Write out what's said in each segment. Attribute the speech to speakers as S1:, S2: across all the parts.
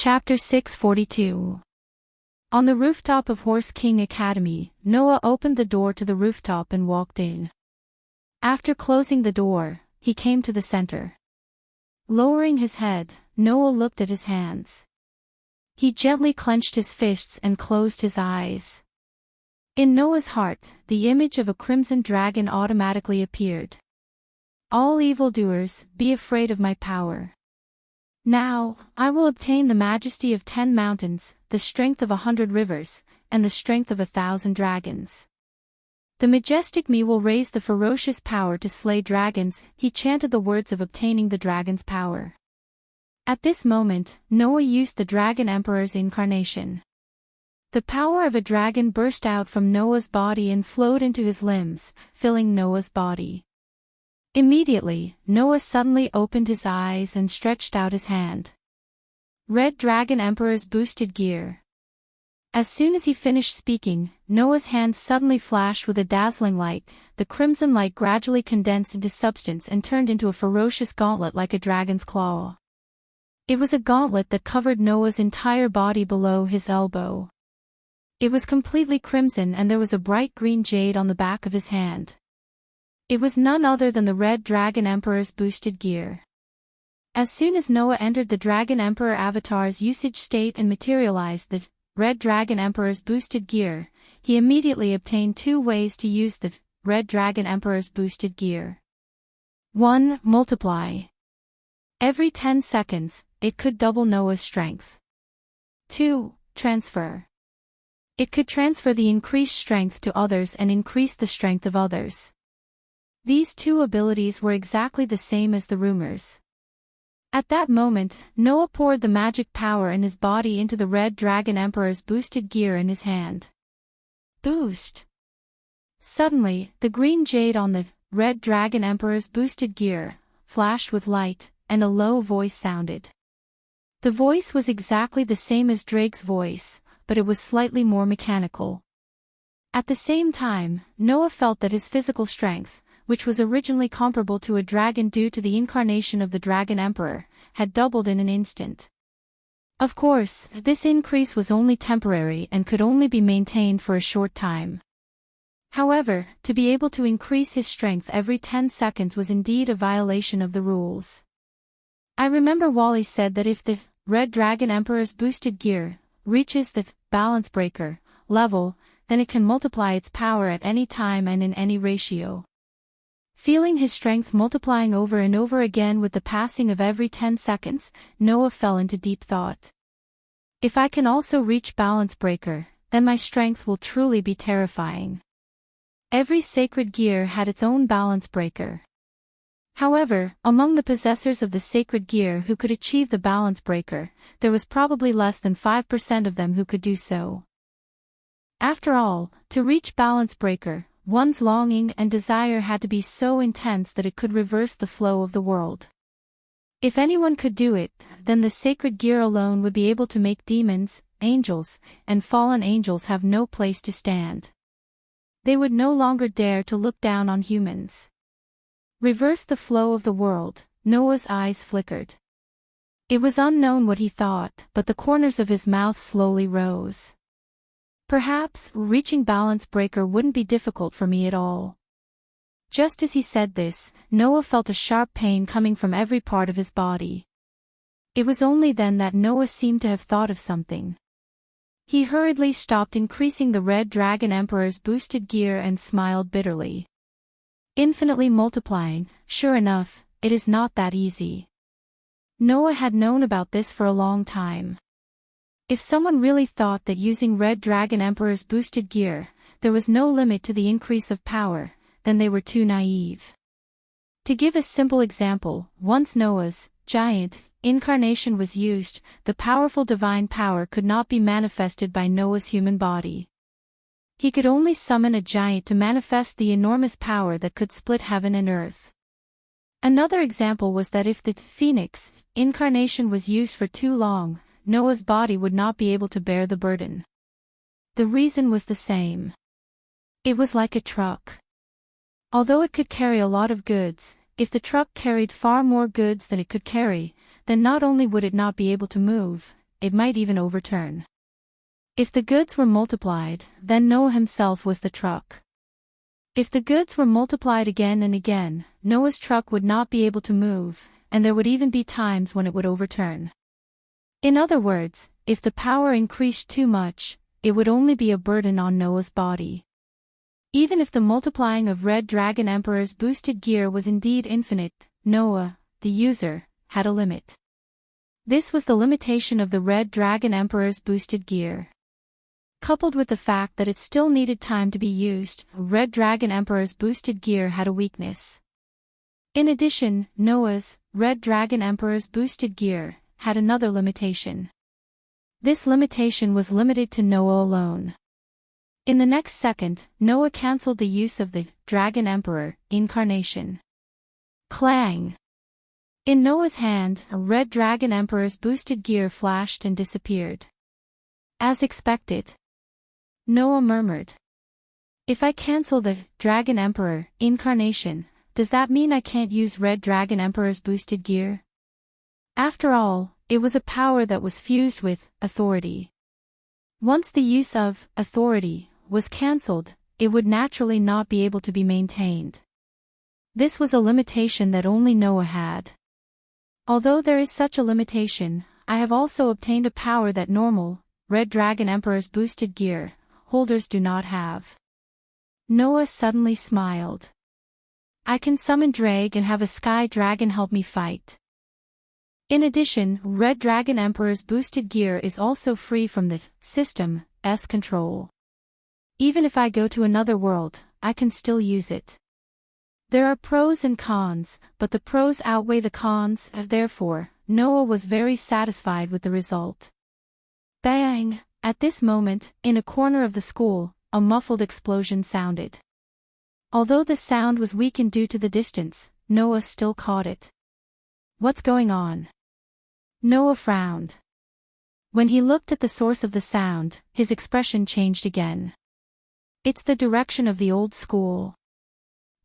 S1: Chapter 642. On the rooftop of Horse King Academy, Noah opened the door to the rooftop and walked in. After closing the door, he came to the center. Lowering his head, Noah looked at his hands. He gently clenched his fists and closed his eyes. In Noah's heart, the image of a crimson dragon automatically appeared. All evildoers, be afraid of my power. Now, I will obtain the majesty of 10 mountains, the strength of 100 rivers, and the strength of 1,000 dragons. The majestic me will raise the ferocious power to slay dragons. He chanted the words of obtaining the dragon's power. At this moment, Noah used the Dragon Emperor's incarnation. The power of a dragon burst out from Noah's body and flowed into his limbs, filling Noah's body. Immediately, Noah suddenly opened his eyes and stretched out his hand. Red Dragon Emperor's boosted gear. As soon as he finished speaking, Noah's hand suddenly flashed with a dazzling light. The crimson light gradually condensed into substance and turned into a ferocious gauntlet like a dragon's claw. It was a gauntlet that covered Noah's entire body below his elbow. It was completely crimson and there was a bright green jade on the back of his hand. It was none other than the Red Dragon Emperor's boosted gear. As soon as Noah entered the Dragon Emperor avatar's usage state and materialized the Red Dragon Emperor's boosted gear, he immediately obtained 2 ways to use the Red Dragon Emperor's boosted gear. 1. Multiply. Every 10 seconds, it could double Noah's strength. 2. Transfer. It could transfer the increased strength to others and increase the strength of others. These 2 abilities were exactly the same as the rumors. At that moment, Noah poured the magic power in his body into the Red Dragon Emperor's boosted gear in his hand. Boost! Suddenly, the green jade on the Red Dragon Emperor's boosted gear flashed with light, and a low voice sounded. The voice was exactly the same as Drake's voice, but it was slightly more mechanical. At the same time, Noah felt that his physical strength, which was originally comparable to a dragon due to the incarnation of the Dragon Emperor, had doubled in an instant. Of course, this increase was only temporary and could only be maintained for a short time. However, to be able to increase his strength every 10 seconds was indeed a violation of the rules. I remember Wally said that if the Red Dragon Emperor's boosted gear reaches the balance breaker level, then it can multiply its power at any time and in any ratio. Feeling his strength multiplying over and over again with the passing of every 10 seconds, Noah fell into deep thought. If I can also reach balance breaker, then my strength will truly be terrifying. Every sacred gear had its own balance breaker. However, among the possessors of the sacred gear who could achieve the balance breaker, there was probably less than 5% of them who could do so. After all, to reach balance breaker, one's longing and desire had to be so intense that it could reverse the flow of the world. If anyone could do it, then the sacred gear alone would be able to make demons, angels, and fallen angels have no place to stand. They would no longer dare to look down on humans. Reverse the flow of the world. Noah's eyes flickered. It was unknown what he thought, but the corners of his mouth slowly rose. Perhaps, reaching balance breaker wouldn't be difficult for me at all. Just as he said this, Noah felt a sharp pain coming from every part of his body. It was only then that Noah seemed to have thought of something. He hurriedly stopped increasing the Red Dragon Emperor's boosted gear and smiled bitterly. Infinitely multiplying, sure enough, it is not that easy. Noah had known about this for a long time. If someone really thought that using Red Dragon Emperor's boosted gear, there was no limit to the increase of power, then they were too naive. To give a simple example, once Noah's giant incarnation was used, the powerful divine power could not be manifested by Noah's human body. He could only summon a giant to manifest the enormous power that could split heaven and earth. Another example was that if the phoenix incarnation was used for too long, Noah's body would not be able to bear the burden. The reason was the same. It was like a truck. Although it could carry a lot of goods, if the truck carried far more goods than it could carry, then not only would it not be able to move, it might even overturn. If the goods were multiplied, then Noah himself was the truck. If the goods were multiplied again and again, Noah's truck would not be able to move, and there would even be times when it would overturn. In other words, if the power increased too much, it would only be a burden on Noah's body. Even if the multiplying of Red Dragon Emperor's boosted gear was indeed infinite, Noah, the user, had a limit. This was the limitation of the Red Dragon Emperor's boosted gear. Coupled with the fact that it still needed time to be used, Red Dragon Emperor's boosted gear had a weakness. In addition, Noah's, Red Dragon Emperor's boosted gear, had another limitation. This limitation was limited to Noah alone. In the next second, Noah cancelled the use of the Dragon Emperor incarnation. Clang! In Noah's hand, a Red Dragon Emperor's boosted gear flashed and disappeared. As expected, Noah murmured, "If I cancel the Dragon Emperor incarnation, does that mean I can't use Red Dragon Emperor's boosted gear?" After all, it was a power that was fused with authority. Once the use of authority was cancelled, it would naturally not be able to be maintained. This was a limitation that only Noah had. Although there is such a limitation, I have also obtained a power that normal, Red Dragon Emperor's boosted gear holders do not have. Noah suddenly smiled. "I can summon Drag and have a sky dragon help me fight." In addition, Red Dragon Emperor's boosted gear is also free from the system's control. Even if I go to another world, I can still use it. There are pros and cons, but the pros outweigh the cons, therefore, Noah was very satisfied with the result. Bang! At this moment, in a corner of the school, a muffled explosion sounded. Although the sound was weakened due to the distance, Noah still caught it. "What's going on?" Noah frowned. When he looked at the source of the sound, his expression changed again. "It's the direction of the old school."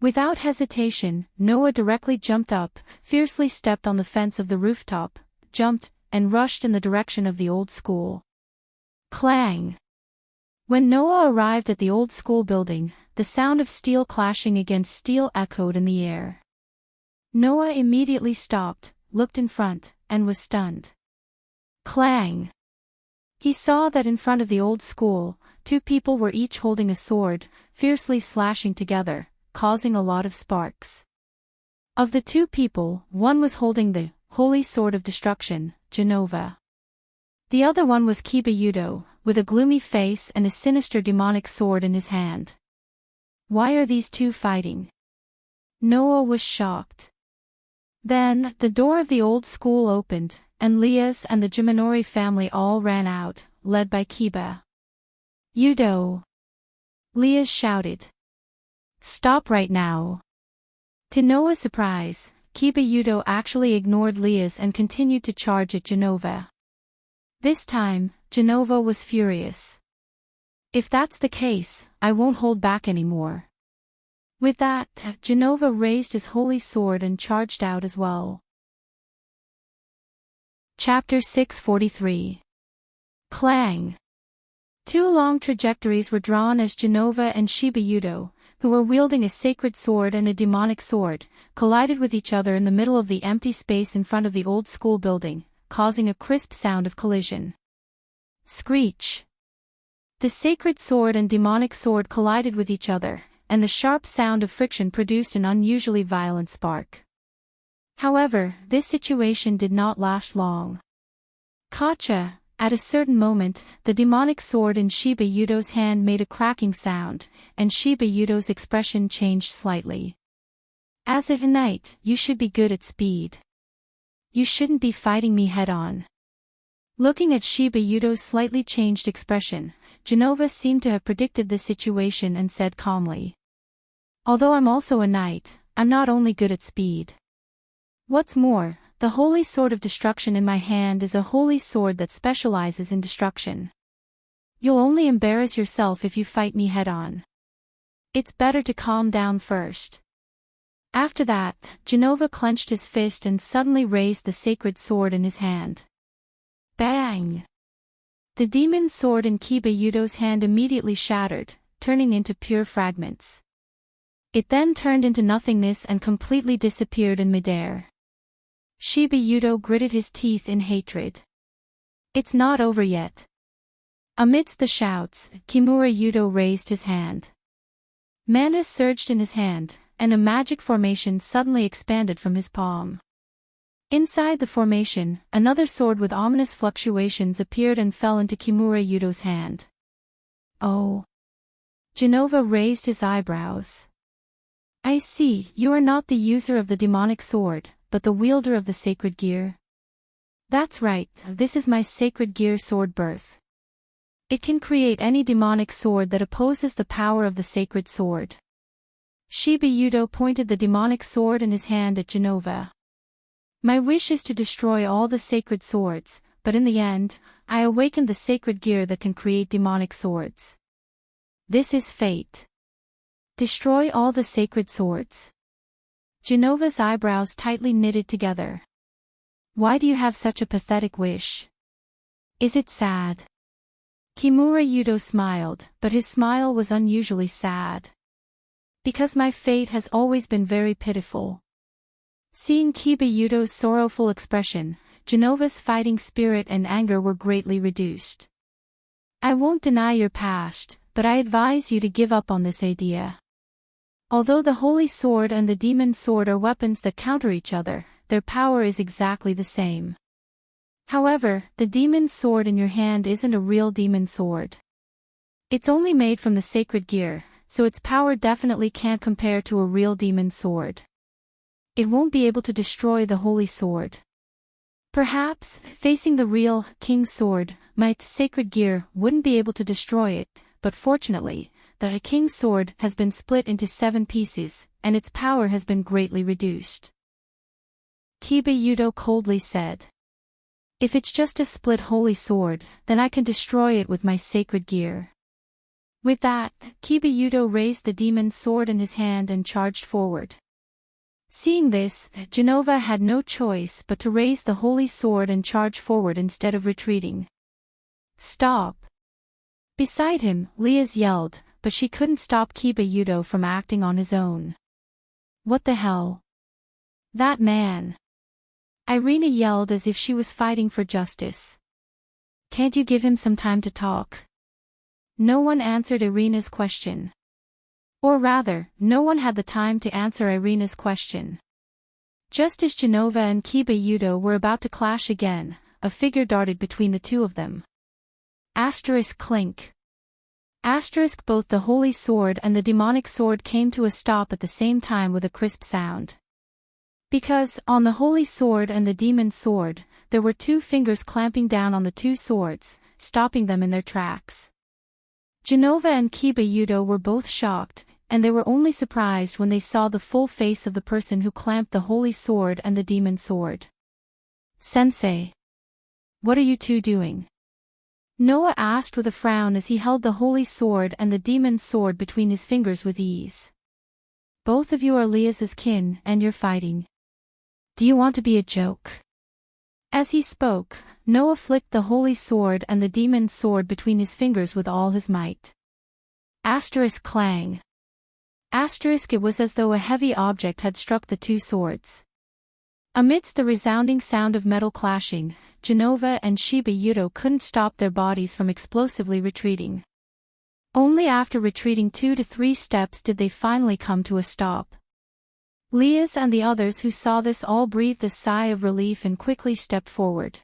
S1: Without hesitation, Noah directly jumped up, fiercely stepped on the fence of the rooftop, jumped, and rushed in the direction of the old school. Clang! When Noah arrived at the old school building, the sound of steel clashing against steel echoed in the air. Noah immediately stopped, looked in front, and was stunned. Clang! He saw that in front of the old school, two people were each holding a sword, fiercely slashing together, causing a lot of sparks. Of the two people, one was holding the holy sword of destruction, Genova. The other one was Kiba Yudo, with a gloomy face and a sinister demonic sword in his hand. Why are these two fighting? Noah was shocked. Then, the door of the old school opened, and Leah's and the Jiminori family all ran out, led by Kiba Yudo. Leah shouted, "Stop right now!" To Noah's surprise, Kiba Yudo actually ignored Leah's and continued to charge at Genova. This time, Genova was furious. "If that's the case, I won't hold back anymore." With that, Genova raised his holy sword and charged out as well. Chapter 643. Clang! Two long trajectories were drawn as Genova and Shiba Yudo, who were wielding a sacred sword and a demonic sword, collided with each other in the middle of the empty space in front of the old school building, causing a crisp sound of collision. Screech! The sacred sword and demonic sword collided with each other, and the sharp sound of friction produced an unusually violent spark. However, this situation did not last long. Kacha! At a certain moment, the demonic sword in Shiba Yudo's hand made a cracking sound, and Shiba Yudo's expression changed slightly. "As of tonight, you should be good at speed. You shouldn't be fighting me head-on." Looking at Shiba Yudo's slightly changed expression, Genova seemed to have predicted this situation and said calmly, "Although I'm also a knight, I'm not only good at speed. What's more, the holy sword of destruction in my hand is a holy sword that specializes in destruction. You'll only embarrass yourself if you fight me head-on. It's better to calm down first." After that, Genova clenched his fist and suddenly raised the sacred sword in his hand. Bang! The demon sword in Kiba Yudo's hand immediately shattered, turning into pure fragments. It then turned into nothingness and completely disappeared in midair. Shiba Yudo gritted his teeth in hatred. It's not over yet. Amidst the shouts, Kimura Yudo raised his hand. Mana surged in his hand, and a magic formation suddenly expanded from his palm. Inside the formation, another sword with ominous fluctuations appeared and fell into Kimura Yudo's hand. Oh! Genova raised his eyebrows. I see, you are not the user of the demonic sword, but the wielder of the sacred gear. That's right, this is my sacred gear sword birth. It can create any demonic sword that opposes the power of the sacred sword. Shiba Yudo pointed the demonic sword in his hand at Genova. My wish is to destroy all the sacred swords, but in the end, I awaken the sacred gear that can create demonic swords. This is fate. Destroy all the sacred swords. Genova's eyebrows tightly knitted together. Why do you have such a pathetic wish? Is it sad? Kimura Yudo smiled, but his smile was unusually sad. Because my fate has always been very pitiful. Seeing Kiba Yudo's sorrowful expression, Genova's fighting spirit and anger were greatly reduced. I won't deny your past, but I advise you to give up on this idea. Although the Holy Sword and the Demon Sword are weapons that counter each other, their power is exactly the same. However, the Demon Sword in your hand isn't a real demon sword. It's only made from the sacred gear, so its power definitely can't compare to a real demon sword. It won't be able to destroy the Holy Sword. Perhaps, facing the real King's Sword, my sacred gear wouldn't be able to destroy it, but fortunately, the King's Sword has been split into 7 pieces, and its power has been greatly reduced. Kiba Yudo coldly said. If it's just a split Holy Sword, then I can destroy it with my sacred gear. With that, Kiba Yudo raised the demon sword in his hand and charged forward. Seeing this, Genova had no choice but to raise the holy sword and charge forward instead of retreating. Stop! Beside him, Liaz yelled, but she couldn't stop Kiba Yudo from acting on his own. What the hell? That man! Irina yelled as if she was fighting for justice. Can't you give him some time to talk? No one answered Irina's question. Or rather, no one had the time to answer Irina's question. Just as Genova and Kiba Yudo were about to clash again, a figure darted between the two of them. Asterisk clink. Asterisk both the holy sword and the demonic sword came to a stop at the same time with a crisp sound. Because, on the holy sword and the demon sword, there were 2 fingers clamping down on the 2 swords, stopping them in their tracks. Genova and Kiba Yudo were both shocked, and they were only surprised when they saw the full face of the person who clamped the holy sword and the demon sword. Sensei. What are you two doing? Noah asked with a frown as he held the holy sword and the demon sword between his fingers with ease. Both of you are Liaz's kin, and you're fighting. Do you want to be a joke? As he spoke, Noah flicked the holy sword and the demon sword between his fingers with all his might. Asterisk clang. Asterisk it was as though a heavy object had struck the 2 swords. Amidst the resounding sound of metal clashing, Genova and Shiba Yudo couldn't stop their bodies from explosively retreating. Only after retreating 2 to 3 steps did they finally come to a stop. Liaz and the others who saw this all breathed a sigh of relief and quickly stepped forward.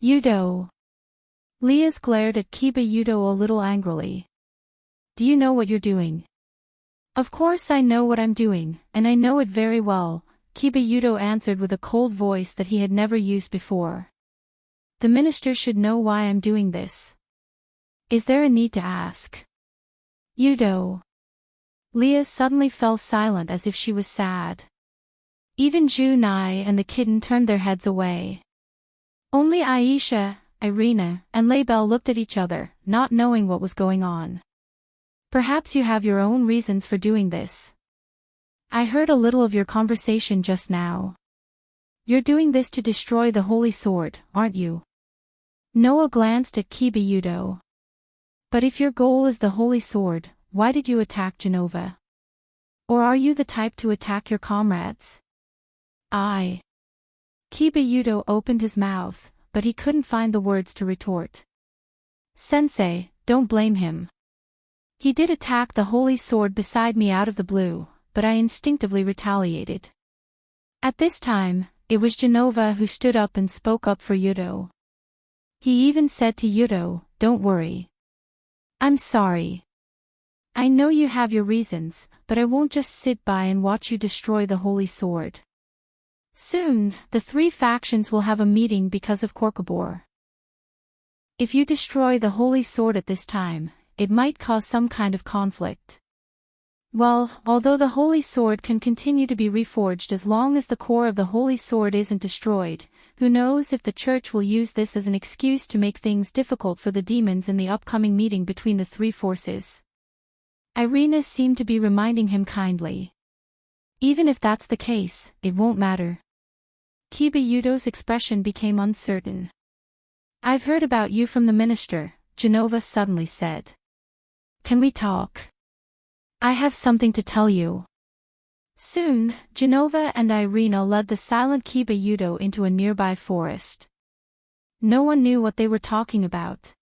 S1: Yudo. Liaz glared at Kiba Yudo a little angrily. Do you know what you're doing? Of course I know what I'm doing, and I know it very well, Kiba Yudo answered with a cold voice that he had never used before. The minister should know why I'm doing this. Is there a need to ask? Yudo. Liaz suddenly fell silent as if she was sad. Even Junai and the kitten turned their heads away. Only Aisha, Irina, and Laibel looked at each other, not knowing what was going on. Perhaps you have your own reasons for doing this. I heard a little of your conversation just now. You're doing this to destroy the holy sword, aren't you? Noah glanced at Kiba. But if your goal is the holy sword, why did you attack Genova? Or are you the type to attack your comrades? Kiba opened his mouth, but he couldn't find the words to retort. Sensei, don't blame him. He did attack the holy sword beside me out of the blue, but I instinctively retaliated. At this time, it was Genova who stood up and spoke up for Yudo. He even said to Yudo, "Don't worry. I'm sorry. I know you have your reasons, but I won't just sit by and watch you destroy the holy sword. Soon, the three factions will have a meeting because of Korkabor. If you destroy the holy sword at this time, it might cause some kind of conflict. Well, although the holy sword can continue to be reforged as long as the core of the holy sword isn't destroyed, who knows if the church will use this as an excuse to make things difficult for the demons in the upcoming meeting between the three forces." Irina seemed to be reminding him kindly. "Even if that's the case, it won't matter." Kiba expression became uncertain. "I've heard about you from the minister," Genova suddenly said. "Can we talk? I have something to tell you." Soon, Genova and Irina led the silent Kiba into a nearby forest. No one knew what they were talking about.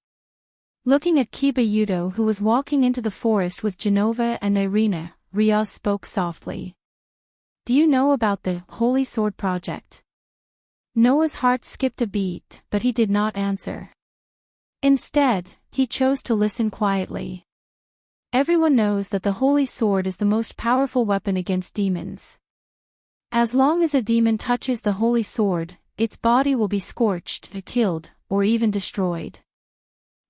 S1: Looking at Kiba who was walking into the forest with Genova and Irina, Riaz spoke softly. "Do you know about the Holy Sword Project?" Noah's heart skipped a beat, but he did not answer. Instead, he chose to listen quietly. Everyone knows that the Holy Sword is the most powerful weapon against demons. As long as a demon touches the Holy Sword, its body will be scorched, killed, or even destroyed.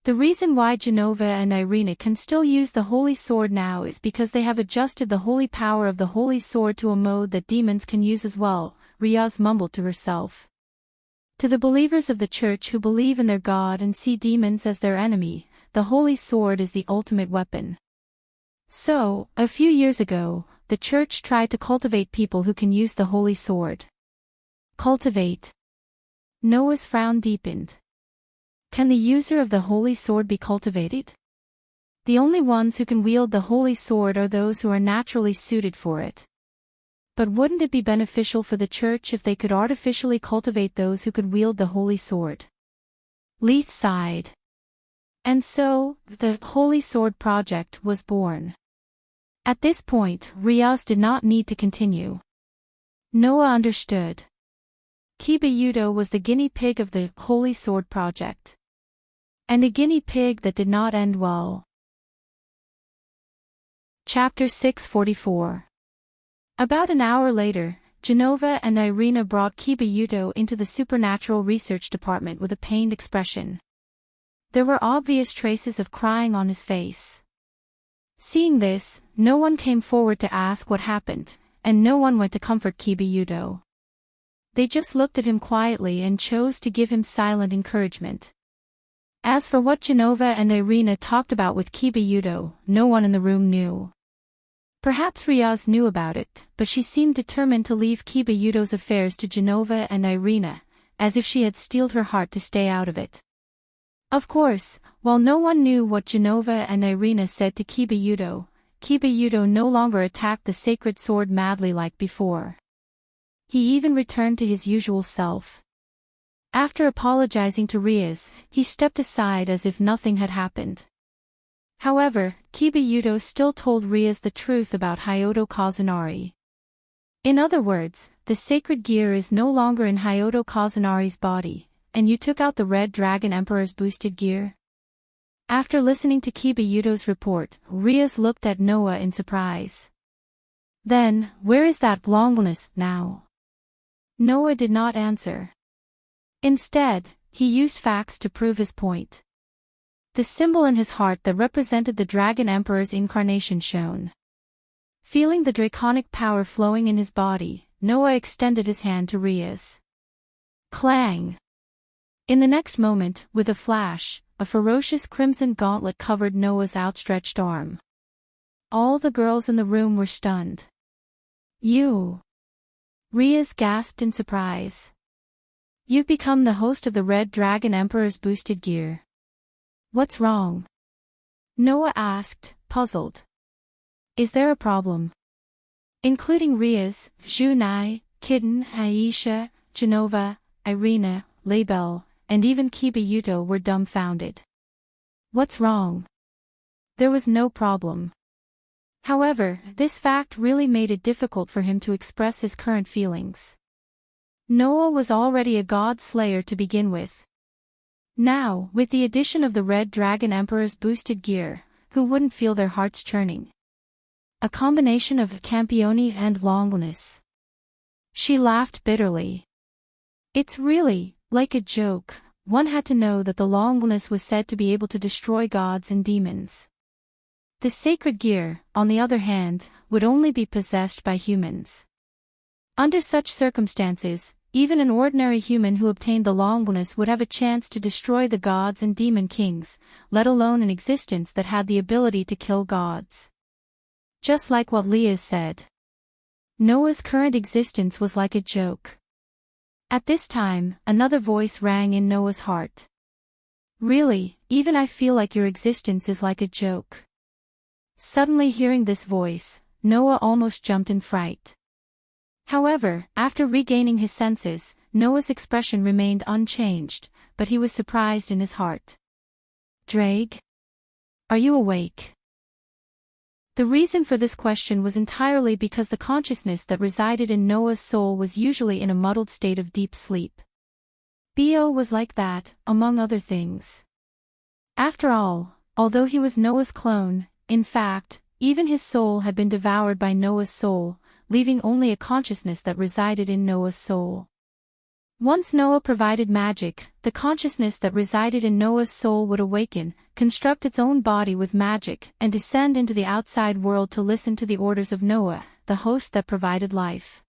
S1: The reason why Genova and Irina can still use the Holy Sword now is because they have adjusted the holy power of the Holy Sword to a mode that demons can use as well, Riaz mumbled to herself. To the believers of the Church who believe in their God and see demons as their enemy, the Holy Sword is the ultimate weapon. So, a few years ago, the Church tried to cultivate people who can use the Holy Sword. Cultivate. Noah's frown deepened. Can the user of the Holy Sword be cultivated? The only ones who can wield the Holy Sword are those who are naturally suited for it. But wouldn't it be beneficial for the Church if they could artificially cultivate those who could wield the Holy Sword? Leith sighed. And so, the Holy Sword Project was born. At this point, Riaz did not need to continue. Noah understood. Kiba was the guinea pig of the Holy Sword Project. And a guinea pig that did not end well. Chapter 644. About an hour later, Genova and Irina brought Kiba into the supernatural research department with a pained expression. There were obvious traces of crying on his face. Seeing this, no one came forward to ask what happened, and no one went to comfort Kiba. They just looked at him quietly and chose to give him silent encouragement. As for what Genova and Irina talked about with Kiba, no one in the room knew. Perhaps Riaz knew about it, but she seemed determined to leave Kiba affairs to Genova and Irina, as if she had steeled her heart to stay out of it. Of course, while no one knew what Genova and Irina said to Kiba no longer attacked the sacred sword madly like before. He even returned to his usual self. After apologizing to Riaz, he stepped aside as if nothing had happened. However, Kiba still told Riaz the truth about Hyodo Kazunari. In other words, the sacred gear is no longer in Hyodo Kazunari's body, and you took out the Red Dragon Emperor's boosted gear? After listening to Kiba report, Riaz looked at Noah in surprise. Then, where is that longness now? Noah did not answer. Instead, he used facts to prove his point. The symbol in his heart that represented the Dragon Emperor's incarnation shone. Feeling the draconic power flowing in his body, Noah extended his hand to Riaz. Clang! In the next moment, with a flash, a ferocious crimson gauntlet covered Noah's outstretched arm. All the girls in the room were stunned. You! Riaz gasped in surprise. You've become the host of the Red Dragon Emperor's boosted gear. What's wrong? Noah asked, puzzled. Is there a problem? Including Riaz, Junai, Kitten, Aisha, Genova, Irina, Label, and even Kiba Yuto were dumbfounded. What's wrong? There was no problem. However, this fact really made it difficult for him to express his current feelings. Noah was already a god slayer to begin with. Now, with the addition of the Red Dragon Emperor's boosted gear, who wouldn't feel their hearts churning? A combination of campione and longness. She laughed bitterly. It's really, like a joke. One had to know that the longness was said to be able to destroy gods and demons. The sacred gear, on the other hand, would only be possessed by humans. Under such circumstances, even an ordinary human who obtained the longness would have a chance to destroy the gods and demon kings, let alone an existence that had the ability to kill gods. Just like what Leah said. Noah's current existence was like a joke. At this time, another voice rang in Noah's heart. Really, even I feel like your existence is like a joke. Suddenly hearing this voice, Noah almost jumped in fright. However, after regaining his senses, Noah's expression remained unchanged, but he was surprised in his heart. Drake? Are you awake? The reason for this question was entirely because the consciousness that resided in Noah's soul was usually in a muddled state of deep sleep. Bo was like that, among other things. After all, although he was Noah's clone, in fact, even his soul had been devoured by Noah's soul, leaving only a consciousness that resided in Noah's soul. Once Noah provided magic, the consciousness that resided in Noah's soul would awaken, construct its own body with magic, and descend into the outside world to listen to the orders of Noah, the host that provided life.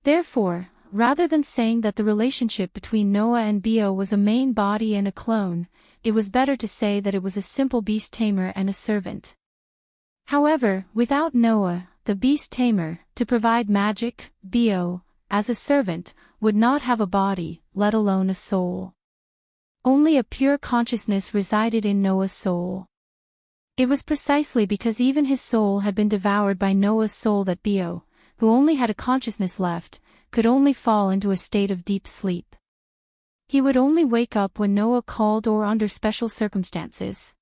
S1: Therefore, rather than saying that the relationship between Noah and Bo was a main body and a clone, it was better to say that it was a simple beast tamer and a servant. However, without Noah, the beast tamer, to provide magic, Bo, as a servant, would not have a body, let alone a soul. Only a pure consciousness resided in Noah's soul. It was precisely because even his soul had been devoured by Noah's soul that Bo, who only had a consciousness left, could only fall into a state of deep sleep. He would only wake up when Noah called or under special circumstances.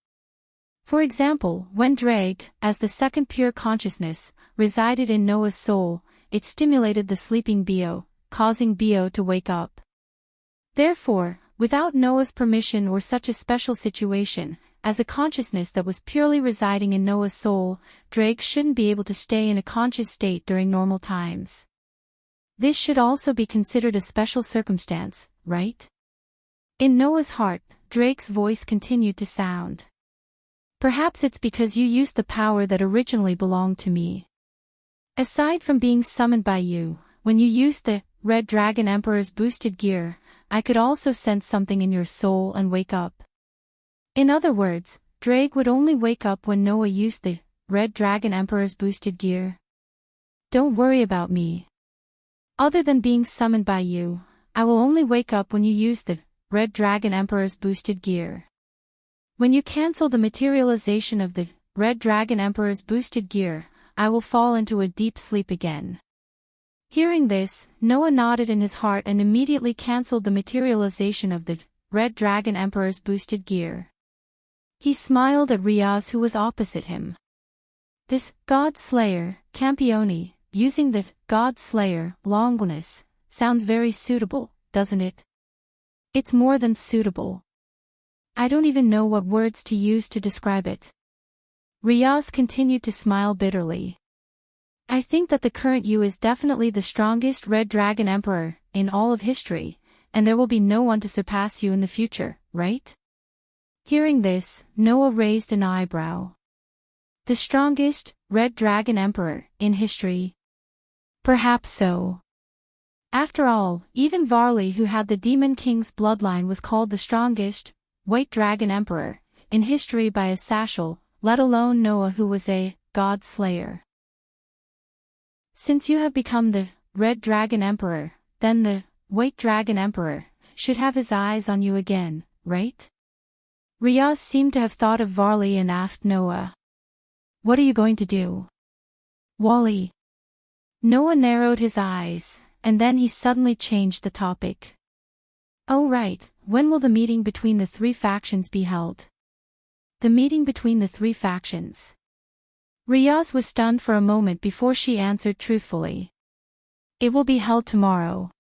S1: For example, when Drake, as the second pure consciousness, resided in Noah's soul, it stimulated the sleeping Bo, causing Bo to wake up. Therefore, without Noah's permission or such a special situation, as a consciousness that was purely residing in Noah's soul, Drake shouldn't be able to stay in a conscious state during normal times. This should also be considered a special circumstance, right? In Noah's heart, Drake's voice continued to sound. Perhaps it's because you used the power that originally belonged to me. Aside from being summoned by you, when you used the Red Dragon Emperor's boosted gear, I could also sense something in your soul and wake up. In other words, Drake would only wake up when Noah used the Red Dragon Emperor's boosted gear. Don't worry about me. Other than being summoned by you, I will only wake up when you use the Red Dragon Emperor's boosted gear. When you cancel the materialization of the Red Dragon Emperor's boosted gear, I will fall into a deep sleep again. Hearing this, Noah nodded in his heart and immediately cancelled the materialization of the Red Dragon Emperor's boosted gear. He smiled at Riaz, who was opposite him. This God Slayer, Campione, using the God Slayer, longness, sounds very suitable, doesn't it? It's more than suitable. I don't even know what words to use to describe it. Riaz continued to smile bitterly. I think that the current you is definitely the strongest Red Dragon Emperor in all of history, and there will be no one to surpass you in the future, right? Hearing this, Noah raised an eyebrow. The strongest Red Dragon Emperor in history? Perhaps so. After all, even Varley, who had the Demon King's bloodline, was called the strongest White Dragon Emperor in history by a Sashal, let alone Noah, who was a God Slayer. Since you have become the Red Dragon Emperor, then the White Dragon Emperor, should have his eyes on you again, right? Riaz seemed to have thought of Varley and asked Noah. What are you going to do? Wally. Noah narrowed his eyes, and then he suddenly changed the topic. Oh right, when will the meeting between the three factions be held? The meeting between the three factions. Riaz was stunned for a moment before she answered truthfully. It will be held tomorrow.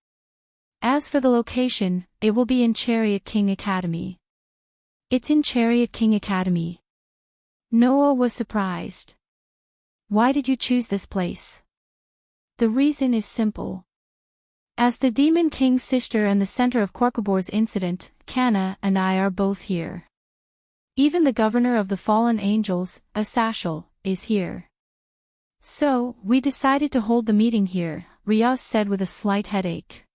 S1: As for the location, it will be in Chariot King Academy. It's in Chariot King Academy. Noah was surprised. Why did you choose this place? The reason is simple. As the Demon King's sister and the center of Korkabor's incident, Kana and I are both here. Even the governor of the fallen angels, Asashal, is here. So, we decided to hold the meeting here, Riaz said with a slight headache.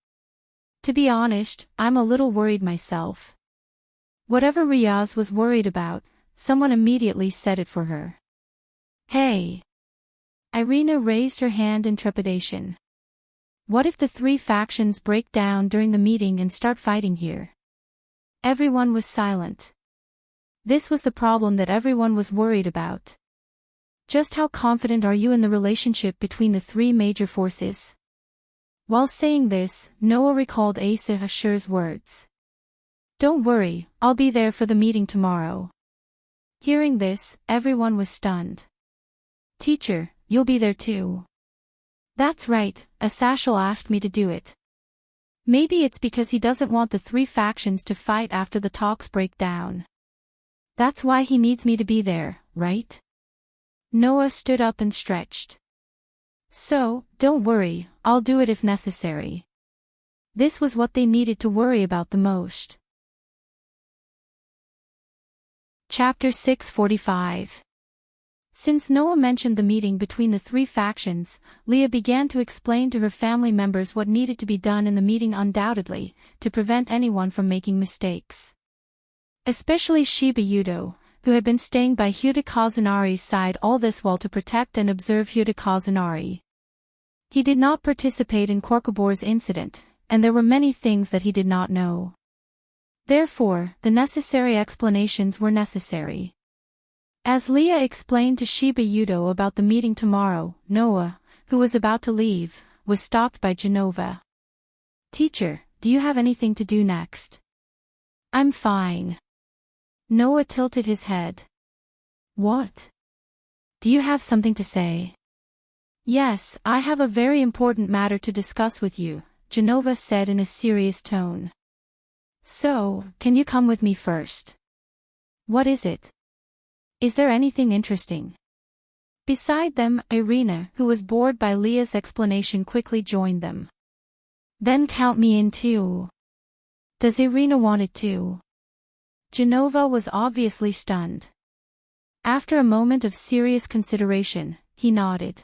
S1: To be honest, I'm a little worried myself. Whatever Riaz was worried about, someone immediately said it for her. Hey! Irina raised her hand in trepidation. What if the three factions break down during the meeting and start fighting here? Everyone was silent. This was the problem that everyone was worried about. Just how confident are you in the relationship between the three major forces? While saying this, Noah recalled Asa Ashur's words. Don't worry, I'll be there for the meeting tomorrow. Hearing this, everyone was stunned. Teacher, you'll be there too. That's right, Asashal asked me to do it. Maybe it's because he doesn't want the three factions to fight after the talks break down. That's why he needs me to be there, right? Noah stood up and stretched. So, don't worry, I'll do it if necessary. This was what they needed to worry about the most. Chapter 645. Since Noah mentioned the meeting between the three factions, Leah began to explain to her family members what needed to be done in the meeting undoubtedly, to prevent anyone from making mistakes. Especially Shiba Yudo, who had been staying by Huda Kazunari's side all this while to protect and observe Huda Kazunari. He did not participate in Korkabor's incident, and there were many things that he did not know. Therefore, the necessary explanations were necessary. As Leah explained to Shiba Yudo about the meeting tomorrow, Noah, who was about to leave, was stopped by Genova. Teacher, do you have anything to do next? I'm fine. Noah tilted his head. What? Do you have something to say? Yes, I have a very important matter to discuss with you, Genova said in a serious tone. So, can you come with me first? What is it? Is there anything interesting? Beside them, Irina, who was bored by Leah's explanation, quickly joined them. Then count me in too. Does Irina want it too? Genova was obviously stunned. After a moment of serious consideration, he nodded.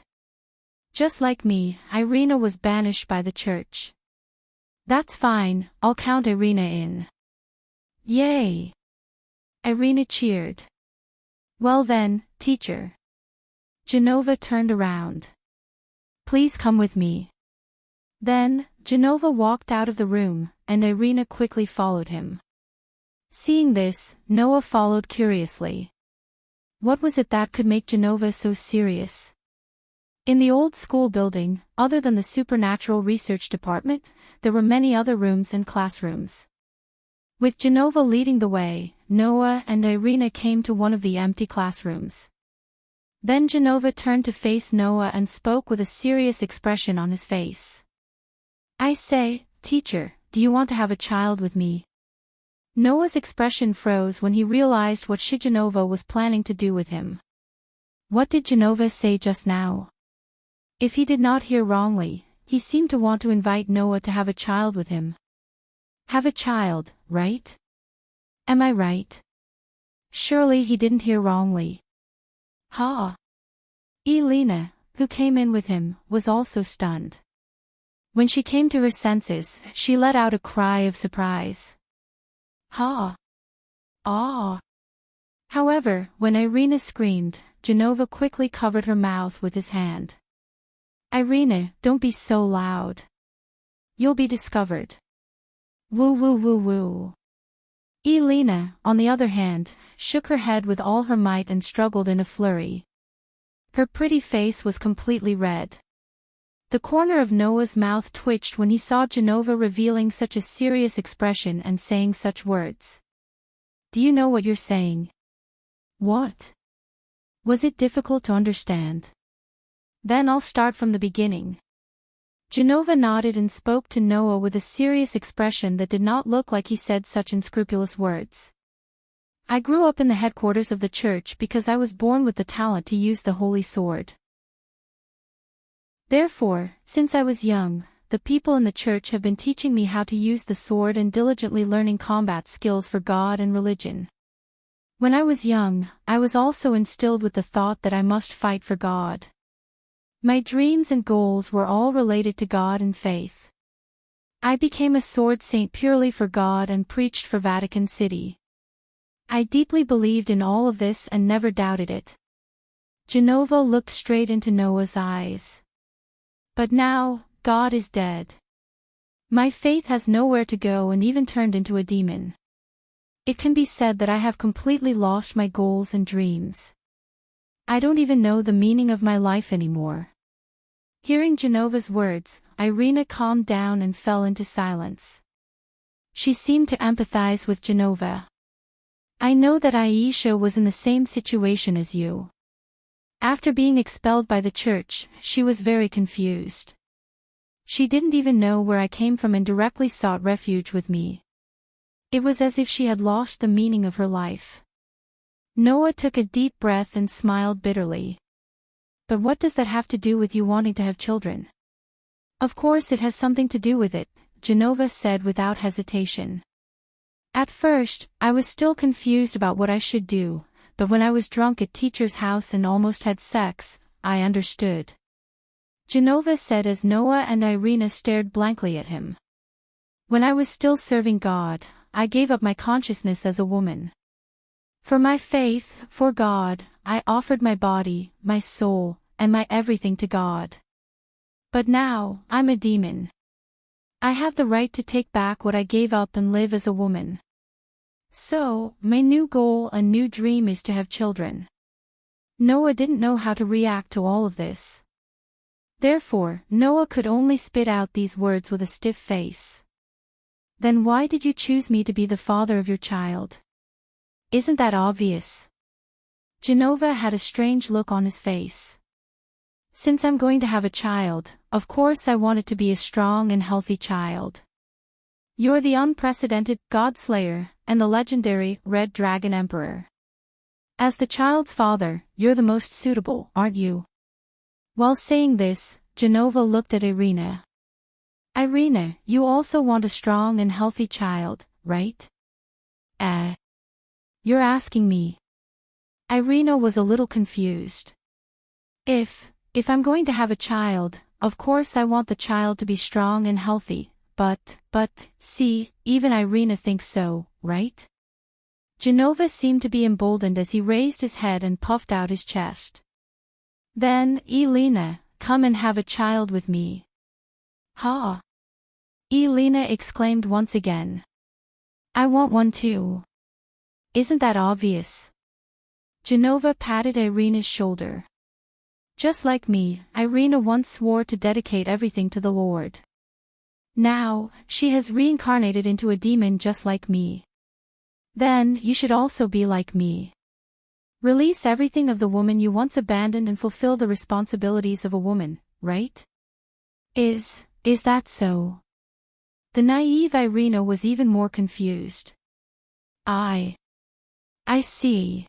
S1: Just like me, Irina was banished by the church. That's fine, I'll count Irina in. Yay! Irina cheered. Well then, teacher. Genova turned around. Please come with me. Then, Genova walked out of the room, and Irina quickly followed him. Seeing this, Noah followed curiously. What was it that could make Genova so serious? In the old school building, other than the supernatural research department, there were many other rooms and classrooms. With Genova leading the way, Noah and Irina came to one of the empty classrooms. Then Genova turned to face Noah and spoke with a serious expression on his face. I say, teacher, do you want to have a child with me? Noah's expression froze when he realized what Genova was planning to do with him. What did Genova say just now? If he did not hear wrongly, he seemed to want to invite Noah to have a child with him. Have a child, right? Am I right? Surely he didn't hear wrongly. Ha! Elena, who came in with him, was also stunned. When she came to her senses, she let out a cry of surprise. Ha! Ah! However, when Irina screamed, Genova quickly covered her mouth with his hand. Irina, don't be so loud. you'll be discovered. Woo woo woo woo. Elena, on the other hand, shook her head with all her might and struggled in a flurry. Her pretty face was completely red. The corner of Noah's mouth twitched when he saw Genova revealing such a serious expression and saying such words. Do you know what you're saying? What? Was it difficult to understand? Then I'll start from the beginning. Genova nodded and spoke to Noah with a serious expression that did not look like he said such unscrupulous words. I grew up in the headquarters of the church because I was born with the talent to use the holy sword. Therefore, since I was young, the people in the church have been teaching me how to use the sword and diligently learning combat skills for God and religion. When I was young, I was also instilled with the thought that I must fight for God. My dreams and goals were all related to God and faith. I became a sword saint purely for God and preached for Vatican City. I deeply believed in all of this and never doubted it. Genova looked straight into Noah's eyes. But now, God is dead. My faith has nowhere to go and even turned into a demon. It can be said that I have completely lost my goals and dreams. I don't even know the meaning of my life anymore. Hearing Genova's words, Irina calmed down and fell into silence. She seemed to empathize with Genova. I know that Aisha was in the same situation as you. After being expelled by the church, she was very confused. She didn't even know where I came from and directly sought refuge with me. It was as if she had lost the meaning of her life. Noah took a deep breath and smiled bitterly. But what does that have to do with you wanting to have children? Of course it has something to do with it, Genova said without hesitation. At first, I was still confused about what I should do, but when I was drunk at teacher's house and almost had sex, I understood. Genova said as Noah and Irina stared blankly at him. When I was still serving God, I gave up my consciousness as a woman. For my faith, for God, I offered my body, my soul, and my everything to God. But now, I'm a demon. I have the right to take back what I gave up and live as a woman. So, my new goal and new dream is to have children. Noah didn't know how to react to all of this. Therefore, Noah could only spit out these words with a stiff face. Then why did you choose me to be the father of your child? Isn't that obvious? Genova had a strange look on his face. Since I'm going to have a child, of course I want it to be a strong and healthy child. You're the unprecedented God Slayer, and the legendary Red Dragon Emperor. As the child's father, you're the most suitable, aren't you? While saying this, Genova looked at Irina. Irina, you also want a strong and healthy child, right? You're asking me. Irina was a little confused. If I'm going to have a child, of course I want the child to be strong and healthy, but, see, even Irina thinks so, right? Genova seemed to be emboldened as he raised his head and puffed out his chest. Then, Elena, come and have a child with me. Ha! Elena exclaimed once again. I want one too. Isn't that obvious? Genova patted Irina's shoulder. Just like me, Irina once swore to dedicate everything to the Lord. Now, she has reincarnated into a demon just like me. Then, you should also be like me. Release everything of the woman you once abandoned and fulfill the responsibilities of a woman, right? Is that so? The naive Irina was even more confused. I see.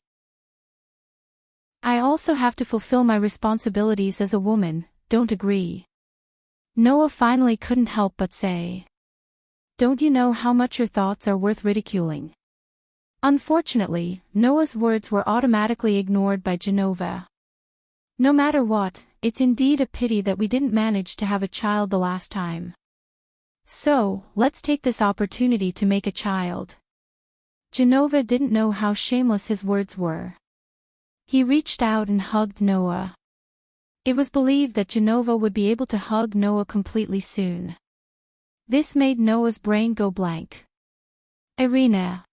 S1: I also have to fulfill my responsibilities as a woman, don't agree. Noah finally couldn't help but say. Don't you know how much your thoughts are worth ridiculing? Unfortunately, Noah's words were automatically ignored by Genova. No matter what, it's indeed a pity that we didn't manage to have a child the last time. So, let's take this opportunity to make a child. Genova didn't know how shameless his words were. He reached out and hugged Noah. It was believed that Genova would be able to hug Noah completely soon. This made Noah's brain go blank. Irina.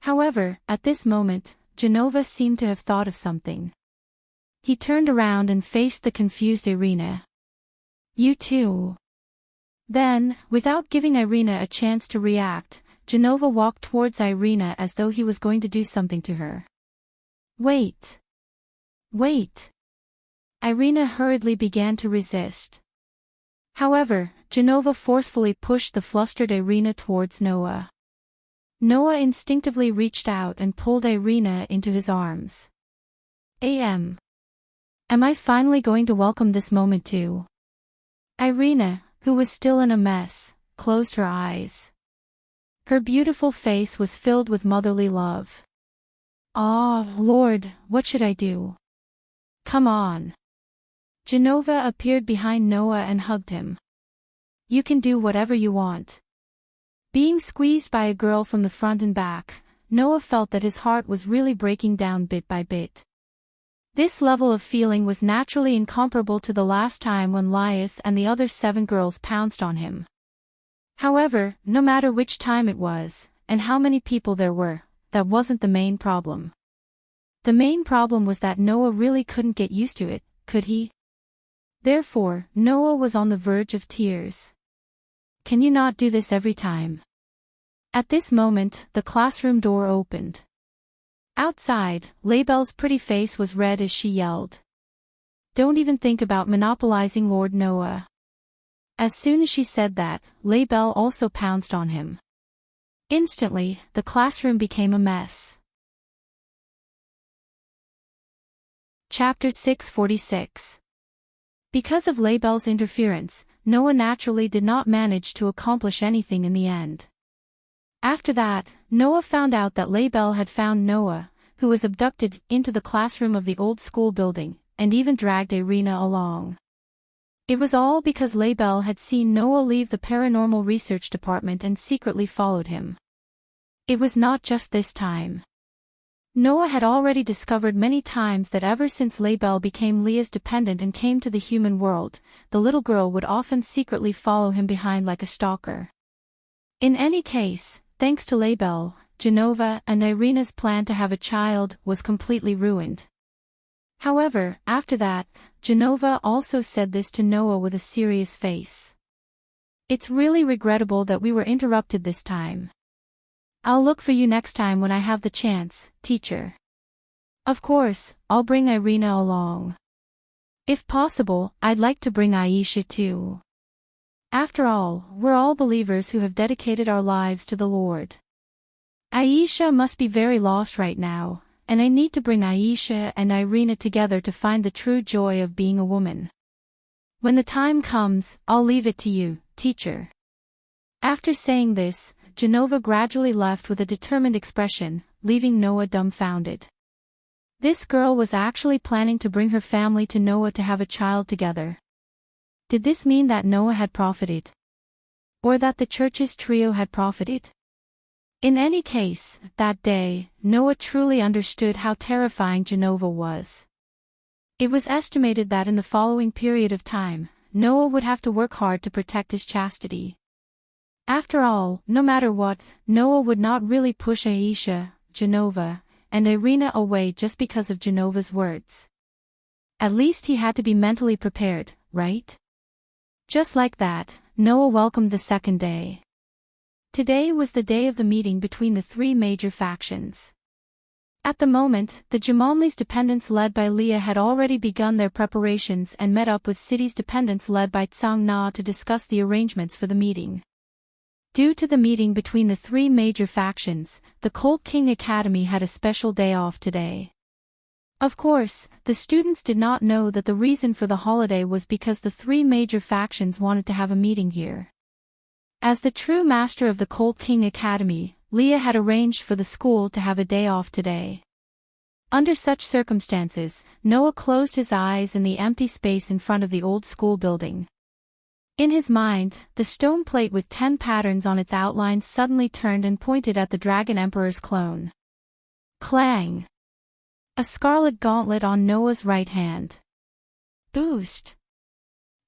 S1: However, at this moment, Genova seemed to have thought of something. He turned around and faced the confused Irina. You too. Then, without giving Irina a chance to react, Genova walked towards Irina as though he was going to do something to her. Wait. Wait. Irina hurriedly began to resist. However, Genova forcefully pushed the flustered Irina towards Noah. Noah instinctively reached out and pulled Irina into his arms. Am I finally going to welcome this moment too? Irina, who was still in a mess, closed her eyes. Her beautiful face was filled with motherly love. Ah, Lord, what should I do? Come on. Genova appeared behind Noah and hugged him. You can do whatever you want. Being squeezed by a girl from the front and back, Noah felt that his heart was really breaking down bit by bit. This level of feeling was naturally incomparable to the last time when Liath and the other 7 girls pounced on him. However, no matter which time it was, and how many people there were, that wasn't the main problem. The main problem was that Noah really couldn't get used to it, could he? Therefore, Noah was on the verge of tears. Can you not do this every time? At this moment, the classroom door opened. Outside, Labelle's pretty face was red as she yelled. Don't even think about monopolizing Lord Noah. As soon as she said that, Labelle also pounced on him. Instantly, the classroom became a mess. Chapter 646. Because of Labelle's interference, Noah naturally did not manage to accomplish anything in the end. After that, Noah found out that Labelle had found Noah, who was abducted, into the classroom of the old school building, and even dragged Irina along. It was all because Labelle had seen Noah leave the paranormal research department and secretly followed him. It was not just this time. Noah had already discovered many times that ever since Labelle became Leah's dependent and came to the human world, the little girl would often secretly follow him behind like a stalker. In any case, thanks to Labelle, Genova and Irina's plan to have a child was completely ruined. However, after that, Genova also said this to Noah with a serious face. It's really regrettable that we were interrupted this time. I'll look for you next time when I have the chance, teacher. Of course, I'll bring Irina along. If possible, I'd like to bring Aisha too. After all, we're all believers who have dedicated our lives to the Lord. Aisha must be very lost right now, and I need to bring Aisha and Irina together to find the true joy of being a woman. When the time comes, I'll leave it to you, teacher. After saying this, Genova gradually left with a determined expression, leaving Noah dumbfounded. This girl was actually planning to bring her family to Noah to have a child together. Did this mean that Noah had profited? Or that the church's trio had profited? In any case, that day, Noah truly understood how terrifying Genova was. It was estimated that in the following period of time, Noah would have to work hard to protect his chastity. After all, no matter what, Noah would not really push Aisha, Genova, and Irina away just because of Genova's words. At least he had to be mentally prepared, right? Just like that, Noah welcomed the second day. Today was the day of the meeting between the 3 major factions. At the moment, the Jumonli's dependents led by Leah had already begun their preparations and met up with city's dependents led by Tsang Na to discuss the arrangements for the meeting. Due to the meeting between the 3 major factions, the Cold King Academy had a special day off today. Of course, the students did not know that the reason for the holiday was because the 3 major factions wanted to have a meeting here. As the true master of the Cold King Academy, Leah had arranged for the school to have a day off today. Under such circumstances, Noah closed his eyes in the empty space in front of the old school building. In his mind, the stone plate with 10 patterns on its outline suddenly turned and pointed at the Dragon Emperor's clone. Clang! A scarlet gauntlet on Noah's right hand. Boost!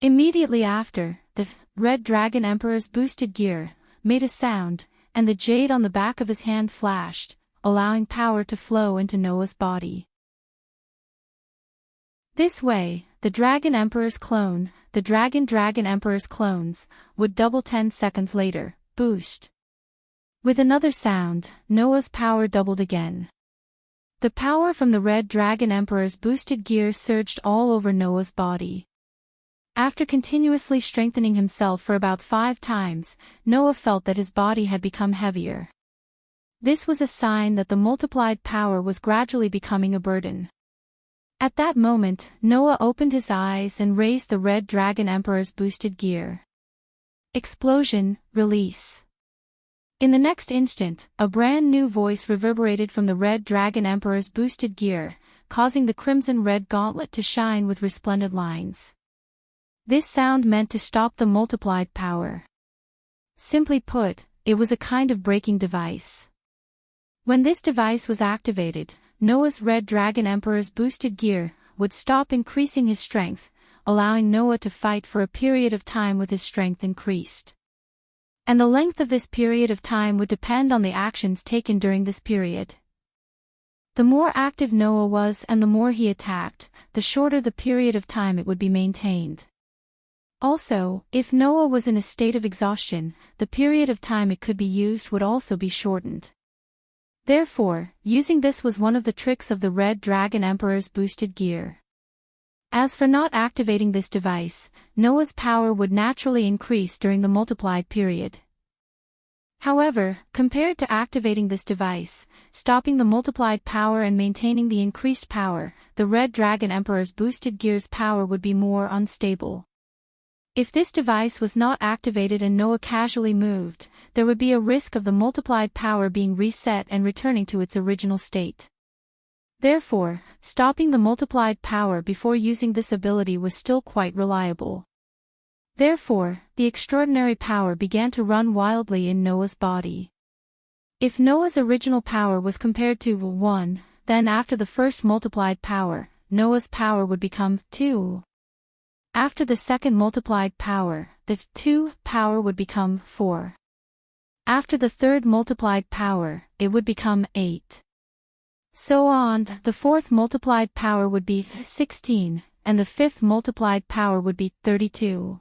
S1: Immediately after, the Red Dragon Emperor's boosted gear, made a sound, and the jade on the back of his hand flashed, allowing power to flow into Noah's body. This way, the Dragon Emperor's clone, the Dragon Emperor's clones, would double 10 seconds later, boost. With another sound, Noah's power doubled again. The power from the Red Dragon Emperor's boosted gear surged all over Noah's body. After continuously strengthening himself for about 5 times, Noah felt that his body had become heavier. This was a sign that the multiplied power was gradually becoming a burden. At that moment, Noah opened his eyes and raised the Red Dragon Emperor's boosted gear. Explosion, release. In the next instant, a brand new voice reverberated from the Red Dragon Emperor's boosted gear, causing the crimson-red gauntlet to shine with resplendent lines. This sound meant to stop the multiplied power. Simply put, it was a kind of braking device. When this device was activated, Noah's Red Dragon Emperor's boosted gear would stop increasing his strength, allowing Noah to fight for a period of time with his strength increased. And the length of this period of time would depend on the actions taken during this period. The more active Noah was and the more he attacked, the shorter the period of time it would be maintained. Also, if Noah was in a state of exhaustion, the period of time it could be used would also be shortened. Therefore, using this was one of the tricks of the Red Dragon Emperor's boosted gear. As for not activating this device, Noah's power would naturally increase during the multiplied period. However, compared to activating this device, stopping the multiplied power and maintaining the increased power, the Red Dragon Emperor's boosted gear's power would be more unstable. If this device was not activated and Noah casually moved, there would be a risk of the multiplied power being reset and returning to its original state. Therefore, stopping the multiplied power before using this ability was still quite reliable. Therefore, the extraordinary power began to run wildly in Noah's body. If Noah's original power was compared to 1, then after the first multiplied power, Noah's power would become 2. After the second multiplied power, the 2 power would become 4. After the third multiplied power, it would become 8. So on, the fourth multiplied power would be 16, and the fifth multiplied power would be 32.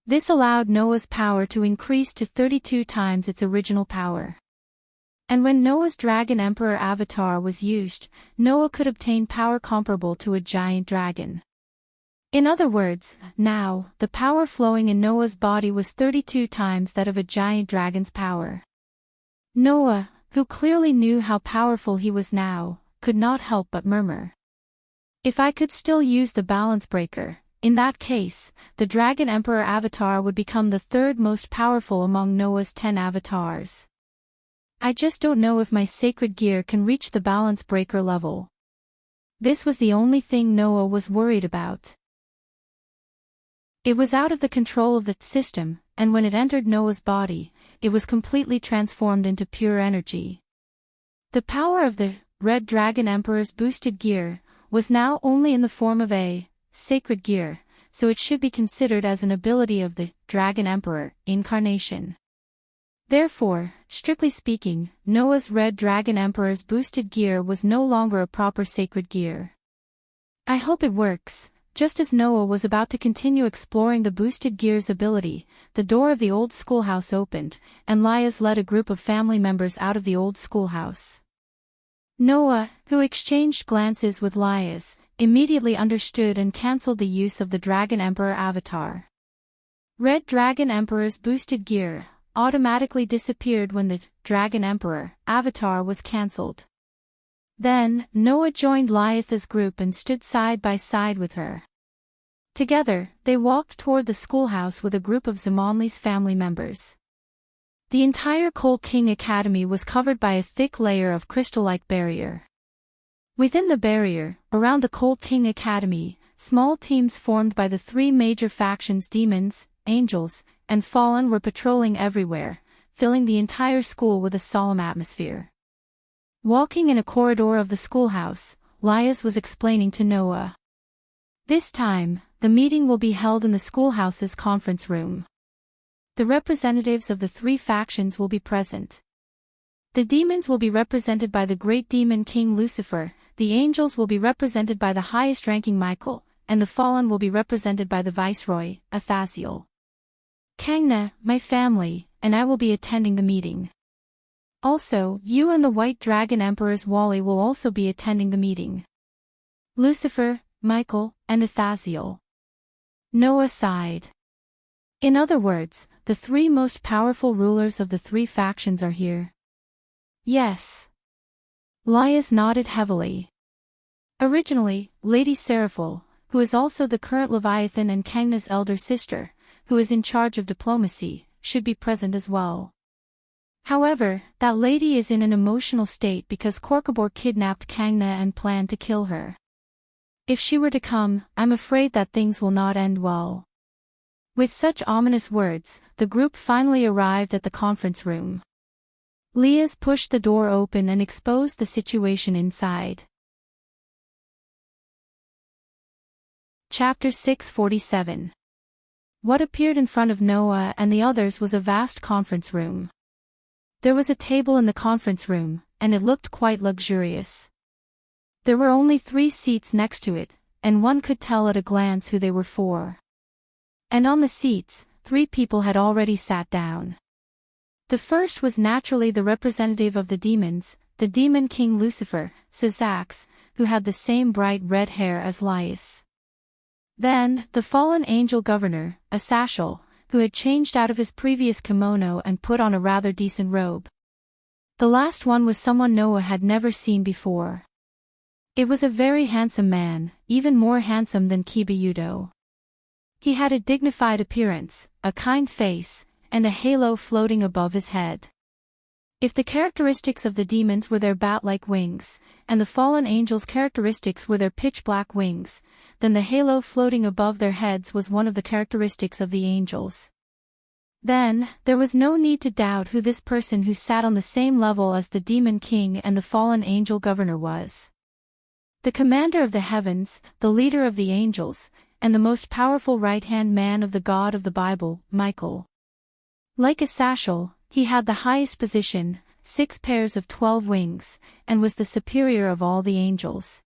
S1: This allowed Noah's power to increase to 32 times its original power. And when Noah's Dragon Emperor avatar was used, Noah could obtain power comparable to a giant dragon. In other words, now, the power flowing in Noah's body was 32 times that of a giant dragon's power. Noah, who clearly knew how powerful he was now, could not help but murmur. If I could still use the balance breaker, in that case, the Dragon Emperor avatar would become the third most powerful among Noah's 10 avatars. I just don't know if my sacred gear can reach the balance breaker level. This was the only thing Noah was worried about. It was out of the control of the system, and when it entered Noah's body, it was completely transformed into pure energy. The power of the Red Dragon Emperor's boosted gear was now only in the form of a sacred gear, so it should be considered as an ability of the Dragon Emperor incarnation. Therefore, strictly speaking, Noah's Red Dragon Emperor's boosted gear was no longer a proper sacred gear. I hope it works. Just as Noah was about to continue exploring the boosted gear's ability, the door of the old schoolhouse opened, and Lias led a group of family members out of the old schoolhouse. Noah, who exchanged glances with Lias, immediately understood and cancelled the use of the Dragon Emperor avatar. Red Dragon Emperor's boosted gear automatically disappeared when the Dragon Emperor avatar was cancelled. Then, Noah joined Liatha's group and stood side by side with her. Together, they walked toward the schoolhouse with a group of Zamonli's family members. The entire Cold King Academy was covered by a thick layer of crystal-like barrier. Within the barrier, around the Cold King Academy, small teams formed by the 3 major factions demons, angels, and fallen were patrolling everywhere, filling the entire school with a solemn atmosphere. Walking in a corridor of the schoolhouse, Lias was explaining to Noah. This time, the meeting will be held in the schoolhouse's conference room. The representatives of the three factions will be present. The demons will be represented by the great demon king Lucifer, the angels will be represented by the highest-ranking Michael, and the fallen will be represented by the viceroy, Azazel. Kangna, my family, and I will be attending the meeting. Also, you and the White Dragon Emperor's Wally will also be attending the meeting. Lucifer, Michael, and Azazel. Noah sighed. In other words, the three most powerful rulers of the three factions are here. Yes. Lias nodded heavily. Originally, Lady Seraphil, who is also the current Leviathan and Kangna's elder sister, who is in charge of diplomacy, should be present as well. However, that lady is in an emotional state because Korkabor kidnapped Kangna and planned to kill her. If she were to come, I'm afraid that things will not end well. With such ominous words, the group finally arrived at the conference room. Lias pushed the door open and exposed the situation inside. Chapter 647. What appeared in front of Noah and the others was a vast conference room. There was a table in the conference room, and it looked quite luxurious. There were only 3 seats next to it, and one could tell at a glance who they were for. And on the seats, 3 people had already sat down. The first was naturally the representative of the demons, the demon king Lucifer, Syzax, who had the same bright red hair as Lias. Then, the fallen angel governor, Azazel, who had changed out of his previous kimono and put on a rather decent robe. The last one was someone Noah had never seen before. It was a very handsome man, even more handsome than Kibayudo. He had a dignified appearance, a kind face, and a halo floating above his head. If the characteristics of the demons were their bat-like wings, and the fallen angels' characteristics were their pitch-black wings, then the halo floating above their heads was one of the characteristics of the angels. Then, there was no need to doubt who this person who sat on the same level as the demon king and the fallen angel governor was. The commander of the heavens, the leader of the angels, and the most powerful right-hand man of the God of the Bible, Michael. Like Azazel, he had the highest position, 6 pairs of 12 wings, and was the superior of all the angels.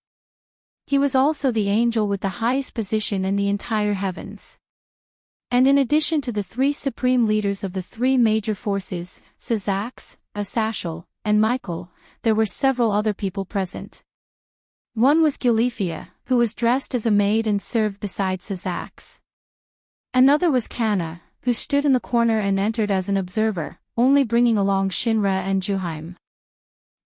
S1: He was also the angel with the highest position in the entire heavens. And in addition to the 3 supreme leaders of the 3 major forces, Syzax, Azazel, and Michael, there were several other people present. One was Gulifia, who was dressed as a maid and served beside Syzax. Another was Kana, who stood in the corner and entered as an observer, only bringing along Shinra and Juhaim.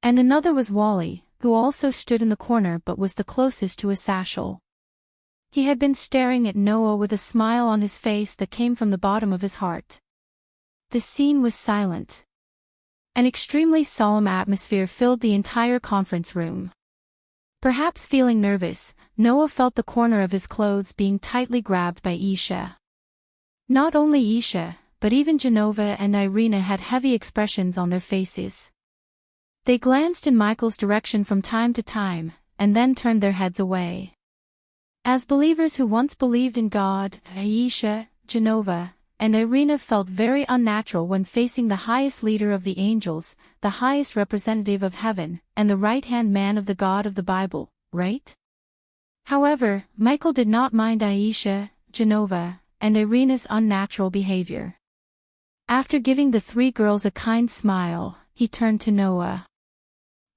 S1: And another was Wally, who also stood in the corner but was the closest to Azazel. He had been staring at Noah with a smile on his face that came from the bottom of his heart. The scene was silent. An extremely solemn atmosphere filled the entire conference room. Perhaps feeling nervous, Noah felt the corner of his clothes being tightly grabbed by Isha. Not only Isha, but even Genova and Irina had heavy expressions on their faces. They glanced in Michael's direction from time to time, and then turned their heads away. As believers who once believed in God, Isha, Genova, and Irina felt very unnatural when facing the highest leader of the angels, the highest representative of heaven, and the right-hand man of the God of the Bible, right? However, Michael did not mind Aisha, Genova, and Irina's unnatural behavior. After giving the 3 girls a kind smile, he turned to Noah.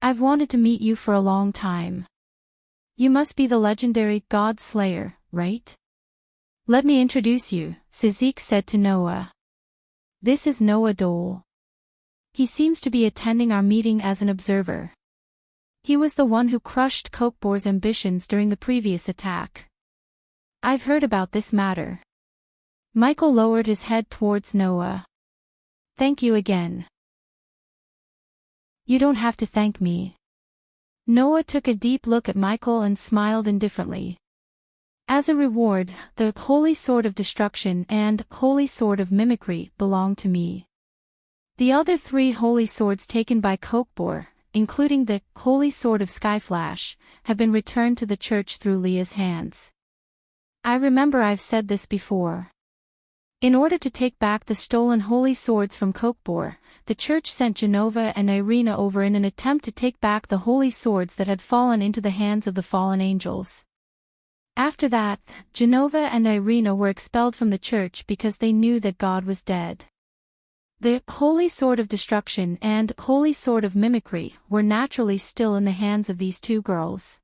S1: I've wanted to meet you for a long time. You must be the legendary God Slayer, right? Let me introduce you, Syzax said to Noah. This is Noah Dole. He seems to be attending our meeting as an observer. He was the one who crushed Kokbor's ambitions during the previous attack. I've heard about this matter. Michael lowered his head towards Noah. Thank you again. You don't have to thank me. Noah took a deep look at Michael and smiled indifferently. As a reward, the Holy Sword of Destruction and Holy Sword of Mimicry belong to me. The other 3 holy swords taken by Kokbor, including the Holy Sword of Skyflash, have been returned to the church through Leah's hands. I remember I've said this before. In order to take back the stolen holy swords from Kokbor, the church sent Genova and Irina over in an attempt to take back the holy swords that had fallen into the hands of the fallen angels. After that, Genova and Irina were expelled from the church because they knew that God was dead. The Holy Sword of Destruction and Holy Sword of Mimicry were naturally still in the hands of these two girls.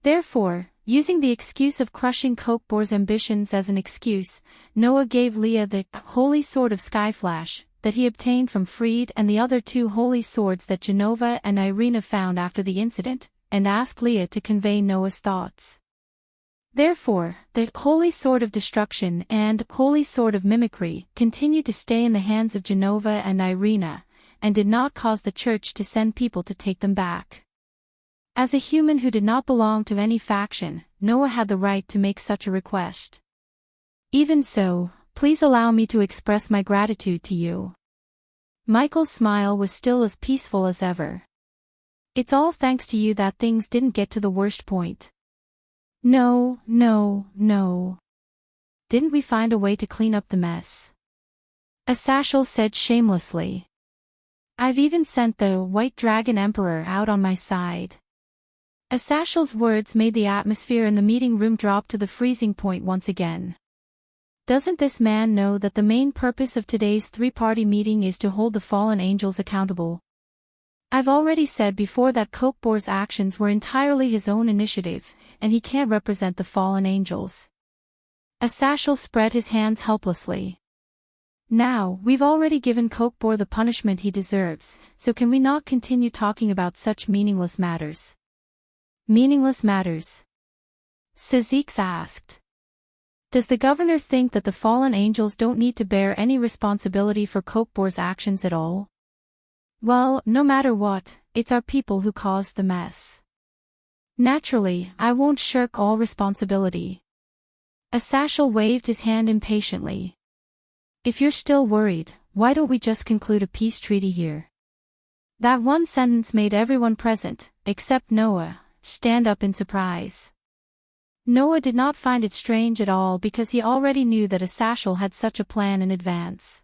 S1: Therefore, using the excuse of crushing Kokbor's ambitions as an excuse, Noah gave Leah the Holy Sword of Skyflash that he obtained from Freed and the other two holy swords that Genova and Irina found after the incident, and asked Leah to convey Noah's thoughts. Therefore, the Holy Sword of Destruction and Holy Sword of Mimicry continued to stay in the hands of Genova and Irina, and did not cause the church to send people to take them back. As a human who did not belong to any faction, Noah had the right to make such a request. Even so, please allow me to express my gratitude to you. Michael's smile was still as peaceful as ever. It's all thanks to you that things didn't get to the worst point. No. Didn't we find a way to clean up the mess? Asashel said shamelessly. I've even sent the White Dragon Emperor out on my side. Asashel's words made the atmosphere in the meeting room drop to the freezing point once again. Doesn't this man know that the main purpose of today's three-party meeting is to hold the fallen angels accountable? I've already said before that Kokbor's actions were entirely his own initiative, and he can't represent the fallen angels. Asashel spread his hands helplessly. Now, we've already given Kokbor the punishment he deserves, so can we not continue talking about such meaningless matters? Meaningless matters? Sazix asked. Does the governor think that the fallen angels don't need to bear any responsibility for Kokbor's actions at all? Well, no matter what, it's our people who caused the mess. Naturally, I won't shirk all responsibility. Asashel waved his hand impatiently. If you're still worried, why don't we just conclude a peace treaty here? That one sentence made everyone present, except Noah, stand up in surprise. Noah did not find it strange at all because he already knew that Asashel had such a plan in advance.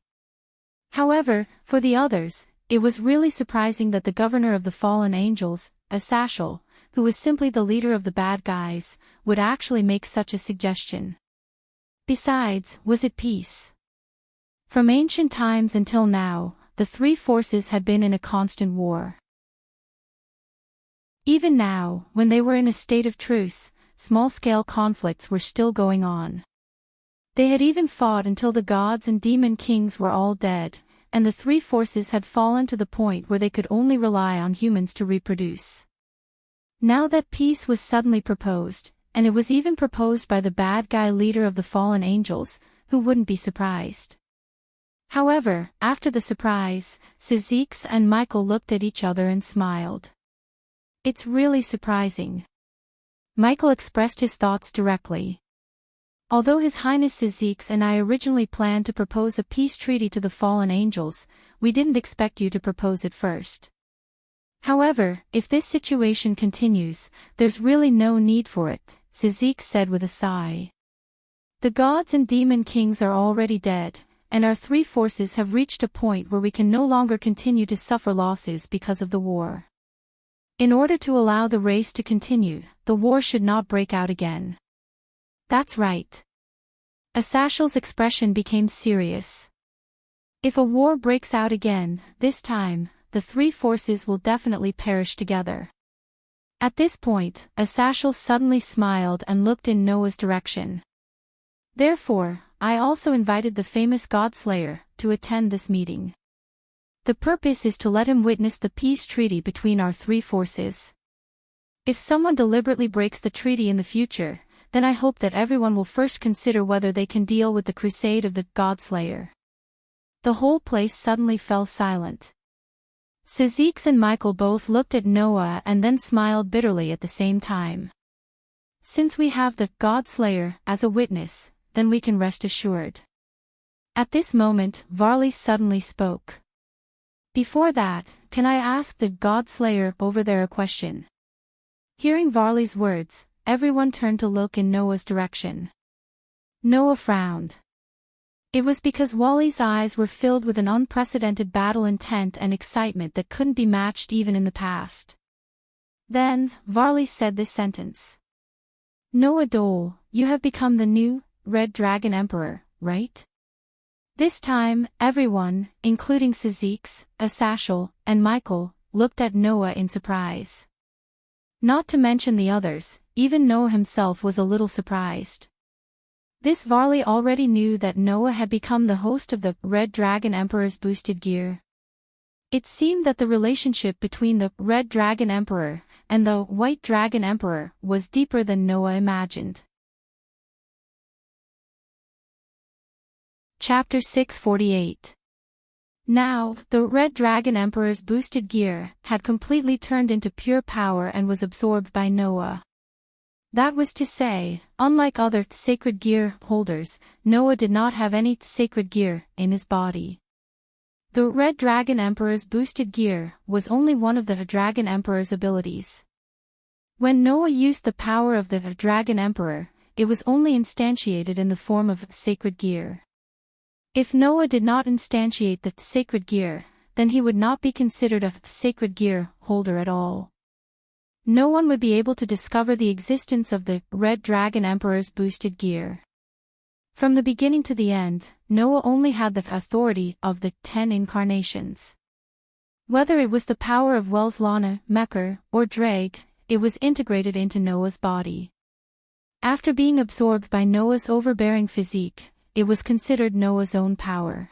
S1: However, for the others, it was really surprising that the governor of the fallen angels, Asashel, who was simply the leader of the bad guys, would actually make such a suggestion. Besides, was it peace? From ancient times until now, the three forces had been in a constant war. Even now, when they were in a state of truce, small-scale conflicts were still going on. They had even fought until the gods and demon kings were all dead, and the three forces had fallen to the point where they could only rely on humans to reproduce. Now that peace was suddenly proposed, and it was even proposed by the bad guy leader of the fallen angels, who wouldn't be surprised? However, after the surprise, Sazix and Michael looked at each other and smiled. It's really surprising. Michael expressed his thoughts directly. Although His Highness Sazix and I originally planned to propose a peace treaty to the fallen angels, we didn't expect you to propose it first. However, if this situation continues, there's really no need for it, Sazix said with a sigh. The gods and demon kings are already dead, and our three forces have reached a point where we can no longer continue to suffer losses because of the war. In order to allow the race to continue, the war should not break out again. That's right. Asashel's expression became serious. If a war breaks out again, this time, the three forces will definitely perish together. At this point, Asashel suddenly smiled and looked in Noah's direction. Therefore, I also invited the famous God-slayer to attend this meeting. The purpose is to let him witness the peace treaty between our three forces. If someone deliberately breaks the treaty in the future, then I hope that everyone will first consider whether they can deal with the crusade of the God-slayer. The whole place suddenly fell silent. Sazix and Michael both looked at Noah and then smiled bitterly at the same time. Since we have the God-slayer as a witness, then we can rest assured. At this moment, Varley suddenly spoke. Before that, can I ask the God-slayer over there a question? Hearing Varley's words, everyone turned to look in Noah's direction. Noah frowned. It was because Wally's eyes were filled with an unprecedented battle intent and excitement that couldn't be matched even in the past. Then, Varley said this sentence. Noah Dole, you have become the new, Red Dragon Emperor, right? This time, everyone, including Sazix, Asashel, and Michael, looked at Noah in surprise. Not to mention the others, even Noah himself was a little surprised. This Varley already knew that Noah had become the host of the Red Dragon Emperor's boosted gear. It seemed that the relationship between the Red Dragon Emperor and the White Dragon Emperor was deeper than Noah imagined. Chapter 648. Now, the Red Dragon Emperor's boosted gear had completely turned into pure power and was absorbed by Noah. That was to say, unlike other sacred gear holders, Noah did not have any sacred gear in his body. The Red Dragon Emperor's boosted gear was only one of the Dragon Emperor's abilities. When Noah used the power of the Dragon Emperor, it was only instantiated in the form of sacred gear. If Noah did not instantiate the sacred gear, then he would not be considered a sacred gear holder at all. No one would be able to discover the existence of the Red Dragon Emperor's boosted gear. From the beginning to the end, Noah only had the authority of the 10 incarnations. Whether it was the power of Wells Lana, Mekker, or Dreg, it was integrated into Noah's body. After being absorbed by Noah's overbearing physique, it was considered Noah's own power.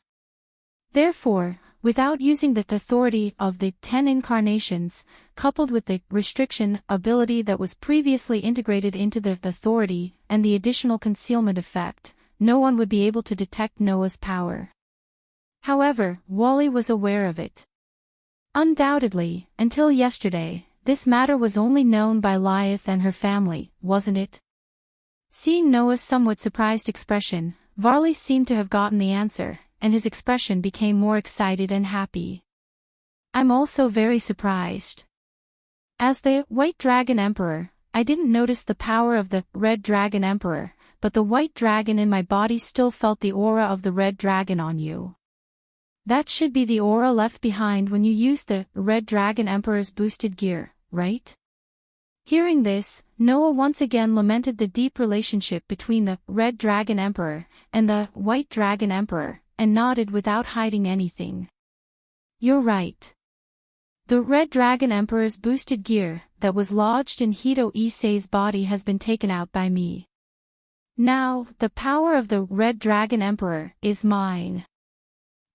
S1: Therefore, without using the authority of the 10 incarnations, coupled with the restriction ability that was previously integrated into the authority and the additional concealment effect, no one would be able to detect Noah's power. However, Wally was aware of it. Undoubtedly, until yesterday, this matter was only known by Lilith and her family, wasn't it? Seeing Noah's somewhat surprised expression, Varley seemed to have gotten the answer, and his expression became more excited and happy. I'm also very surprised. As the White Dragon Emperor, I didn't notice the power of the Red Dragon Emperor, but the White Dragon in my body still felt the aura of the Red Dragon on you. That should be the aura left behind when you used the Red Dragon Emperor's boosted gear, right? Hearing this, Noah once again lamented the deep relationship between the Red Dragon Emperor and the White Dragon Emperor, and nodded without hiding anything. You're right. The Red Dragon Emperor's boosted gear that was lodged in Hito Issei's body has been taken out by me. Now, the power of the Red Dragon Emperor is mine.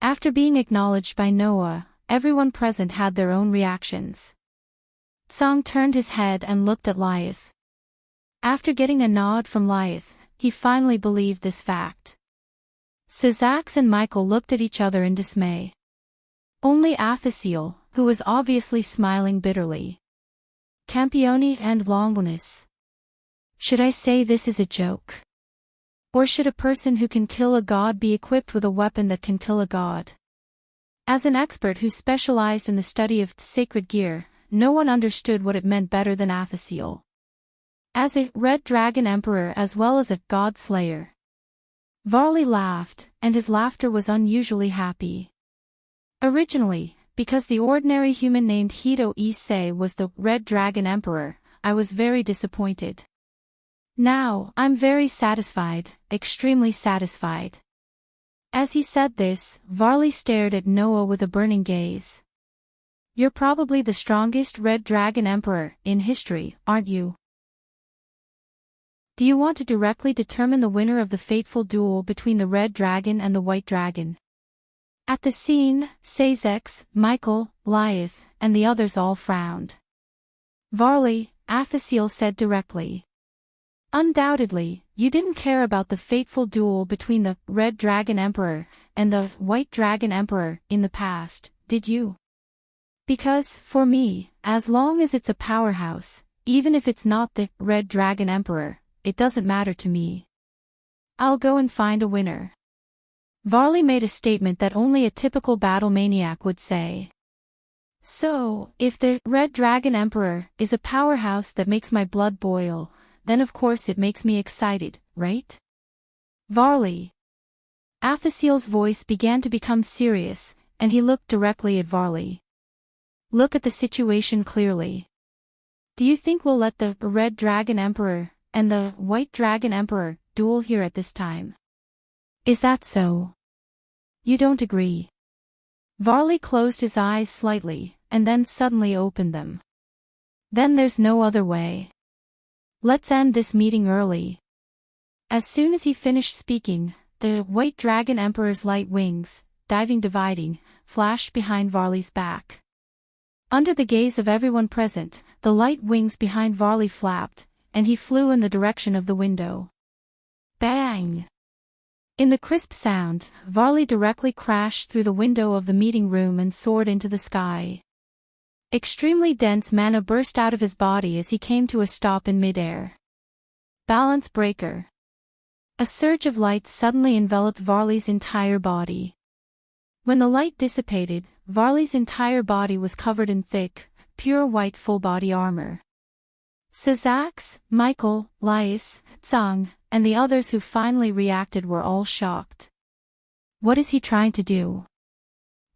S1: After being acknowledged by Noah, everyone present had their own reactions. Tsang turned his head and looked at Lilith. After getting a nod from Lilith, he finally believed this fact. Sazax and Michael looked at each other in dismay. Only Athasiel, who was obviously smiling bitterly. Campione and Longinus. Should I say this is a joke? Or should a person who can kill a god be equipped with a weapon that can kill a god? As an expert who specialized in the study of sacred gear, no one understood what it meant better than Athasiel. As a Red Dragon Emperor as well as a God Slayer. Varley laughed, and his laughter was unusually happy. Originally, because the ordinary human named Hito Issei was the Red Dragon Emperor, I was very disappointed. Now, I'm very satisfied, extremely satisfied. As he said this, Varley stared at Noah with a burning gaze. You're probably the strongest Red Dragon Emperor in history, aren't you? Do you want to directly determine the winner of the fateful duel between the Red Dragon and the White Dragon? At the scene, Sazex, Michael, Lilith, and the others all frowned. Varley, Athasiel said directly. Undoubtedly, you didn't care about the fateful duel between the Red Dragon Emperor and the White Dragon Emperor in the past, did you? Because, for me, as long as it's a powerhouse, even if it's not the Red Dragon Emperor, it doesn't matter to me. I'll go and find a winner. Varley made a statement that only a typical battle maniac would say. So, if the Red Dragon Emperor is a powerhouse that makes my blood boil, then of course it makes me excited, right? Varley. Athasiel's voice began to become serious, and he looked directly at Varley. Look at the situation clearly. Do you think we'll let the Red Dragon Emperor and the White Dragon Emperor duel here at this time? Is that so? You don't agree? Varley closed his eyes slightly, and then suddenly opened them. Then there's no other way. Let's end this meeting early. As soon as he finished speaking, the White Dragon Emperor's light wings, dividing, flashed behind Varley's back. Under the gaze of everyone present, the light wings behind Varley flapped, and he flew in the direction of the window. Bang! In the crisp sound, Varley directly crashed through the window of the meeting room and soared into the sky. Extremely dense mana burst out of his body as he came to a stop in midair. Balance breaker. A surge of light suddenly enveloped Varley's entire body. When the light dissipated, Varley's entire body was covered in thick, pure white full-body armor. Sazax, Michael, Lais, Tsang, and the others who finally reacted were all shocked. What is he trying to do?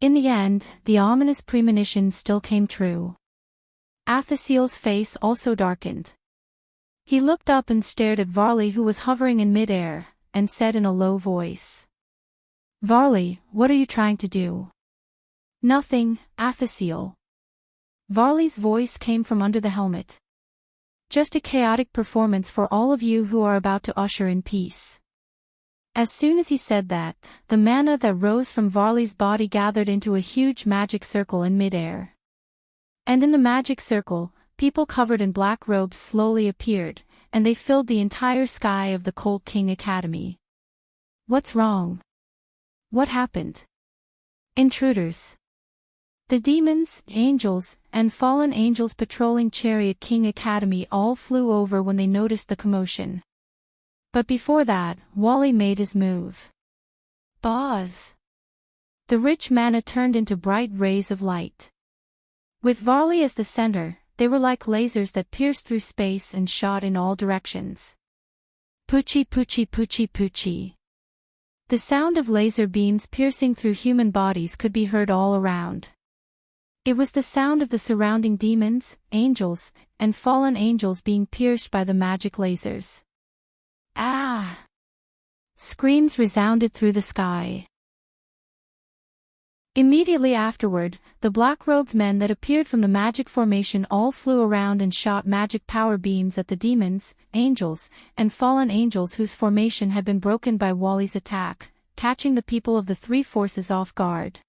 S1: In the end, the ominous premonition still came true. Athasiel's face also darkened. He looked up and stared at Varley, who was hovering in midair, and said in a low voice. Varley, what are you trying to do? Nothing, Athasiel. Varley's voice came from under the helmet. Just a chaotic performance for all of you who are about to usher in peace. As soon as he said that, the mana that rose from Varley's body gathered into a huge magic circle in midair. And in the magic circle, people covered in black robes slowly appeared, and they filled the entire sky of the Cold King Academy. What's wrong? What happened? Intruders. The demons, angels, and fallen angels patrolling Chariot King Academy all flew over when they noticed the commotion. But before that, Wally made his move. Buzz! The rich mana turned into bright rays of light. With Varley as the center, they were like lasers that pierced through space and shot in all directions. Poochie poochie poochie poochie. The sound of laser beams piercing through human bodies could be heard all around. It was the sound of the surrounding demons, angels, and fallen angels being pierced by the magic lasers. Ah! Screams resounded through the sky. Immediately afterward, the black-robed men that appeared from the magic formation all flew around and shot magic power beams at the demons, angels, and fallen angels whose formation had been broken by Wally's attack, catching the people of the three forces off guard.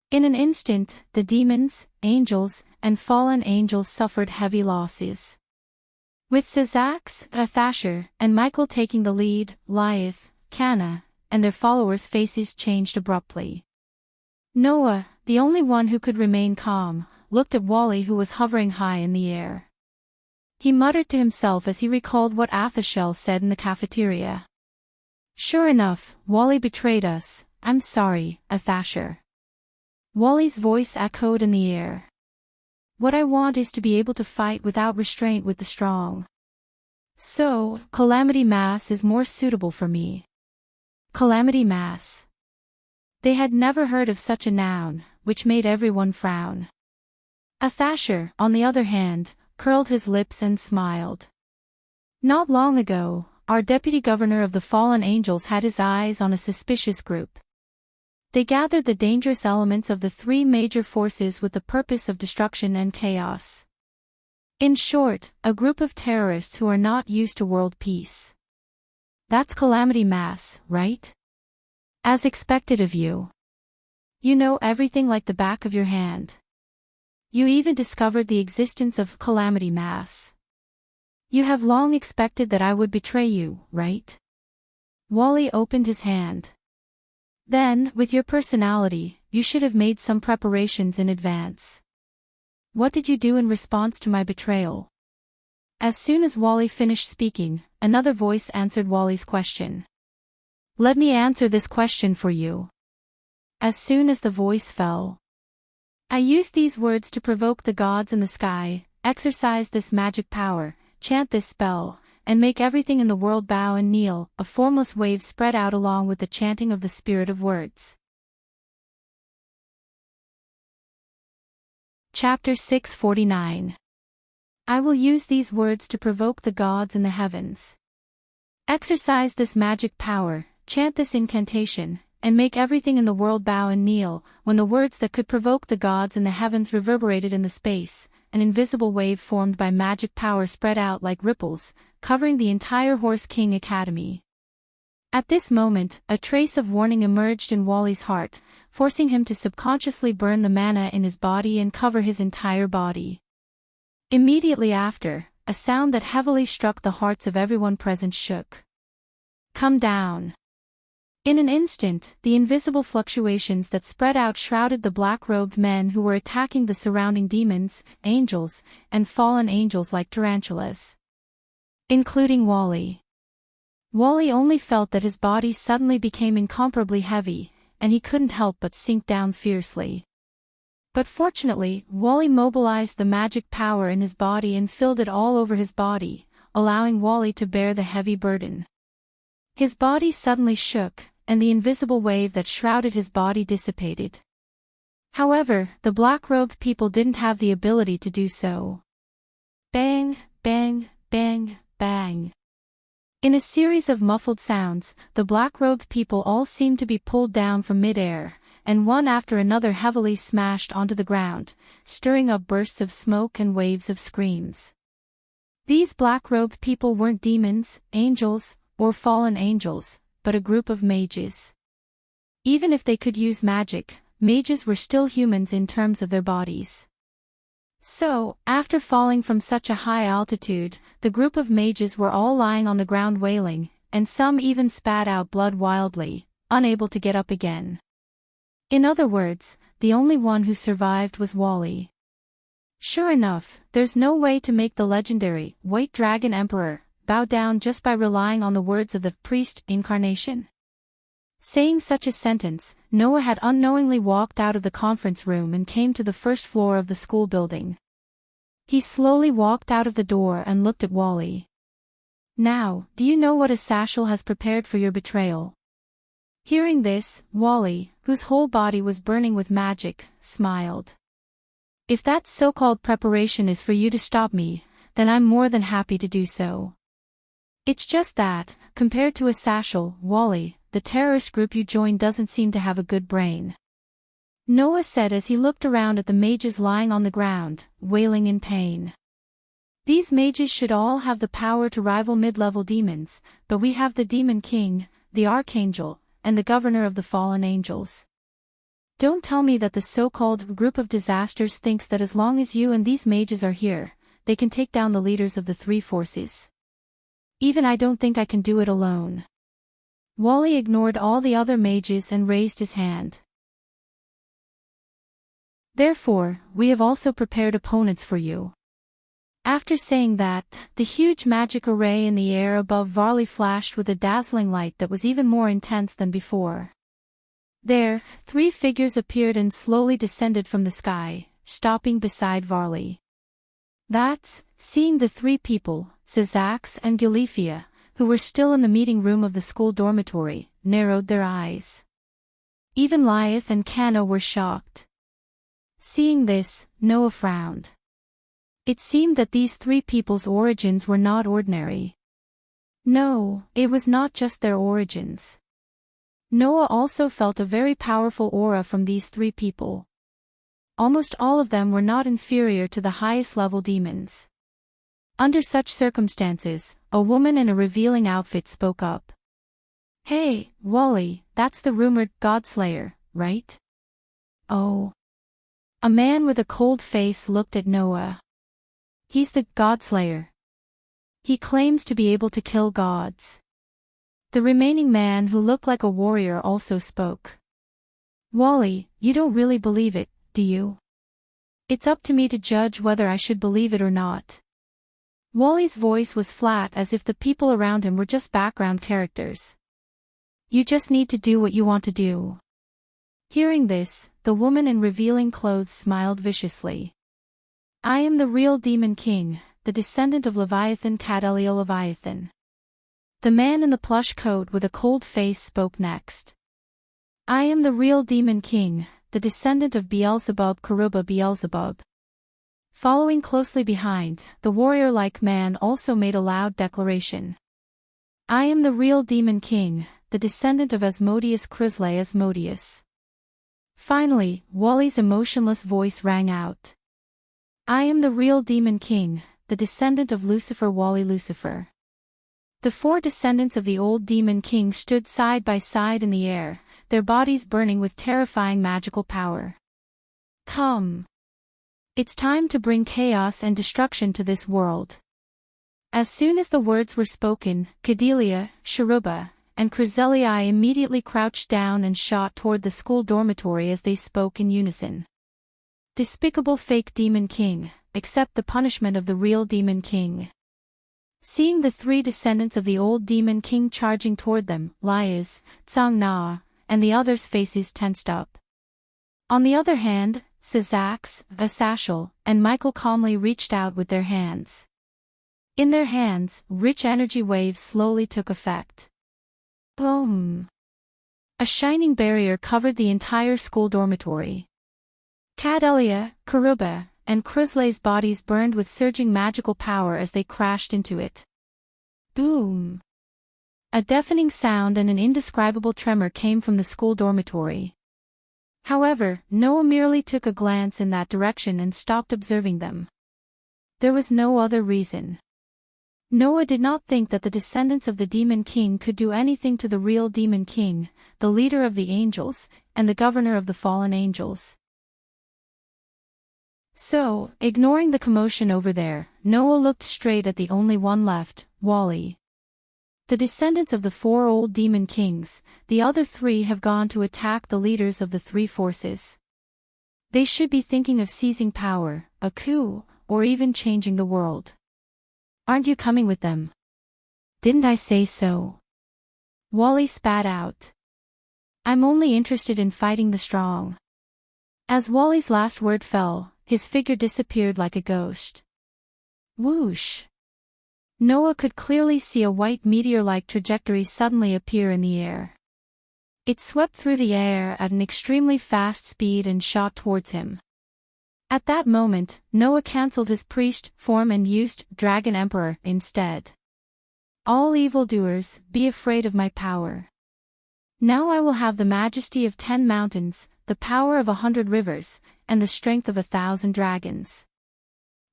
S1: In an instant, the demons, angels, and fallen angels suffered heavy losses. With Sazax, Athasher, and Michael taking the lead, Lyath, Kana, and their followers' faces changed abruptly. Noah, the only one who could remain calm, looked at Wally, who was hovering high in the air. He muttered to himself as he recalled what Athashel said in the cafeteria. Sure enough, Wally betrayed us. I'm sorry, Athasher. Wally's voice echoed in the air. What I want is to be able to fight without restraint with the strong. So, Calamity Mass is more suitable for me. Calamity Mass. They had never heard of such a noun, which made everyone frown. Athasher, on the other hand, curled his lips and smiled. Not long ago, our deputy governor of the fallen angels had his eyes on a suspicious group. They gathered the dangerous elements of the three major forces with the purpose of destruction and chaos. In short, a group of terrorists who are not used to world peace. That's Calamity Mass, right? As expected of you. You know everything like the back of your hand. You even discovered the existence of Calamity Mass. You have long expected that I would betray you, right? Wally opened his hand. Then, with your personality, you should have made some preparations in advance. What did you do in response to my betrayal? As soon as Wally finished speaking, another voice answered Wally's question. Let me answer this question for you. As soon as the voice fell. I used these words to provoke the gods in the sky, exercise this magic power, chant this spell, and make everything in the world bow and kneel. A formless wave spread out along with the chanting of the spirit of words. Chapter 649. I will use these words to provoke the gods in the heavens. Exercise this magic power, chant this incantation, and make everything in the world bow and kneel. When the words that could provoke the gods in the heavens reverberated in the space, an invisible wave formed by magic power spread out like ripples, covering the entire Horse King Academy. At this moment, a trace of warning emerged in Wally's heart, forcing him to subconsciously burn the mana in his body and cover his entire body. Immediately after, a sound that heavily struck the hearts of everyone present shook. Come down. In an instant, the invisible fluctuations that spread out shrouded the black-robed men who were attacking the surrounding demons, angels, and fallen angels like tarantulas. Including Wally. Wally only felt that his body suddenly became incomparably heavy, and he couldn't help but sink down fiercely. But fortunately, Wally mobilized the magic power in his body and filled it all over his body, allowing Wally to bear the heavy burden. His body suddenly shook, and the invisible wave that shrouded his body dissipated. However, the black-robed people didn't have the ability to do so. Bang, bang, bang, bang. In a series of muffled sounds, the black-robed people all seemed to be pulled down from mid-air, and one after another heavily smashed onto the ground, stirring up bursts of smoke and waves of screams. These black-robed people weren't demons, angels, or fallen angels, but a group of mages. Even if they could use magic, mages were still humans in terms of their bodies. So, after falling from such a high altitude, the group of mages were all lying on the ground wailing, and some even spat out blood wildly, unable to get up again. In other words, the only one who survived was Wally. Sure enough, there's no way to make the legendary White Dragon Emperor bow down just by relying on the words of the priest incarnation. Saying such a sentence, Noah had unknowingly walked out of the conference room and came to the first floor of the school building. He slowly walked out of the door and looked at Wally. Now, do you know what a Sashal has prepared for your betrayal? Hearing this, Wally, whose whole body was burning with magic, smiled. If that so-called preparation is for you to stop me, then I'm more than happy to do so. It's just that, compared to a Sashal, Wally, the terrorist group you joined doesn't seem to have a good brain. Noah said as he looked around at the mages lying on the ground, wailing in pain. These mages should all have the power to rival mid-level demons, but we have the Demon King, the Archangel, and the Governor of the Fallen Angels. Don't tell me that the so-called group of disasters thinks that as long as you and these mages are here, they can take down the leaders of the three forces. Even I don't think I can do it alone. Wally ignored all the other mages and raised his hand. Therefore, we have also prepared opponents for you. After saying that, the huge magic array in the air above Varley flashed with a dazzling light that was even more intense than before. There, three figures appeared and slowly descended from the sky, stopping beside Varley. That's, seeing the three people, Zazax and Gilifia, who were still in the meeting room of the school dormitory, narrowed their eyes. Even Lyeth and Cano were shocked. Seeing this, Noah frowned. It seemed that these three people's origins were not ordinary. No, it was not just their origins. Noah also felt a very powerful aura from these three people. Almost all of them were not inferior to the highest level demons. Under such circumstances, a woman in a revealing outfit spoke up. Hey, Wally, that's the rumored Godslayer, right? Oh. A man with a cold face looked at Noah. He's the Godslayer. He claims to be able to kill gods. The remaining man who looked like a warrior also spoke. Wally, you don't really believe it, do you? It's up to me to judge whether I should believe it or not. Wally's voice was flat as if the people around him were just background characters. You just need to do what you want to do. Hearing this, the woman in revealing clothes smiled viciously. I am the real Demon King, the descendant of Leviathan Cadelia Leviathan. The man in the plush coat with a cold face spoke next. I am the real Demon King, the descendant of Beelzebub Karuba Beelzebub. Following closely behind, the warrior-like man also made a loud declaration. I am the real Demon King, the descendant of Asmodeus Chryslay Asmodeus. Finally, Wally's emotionless voice rang out. I am the real Demon King, the descendant of Lucifer Wally Lucifer. The four descendants of the old Demon King stood side by side in the air, their bodies burning with terrifying magical power. Come. It's time to bring chaos and destruction to this world. As soon as the words were spoken, Cadelia, Sharuba, and Chryselii immediately crouched down and shot toward the school dormitory as they spoke in unison. Despicable fake Demon King, accept the punishment of the real Demon King. Seeing the three descendants of the old Demon King charging toward them, Liaz, Tsang Na, and the others' faces tensed up. On the other hand, Sazax, Asashel, and Michael calmly reached out with their hands. In their hands, rich energy waves slowly took effect. Boom! A shining barrier covered the entire school dormitory. Cadelia, Karuba, and Chryslay's bodies burned with surging magical power as they crashed into it. Boom! A deafening sound and an indescribable tremor came from the school dormitory. However, Noah merely took a glance in that direction and stopped observing them. There was no other reason. Noah did not think that the descendants of the Demon King could do anything to the real Demon King, the leader of the angels, and the governor of the fallen angels. So, ignoring the commotion over there, Noah looked straight at the only one left, Wally. The descendants of the four old Demon Kings, the other three have gone to attack the leaders of the three forces. They should be thinking of seizing power, a coup, or even changing the world. Aren't you coming with them? Didn't I say so? Wally spat out. I'm only interested in fighting the strong. As Wally's last word fell, his figure disappeared like a ghost. Whoosh! Noah could clearly see a white meteor-like trajectory suddenly appear in the air. It swept through the air at an extremely fast speed and shot towards him. At that moment, Noah cancelled his priest form and used Dragon Emperor instead. All evildoers, be afraid of my power. Now I will have the majesty of 10 mountains, the power of 100 rivers, and the strength of 1,000 dragons.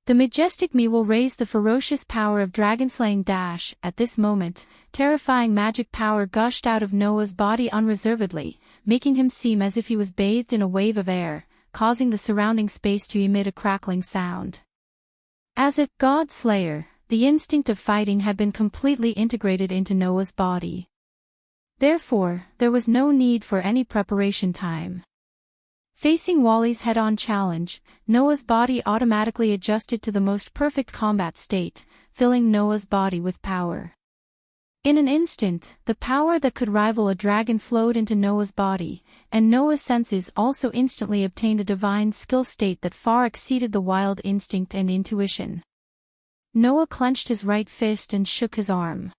S1: The majestic me will raise the ferocious power of dragon-slaying dash. At this moment, terrifying magic power gushed out of Noah's body unreservedly, making him seem as if he was bathed in a wave of air, causing the surrounding space to emit a crackling sound. As if God Slayer, the instinct of fighting had been completely integrated into Noah's body. Therefore, there was no need for any preparation time. Facing Wally's head-on challenge, Noah's body automatically adjusted to the most perfect combat state, filling Noah's body with power. In an instant, the power that could rival a dragon flowed into Noah's body, and Noah's senses also instantly obtained a divine skill state that far exceeded the wild instinct and intuition. Noah clenched his right fist and shook his arm.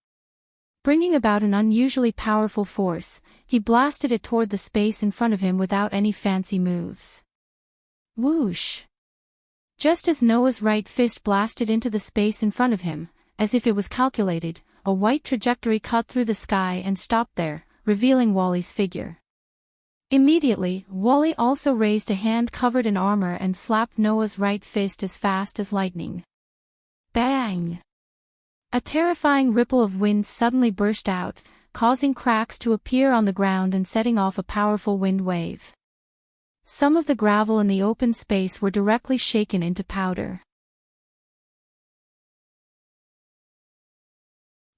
S1: Bringing about an unusually powerful force, he blasted it toward the space in front of him without any fancy moves. Whoosh! Just as Noah's right fist blasted into the space in front of him, as if it was calculated, a white trajectory cut through the sky and stopped there, revealing Wally's figure. Immediately, Wally also raised a hand covered in armor and slapped Noah's right fist as fast as lightning. Bang! A terrifying ripple of wind suddenly burst out, causing cracks to appear on the ground and setting off a powerful wind wave. Some of the gravel in the open space were directly shaken into powder.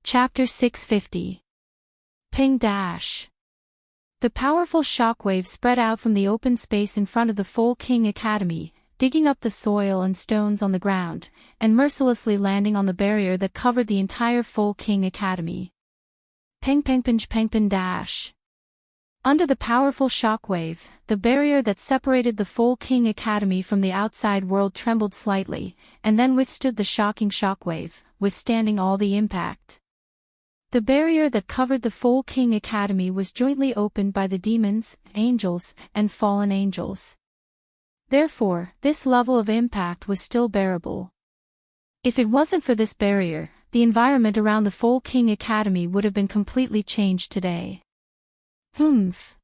S1: Chapter 650. Ping Dash. The powerful shockwave spread out from the open space in front of the Foal King Academy, digging up the soil and stones on the ground, and mercilessly landing on the barrier that covered the entire Foal King Academy. Peng peng pinch peng peng dash. Under the powerful shockwave, the barrier that separated the Foal King Academy from the outside world trembled slightly, and then withstood the shocking shockwave, withstanding all the impact. The barrier that covered the Foal King Academy was jointly opened by the demons, angels, and fallen angels. Therefore, this level of impact was still bearable. If it wasn't for this barrier, the environment around the Foal King Academy would have been completely changed today. Humph.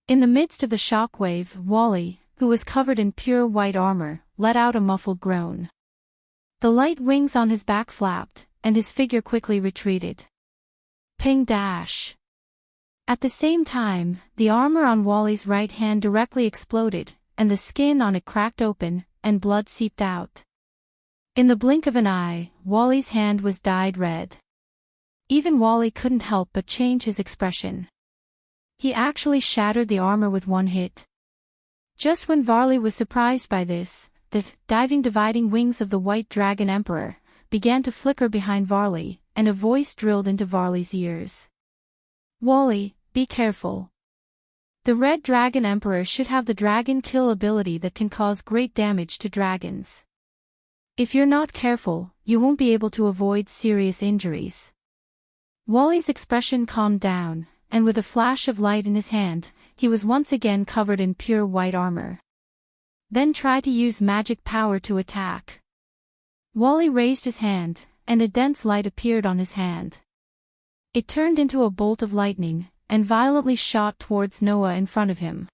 S1: In the midst of the shockwave, Wally, who was covered in pure white armor, let out a muffled groan. The light wings on his back flapped, and his figure quickly retreated. Ping dash. At the same time, the armor on Wally's right hand directly exploded, and the skin on it cracked open, and blood seeped out. In the blink of an eye, Wally's hand was dyed red. Even Wally couldn't help but change his expression. He actually shattered the armor with one hit. Just when Varley was surprised by this, the dividing wings of the White Dragon Emperor began to flicker behind Varley, and a voice drilled into Varley's ears. "Wally, be careful. The Red Dragon Emperor should have the Dragon Kill ability that can cause great damage to dragons. If you're not careful, you won't be able to avoid serious injuries." Wally's expression calmed down, and with a flash of light in his hand, he was once again covered in pure white armor. Then try to use magic power to attack. Wally raised his hand, and a dense light appeared on his hand. It turned into a bolt of lightning, and violently shot towards Noah in front of him.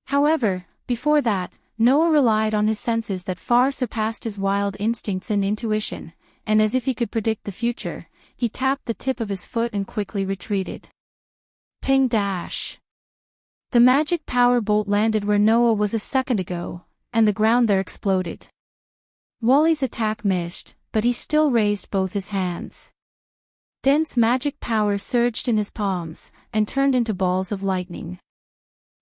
S1: However, before that, Noah relied on his senses that far surpassed his wild instincts and intuition, and as if he could predict the future, he tapped the tip of his foot and quickly retreated. Ping dash. The magic power bolt landed where Noah was a second ago, and the ground there exploded. Wally's attack missed, but he still raised both his hands. Dense magic power surged in his palms, and turned into balls of lightning.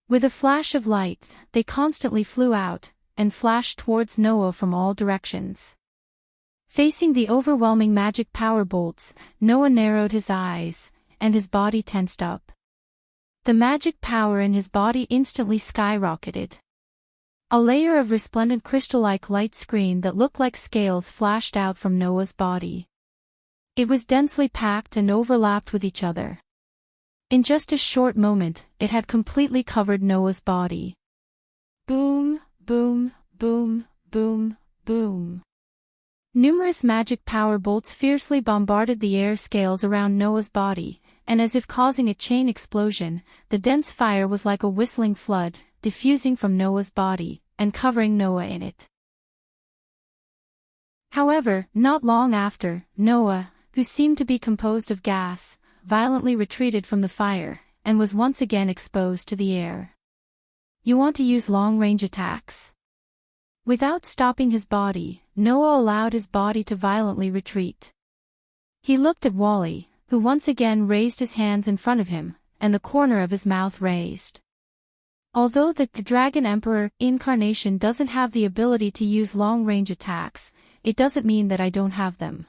S1: With a flash of light, they constantly flew out, and flashed towards Noah from all directions. Facing the overwhelming magic power bolts, Noah narrowed his eyes, and his body tensed up. The magic power in his body instantly skyrocketed. A layer of resplendent crystal-like light screen that looked like scales flashed out from Noah's body. It was densely packed and overlapped with each other. In just a short moment, it had completely covered Noah's body. Boom, boom, boom, boom, boom. Numerous magic power bolts fiercely bombarded the air scales around Noah's body, and as if causing a chain explosion, the dense fire was like a whistling flood, diffusing from Noah's body, and covering Noah in it. However, not long after, Noah, who seemed to be composed of gas, violently retreated from the fire, and was once again exposed to the air. You want to use long-range attacks? Without stopping his body, Noah allowed his body to violently retreat. He looked at Wally, who once again raised his hands in front of him, and the corner of his mouth raised. Although the Dragon Emperor incarnation doesn't have the ability to use long-range attacks, it doesn't mean that I don't have them.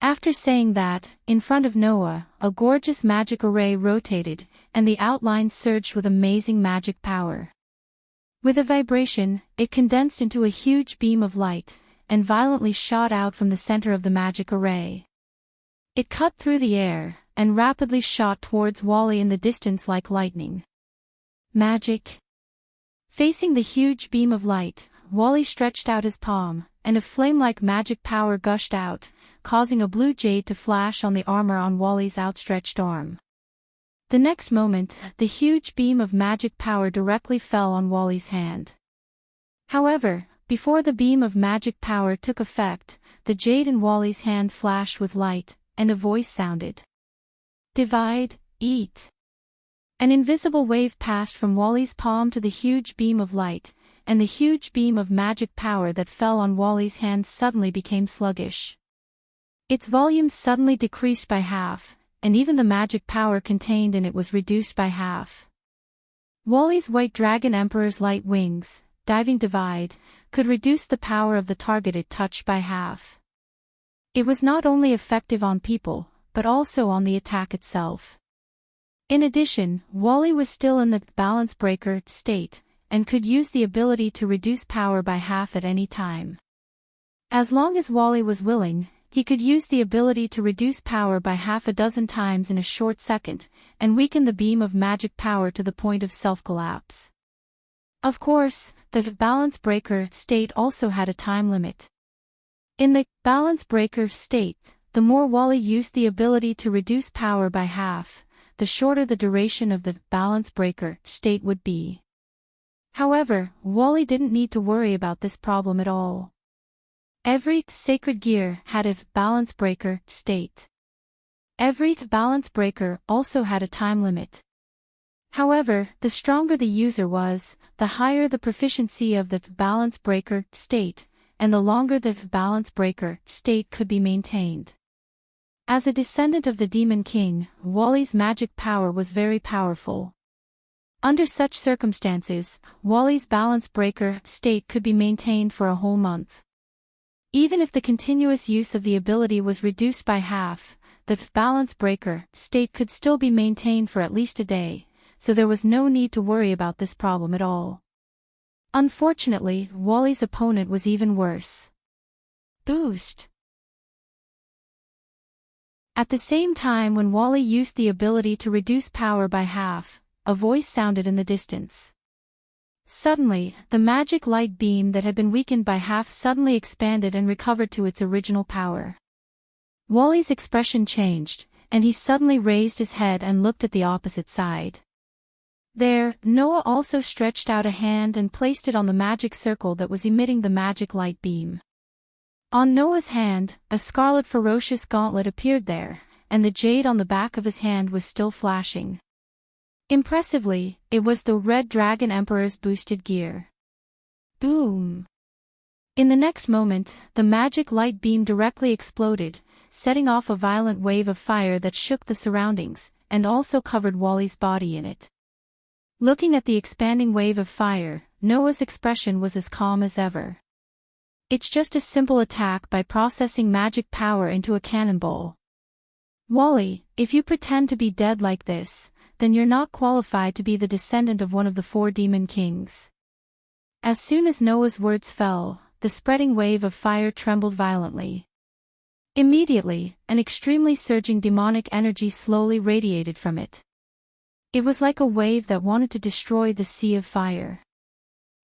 S1: After saying that, in front of Noah, a gorgeous magic array rotated, and the outline surged with amazing magic power. With a vibration, it condensed into a huge beam of light, and violently shot out from the center of the magic array. It cut through the air, and rapidly shot towards Wally in the distance like lightning. Magic. Facing the huge beam of light, Wally stretched out his palm, and a flame-like magic power gushed out, causing a blue jade to flash on the armor on Wally's outstretched arm. The next moment, the huge beam of magic power directly fell on Wally's hand. However, before the beam of magic power took effect, the jade in Wally's hand flashed with light, and a voice sounded. Divide, eat. An invisible wave passed from Wally's palm to the huge beam of light, and the huge beam of magic power that fell on Wally's hand suddenly became sluggish. Its volume suddenly decreased by half, and even the magic power contained in it was reduced by half. Wally's White Dragon Emperor's light wings, divide, could reduce the power of the target it touched by half. It was not only effective on people, but also on the attack itself. In addition, Wally was still in the balance breaker state, and could use the ability to reduce power by half at any time. As long as Wally was willing, he could use the ability to reduce power by half a dozen times in a short second, and weaken the beam of magic power to the point of self-collapse. Of course, the balance breaker state also had a time limit. In the balance breaker state, the more Wally used the ability to reduce power by half, the shorter the duration of the balance breaker state would be. However, Wally didn't need to worry about this problem at all. Every sacred gear had a balance breaker state. Every balance breaker also had a time limit. However, the stronger the user was, the higher the proficiency of the balance breaker state, and the longer the balance breaker state could be maintained. As a descendant of the Demon King, Wally's magic power was very powerful. Under such circumstances, Wally's balance breaker state could be maintained for a whole month. Even if the continuous use of the ability was reduced by half, the balance breaker state could still be maintained for at least a day, so there was no need to worry about this problem at all. Unfortunately, Wally's opponent was even worse. Boost. At the same time when Wally used the ability to reduce power by half, a voice sounded in the distance. Suddenly, the magic light beam that had been weakened by half suddenly expanded and recovered to its original power. Wally's expression changed, and he suddenly raised his head and looked at the opposite side. There, Noah also stretched out a hand and placed it on the magic circle that was emitting the magic light beam. On Noah's hand, a scarlet ferocious gauntlet appeared there, and the jade on the back of his hand was still flashing. Impressively, it was the Red Dragon Emperor's boosted gear. Boom! In the next moment, the magic light beam directly exploded, setting off a violent wave of fire that shook the surroundings, and also covered Wally's body in it. Looking at the expanding wave of fire, Noah's expression was as calm as ever. It's just a simple attack by processing magic power into a cannonball. Wally, if you pretend to be dead like this, then you're not qualified to be the descendant of one of the 4 demon kings. As soon as Noah's words fell, the spreading wave of fire trembled violently. Immediately, an extremely surging demonic energy slowly radiated from it. It was like a wave that wanted to destroy the sea of fire.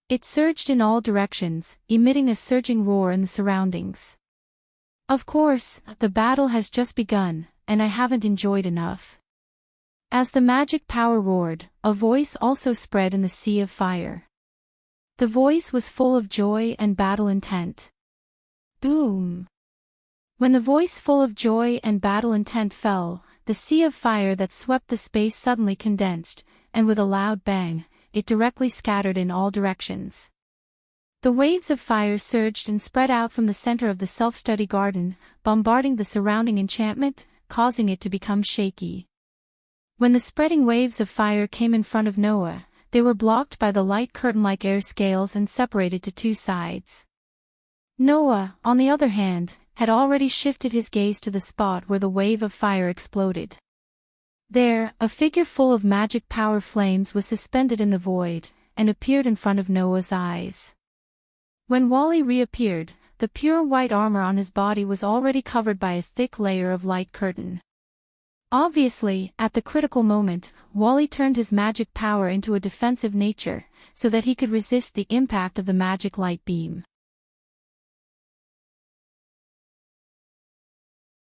S1: It surged in all directions, emitting a surging roar in the surroundings. Of course, the battle has just begun, and I haven't enjoyed enough. As the magic power roared, a voice also spread in the sea of fire. The voice was full of joy and battle intent. Boom! When the voice full of joy and battle intent fell, the sea of fire that swept the space suddenly condensed, and with a loud bang, it directly scattered in all directions. The waves of fire surged and spread out from the center of the self-study garden, bombarding the surrounding enchantment, causing it to become shaky. When the spreading waves of fire came in front of Noah, they were blocked by the light curtain-like air scales and separated to 2 sides. Noah, on the other hand, had already shifted his gaze to the spot where the wave of fire exploded. There, a figure full of magic power flames was suspended in the void, and appeared in front of Noah's eyes. When Wally reappeared, the pure white armor on his body was already covered by a thick layer of light curtain. Obviously, at the critical moment, Wally turned his magic power into a defensive nature, so that he could resist the impact of the magic light beam.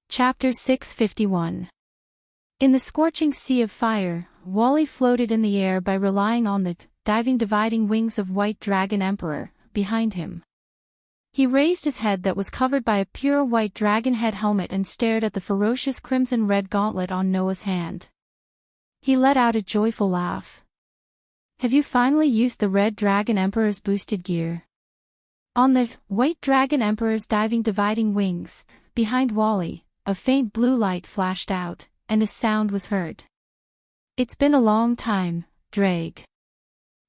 S1: Chapter 651. In the scorching sea of fire, Wally floated in the air by relying on the dividing wings of White Dragon Emperor behind him. He raised his head that was covered by a pure white dragon head helmet and stared at the ferocious crimson-red gauntlet on Noah's hand. He let out a joyful laugh. Have you finally used the Red Dragon Emperor's boosted gear? On the White Dragon Emperor's dividing wings, behind Wally, a faint blue light flashed out, and a sound was heard. It's been a long time, Drag.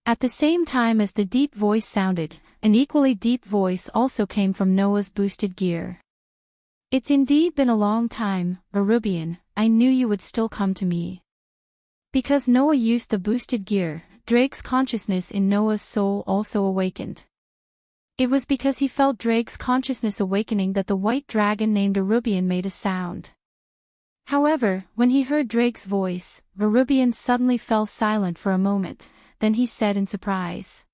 S1: At the same time as the deep voice sounded, an equally deep voice also came from Noah's boosted gear. It's indeed been a long time, Arubian, I knew you would still come to me. Because Noah used the boosted gear, Drake's consciousness in Noah's soul also awakened. It was because he felt Drake's consciousness awakening that the white dragon named Arubian made a sound. However, when he heard Drake's voice, Arubian suddenly fell silent for a moment, then he said in surprise.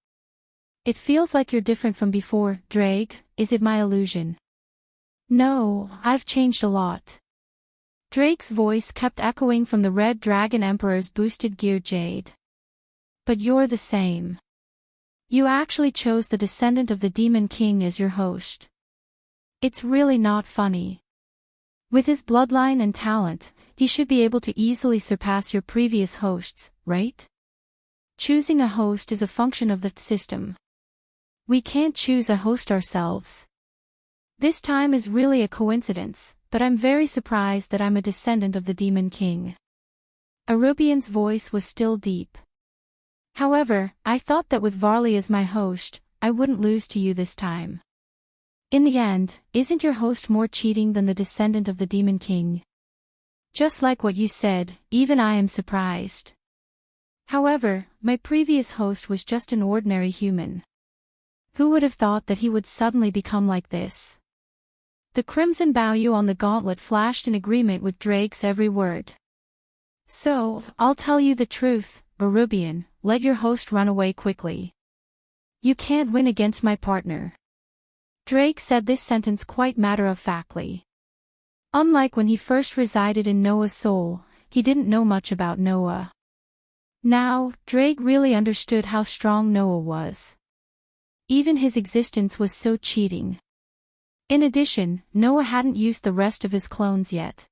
S1: "It feels like you're different from before, Drake, is it my illusion?" "No, I've changed a lot." Drake's voice kept echoing from the Red Dragon Emperor's boosted gear Jade. "But you're the same. You actually chose the descendant of the Demon King as your host. It's really not funny. With his bloodline and talent, he should be able to easily surpass your previous hosts, right? Choosing a host is a function of the system. We can't choose a host ourselves. This time is really a coincidence, but I'm very surprised that I'm a descendant of the Demon King." Arubian's voice was still deep. "However, I thought that with Varley as my host, I wouldn't lose to you this time. In the end, isn't your host more cheating than the descendant of the Demon King? Just like what you said, even I am surprised. However, my previous host was just an ordinary human. Who would have thought that he would suddenly become like this?" The crimson value on the gauntlet flashed in agreement with Drake's every word. "So, I'll tell you the truth, Arubian, let your host run away quickly. You can't win against my partner." Drake said this sentence quite matter-of-factly. Unlike when he first resided in Noah's soul, he didn't know much about Noah. Now, Drake really understood how strong Noah was. Even his existence was so cheating. In addition, Noah hadn't used the rest of his clones yet.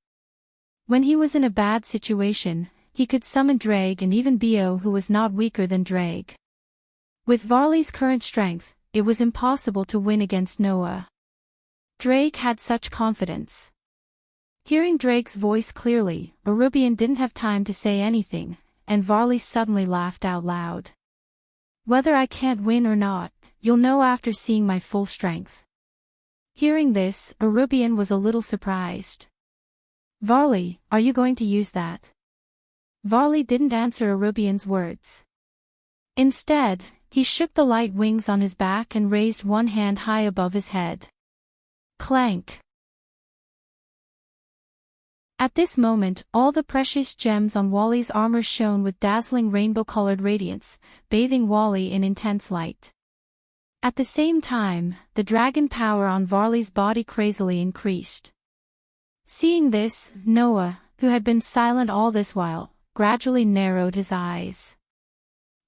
S1: When he was in a bad situation, he could summon Drake and even Bo, who was not weaker than Drake. With Varley's current strength, it was impossible to win against Noah. Drake had such confidence. Hearing Drake's voice clearly, Arubian didn't have time to say anything, and Varley suddenly laughed out loud. "Whether I can't win or not, you'll know after seeing my full strength." Hearing this, Arubian was a little surprised. "Varley, are you going to use that?" Varley didn't answer Arubian's words. Instead, he shook the light wings on his back and raised one hand high above his head. Clank! At this moment, all the precious gems on Wally's armor shone with dazzling rainbow-colored radiance, bathing Wally in intense light. At the same time, the dragon power on Varley's body crazily increased. Seeing this, Noah, who had been silent all this while, gradually narrowed his eyes.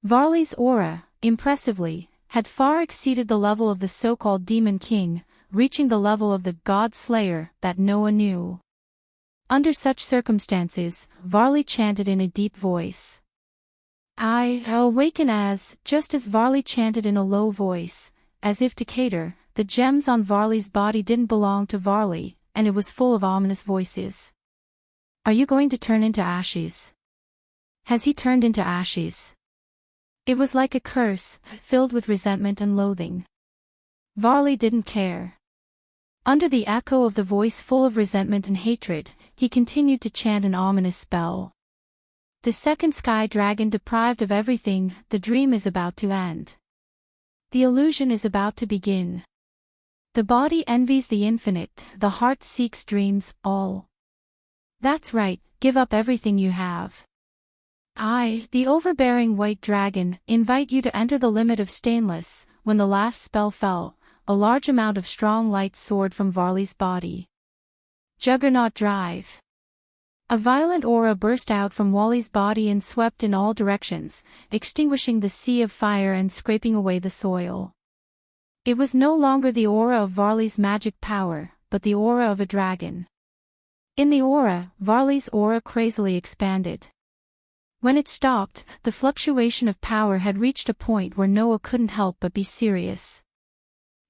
S1: Varley's aura, impressively, had far exceeded the level of the so-called Demon King, reaching the level of the God Slayer that Noah knew. Under such circumstances, Varley chanted in a deep voice. "I awaken as," just as Varley chanted in a low voice, as if to cater, the gems on Varley's body didn't belong to Varley, and it was full of ominous voices. "Are you going to turn into ashes? Has he turned into ashes?" It was like a curse, filled with resentment and loathing. Varley didn't care. Under the echo of the voice full of resentment and hatred, he continued to chant an ominous spell. "The second sky dragon deprived of everything, the dream is about to end. The illusion is about to begin. The body envies the infinite, the heart seeks dreams, all. That's right, give up everything you have. I, the overbearing white dragon, invite you to enter the limit of stainless." When the last spell fell, a large amount of strong light soared from Varley's body. Juggernaut Drive. A violent aura burst out from Wally's body and swept in all directions, extinguishing the sea of fire and scraping away the soil. It was no longer the aura of Varley's magic power, but the aura of a dragon. In the aura, Varley's aura crazily expanded. When it stopped, the fluctuation of power had reached a point where Noah couldn't help but be serious.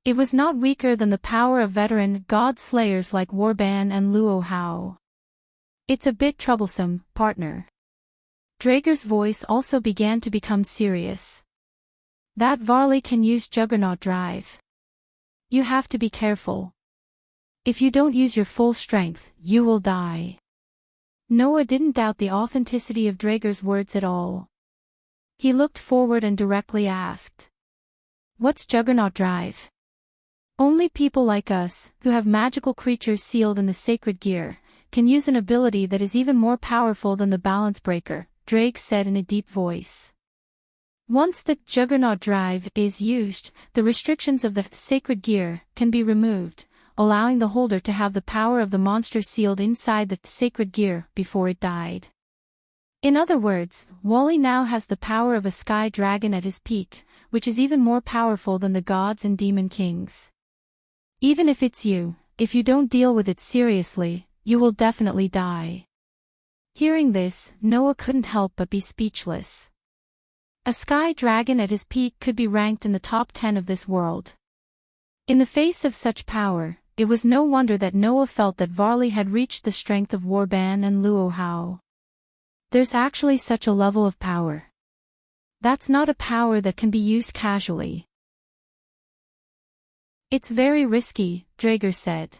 S1: It was not weaker than the power of veteran God Slayers like Warban and Luo Hao. "It's a bit troublesome, partner." Drager's voice also began to become serious. "That Varley can use Juggernaut Drive. You have to be careful. If you don't use your full strength, you will die." Noah didn't doubt the authenticity of Draeger's words at all. He looked forward and directly asked, "What's Juggernaut Drive?" "Only people like us, who have magical creatures sealed in the sacred gear, can use an ability that is even more powerful than the balance breaker," Drake said in a deep voice. "Once the Juggernaut Drive is used, the restrictions of the sacred gear can be removed, allowing the holder to have the power of the monster sealed inside the sacred gear before it died. In other words, Wally now has the power of a sky dragon at his peak, which is even more powerful than the gods and demon kings. Even if it's you, if you don't deal with it seriously, you will definitely die." Hearing this, Noah couldn't help but be speechless. A sky dragon at his peak could be ranked in the top 10 of this world. In the face of such power, it was no wonder that Noah felt that Varley had reached the strength of Warban and Luo Hao. There's actually such a level of power. That's not a power that can be used casually. "It's very risky," Draeger said.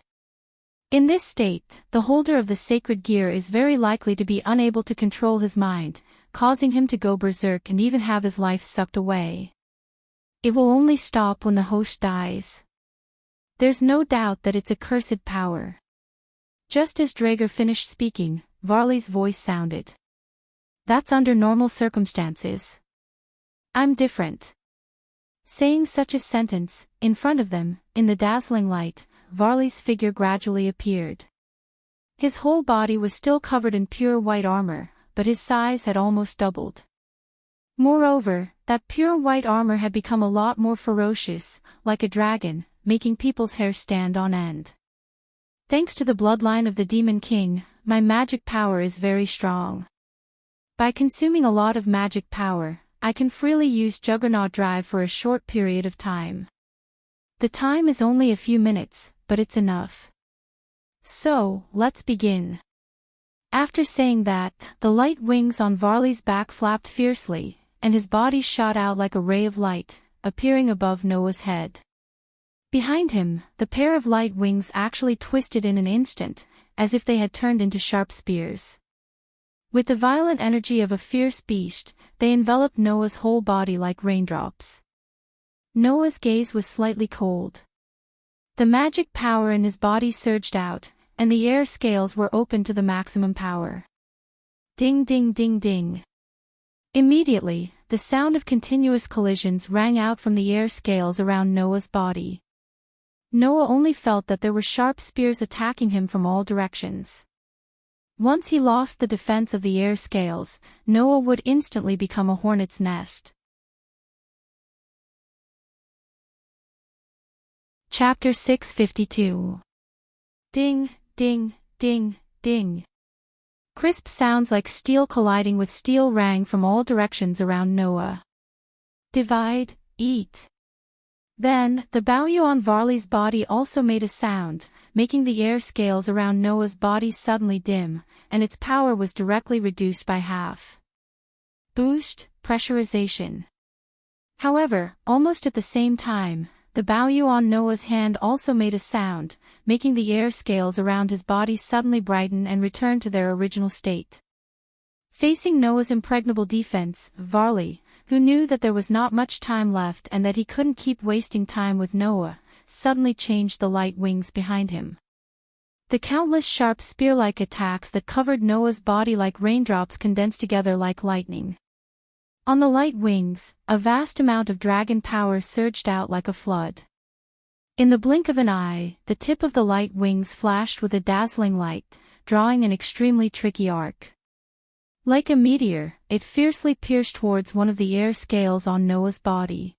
S1: "In this state, the holder of the sacred gear is very likely to be unable to control his mind, causing him to go berserk and even have his life sucked away. It will only stop when the host dies. There's no doubt that it's a cursed power." Just as Draeger finished speaking, Varley's voice sounded. "That's under normal circumstances. I'm different." Saying such a sentence, in front of them, in the dazzling light, Varley's figure gradually appeared. His whole body was still covered in pure white armor, but his size had almost doubled. Moreover, that pure white armor had become a lot more ferocious, like a dragon, making people's hair stand on end. "Thanks to the bloodline of the Demon King, my magic power is very strong. By consuming a lot of magic power, I can freely use Juggernaut Drive for a short period of time. The time is only a few minutes, but it's enough. So, let's begin." After saying that, the light wings on Varley's back flapped fiercely, and his body shot out like a ray of light, appearing above Noah's head. Behind him, the pair of light wings actually twisted in an instant, as if they had turned into sharp spears. With the violent energy of a fierce beast, they enveloped Noah's whole body like raindrops. Noah's gaze was slightly cold. The magic power in his body surged out, and the air scales were open to the maximum power. Ding ding ding ding. Immediately, the sound of continuous collisions rang out from the air scales around Noah's body. Noah only felt that there were sharp spears attacking him from all directions. Once he lost the defense of the air scales, Noah would instantly become a hornet's nest. Chapter 652. Ding, ding, ding, ding. Crisp sounds like steel colliding with steel rang from all directions around Noah. Divide, eat. Then, the Baoyu on Varley's body also made a sound, making the air scales around Noah's body suddenly dim, and its power was directly reduced by half. Boost, pressurization. However, almost at the same time, the Baoyu on Noah's hand also made a sound, making the air scales around his body suddenly brighten and return to their original state. Facing Noah's impregnable defense, Varley, who knew that there was not much time left and that he couldn't keep wasting time with Noah, suddenly changed the light wings behind him. The countless sharp spear-like attacks that covered Noah's body like raindrops condensed together like lightning. On the light wings, a vast amount of dragon power surged out like a flood. In the blink of an eye, the tip of the light wings flashed with a dazzling light, drawing an extremely tricky arc. Like a meteor, it fiercely pierced towards one of the air scales on Noah's body.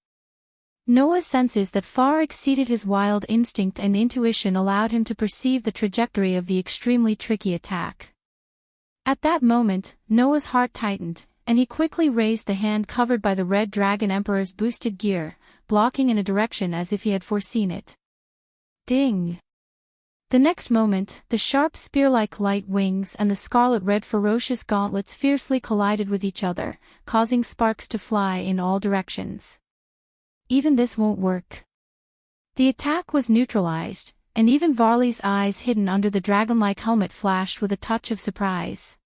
S1: Noah's senses that far exceeded his wild instinct and intuition allowed him to perceive the trajectory of the extremely tricky attack. At that moment, Noah's heart tightened, and he quickly raised the hand covered by the Red Dragon Emperor's boosted gear, blocking in a direction as if he had foreseen it. Ding! The next moment, the sharp spear-like light wings and the scarlet-red ferocious gauntlets fiercely collided with each other, causing sparks to fly in all directions. Even this won't work. The attack was neutralized, and even Varley's eyes hidden under the dragon-like helmet flashed with a touch of surprise.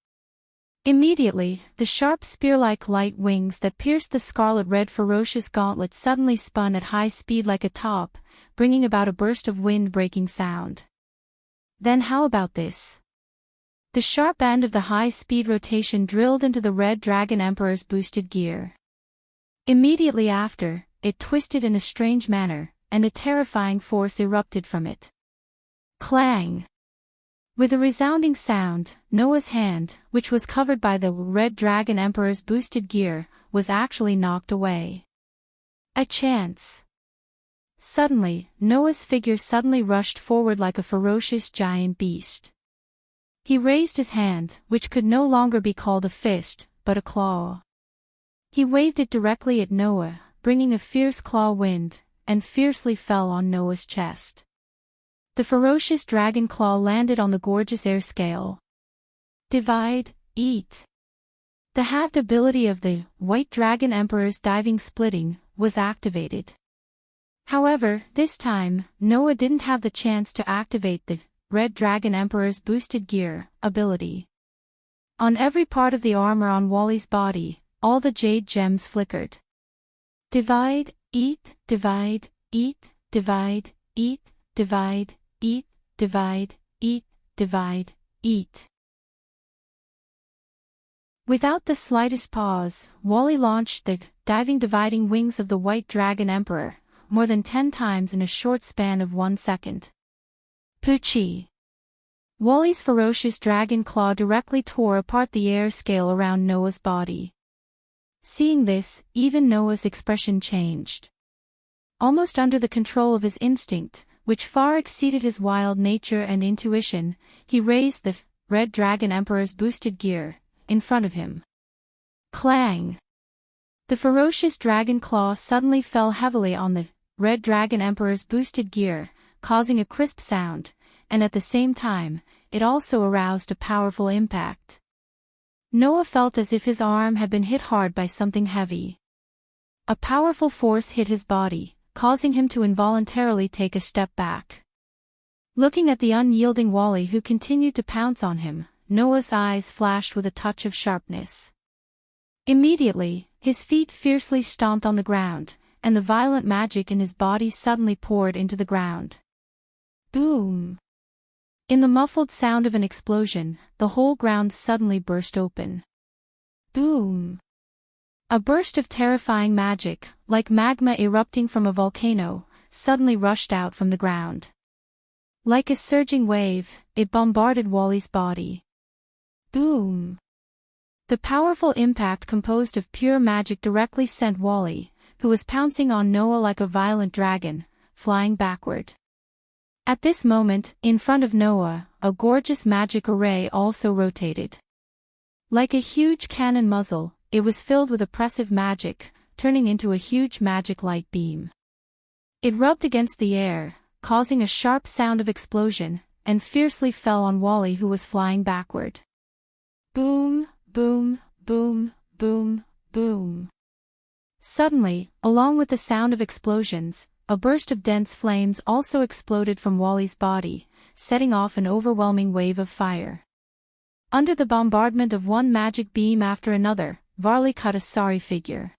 S1: Immediately, the sharp spear-like light wings that pierced the scarlet-red ferocious gauntlet suddenly spun at high speed like a top, bringing about a burst of wind-breaking sound. Then how about this? The sharp end of the high-speed rotation drilled into the Red Dragon Emperor's boosted gear. Immediately after, it twisted in a strange manner, and a terrifying force erupted from it. Clang! With a resounding sound, Noah's hand, which was covered by the Red Dragon Emperor's boosted gear, was actually knocked away. A chance! Suddenly, Noah's figure suddenly rushed forward like a ferocious giant beast. He raised his hand, which could no longer be called a fist, but a claw. He waved it directly at Noah, bringing a fierce claw wind, and fiercely fell on Noah's chest. The ferocious dragon claw landed on the gorgeous air scale. Divide, eat. The halved ability of the White Dragon Emperor's diving splitting was activated. However, this time, Noah didn't have the chance to activate the Red Dragon Emperor's boosted gear ability. On every part of the armor on Wally's body, all the jade gems flickered. Divide, eat, divide, eat, divide, eat, divide, eat, divide, eat, divide, eat. Without the slightest pause, Wally launched the diving dividing wings of the White Dragon Emperor, more than 10 times in a short span of 1 second. Poochie! Wally's ferocious dragon claw directly tore apart the air scale around Noah's body. Seeing this, even Noah's expression changed. Almost under the control of his instinct, which far exceeded his wild nature and intuition, he raised the Red Dragon Emperor's boosted gear in front of him. Clang! The ferocious dragon claw suddenly fell heavily on the Red Dragon Emperor's boosted gear, causing a crisp sound, and at the same time, it also aroused a powerful impact. Noah felt as if his arm had been hit hard by something heavy. A powerful force hit his body, causing him to involuntarily take a step back. Looking at the unyielding Wally who continued to pounce on him, Noah's eyes flashed with a touch of sharpness. Immediately, his feet fiercely stomped on the ground, and the violent magic in his body suddenly poured into the ground. Boom! In the muffled sound of an explosion, the whole ground suddenly burst open. Boom! A burst of terrifying magic, like magma erupting from a volcano, suddenly rushed out from the ground. Like a surging wave, it bombarded Wally's body. Boom! The powerful impact composed of pure magic directly sent Wally, who was pouncing on Noah like a violent dragon, flying backward. At this moment, in front of Noah, a gorgeous magic array also rotated. Like a huge cannon muzzle, it was filled with oppressive magic, turning into a huge magic light beam. It rubbed against the air, causing a sharp sound of explosion, and fiercely fell on Wally who was flying backward. Boom, boom, boom, boom, boom. Suddenly, along with the sound of explosions, a burst of dense flames also exploded from Wally's body, setting off an overwhelming wave of fire. Under the bombardment of one magic beam after another, Varley cut a sorry figure.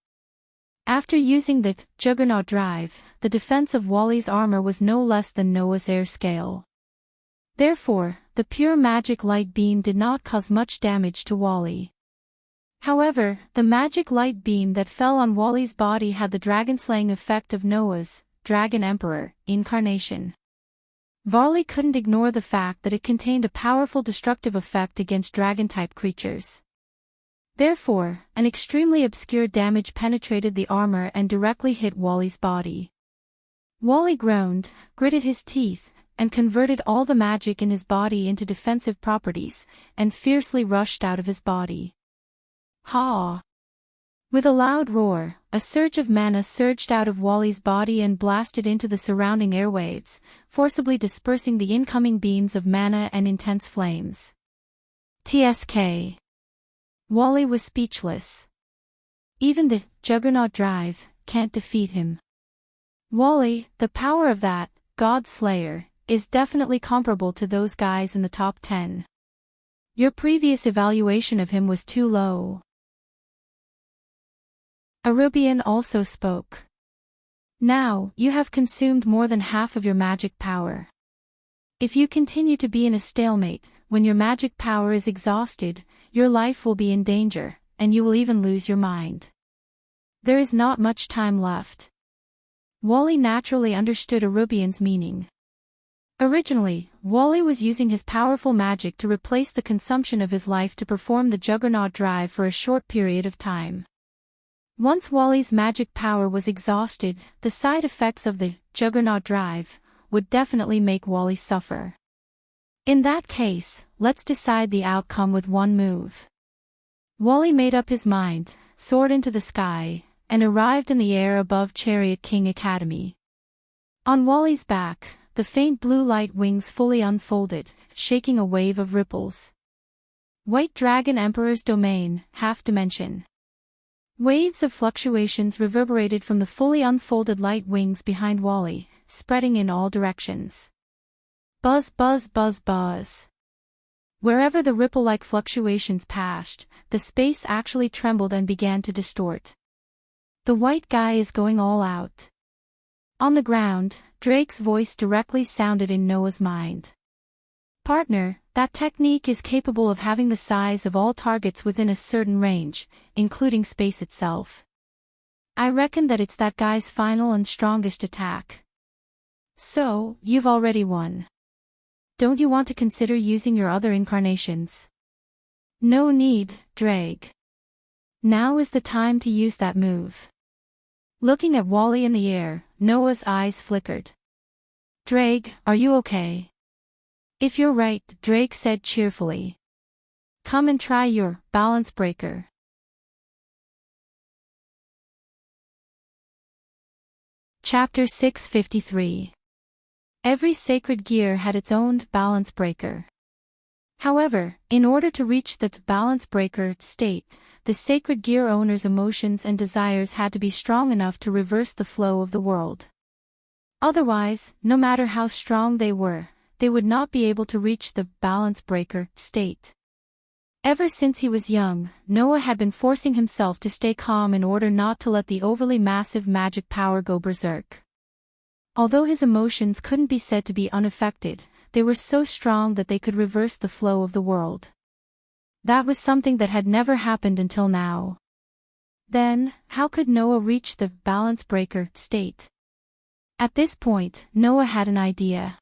S1: After using the Juggernaut drive, the defense of Wally's armor was no less than Noah's air scale. Therefore, the pure magic light beam did not cause much damage to Wally. However, the magic light beam that fell on Wally's body had the dragon-slaying effect of Noah's Dragon Emperor incarnation. Varley couldn't ignore the fact that it contained a powerful destructive effect against dragon-type creatures. Therefore, an extremely obscure damage penetrated the armor and directly hit Wally's body. Wally groaned, gritted his teeth, and converted all the magic in his body into defensive properties, and fiercely rushed out of his body. Ha! With a loud roar, a surge of mana surged out of Wally's body and blasted into the surrounding airwaves, forcibly dispersing the incoming beams of mana and intense flames. TSK. Wally was speechless. Even the Juggernaut drive can't defeat him. Wally, the power of that God Slayer is definitely comparable to those guys in the top 10. Your previous evaluation of him was too low. Arubian also spoke. Now, you have consumed more than half of your magic power. If you continue to be in a stalemate, when your magic power is exhausted, your life will be in danger, and you will even lose your mind. There is not much time left. Wally naturally understood Arubian's meaning. Originally, Wally was using his powerful magic to replace the consumption of his life to perform the Juggernaut drive for a short period of time. Once Wally's magic power was exhausted, the side effects of the Juggernaut drive would definitely make Wally suffer. In that case, let's decide the outcome with one move. Wally made up his mind, soared into the sky, and arrived in the air above Chariot King Academy. On Wally's back, the faint blue light wings fully unfolded, shaking a wave of ripples. White Dragon Emperor's domain, half dimension. Waves of fluctuations reverberated from the fully unfolded light wings behind Wally, spreading in all directions. Buzz, buzz, buzz, buzz. Wherever the ripple-like fluctuations passed, the space actually trembled and began to distort. The white guy is going all out. On the ground, Drake's voice directly sounded in Noah's mind. Partner, that technique is capable of having the size of all targets within a certain range, including space itself. I reckon that it's that guy's final and strongest attack. So, you've already won. Don't you want to consider using your other incarnations? No need, Drake. Now is the time to use that move. Looking at Wally in the air, Noah's eyes flickered. Drake, are you okay? If you're right, Drake said cheerfully. Come and try your balance breaker. Chapter 653. Every sacred gear had its own balance breaker. However, in order to reach the balance breaker state, the sacred gear owner's emotions and desires had to be strong enough to reverse the flow of the world. Otherwise, no matter how strong they were, they would not be able to reach the balance breaker state. Ever since he was young, Noah had been forcing himself to stay calm in order not to let the overly massive magic power go berserk. Although his emotions couldn't be said to be unaffected, they were so strong that they could reverse the flow of the world. That was something that had never happened until now. Then, how could Noah reach the balance breaker state? At this point, Noah had an idea.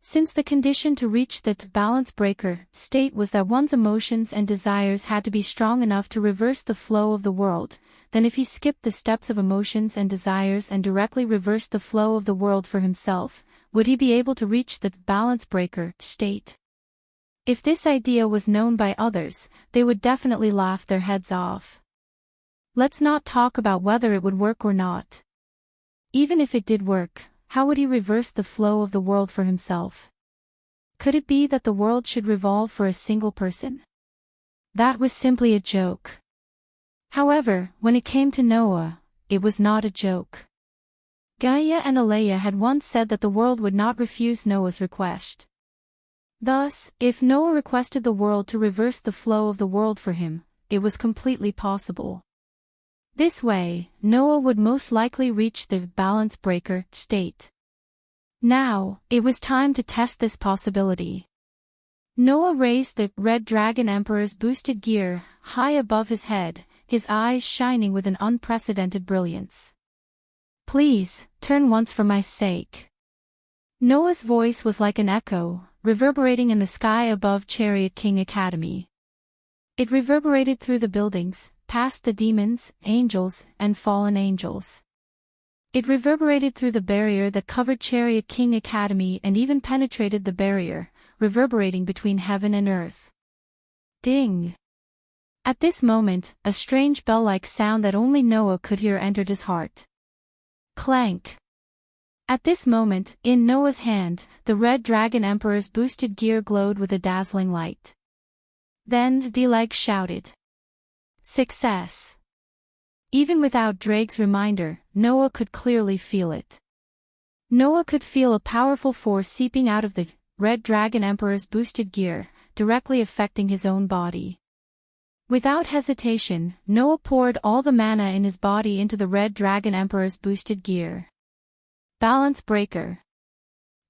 S1: Since the condition to reach the balance breaker state was that one's emotions and desires had to be strong enough to reverse the flow of the world, then if he skipped the steps of emotions and desires and directly reversed the flow of the world for himself, would he be able to reach the balance breaker state? If this idea was known by others, they would definitely laugh their heads off. Let's not talk about whether it would work or not. Even if it did work, how would he reverse the flow of the world for himself? Could it be that the world should revolve for a single person? That was simply a joke. However, when it came to Noah, it was not a joke. Gaia and Alea had once said that the world would not refuse Noah's request. Thus, if Noah requested the world to reverse the flow of the world for him, it was completely possible. This way, Noah would most likely reach the balance breaker state. Now, it was time to test this possibility. Noah raised the Red Dragon Emperor's boosted gear high above his head, his eyes shining with an unprecedented brilliance. Please, turn once for my sake. Noah's voice was like an echo, reverberating in the sky above Chariot King Academy. It reverberated through the buildings, past the demons, angels, and fallen angels. It reverberated through the barrier that covered Chariot King Academy and even penetrated the barrier, reverberating between heaven and earth. Ding! At this moment, a strange bell-like sound that only Noah could hear entered his heart. Clank! At this moment, in Noah's hand, the Red Dragon Emperor's boosted gear glowed with a dazzling light. Then, D-Leg shouted. Success! Even without Drake's reminder, Noah could clearly feel it. Noah could feel a powerful force seeping out of the Red Dragon Emperor's boosted gear, directly affecting his own body. Without hesitation, Noah poured all the mana in his body into the Red Dragon Emperor's boosted gear. Balance breaker.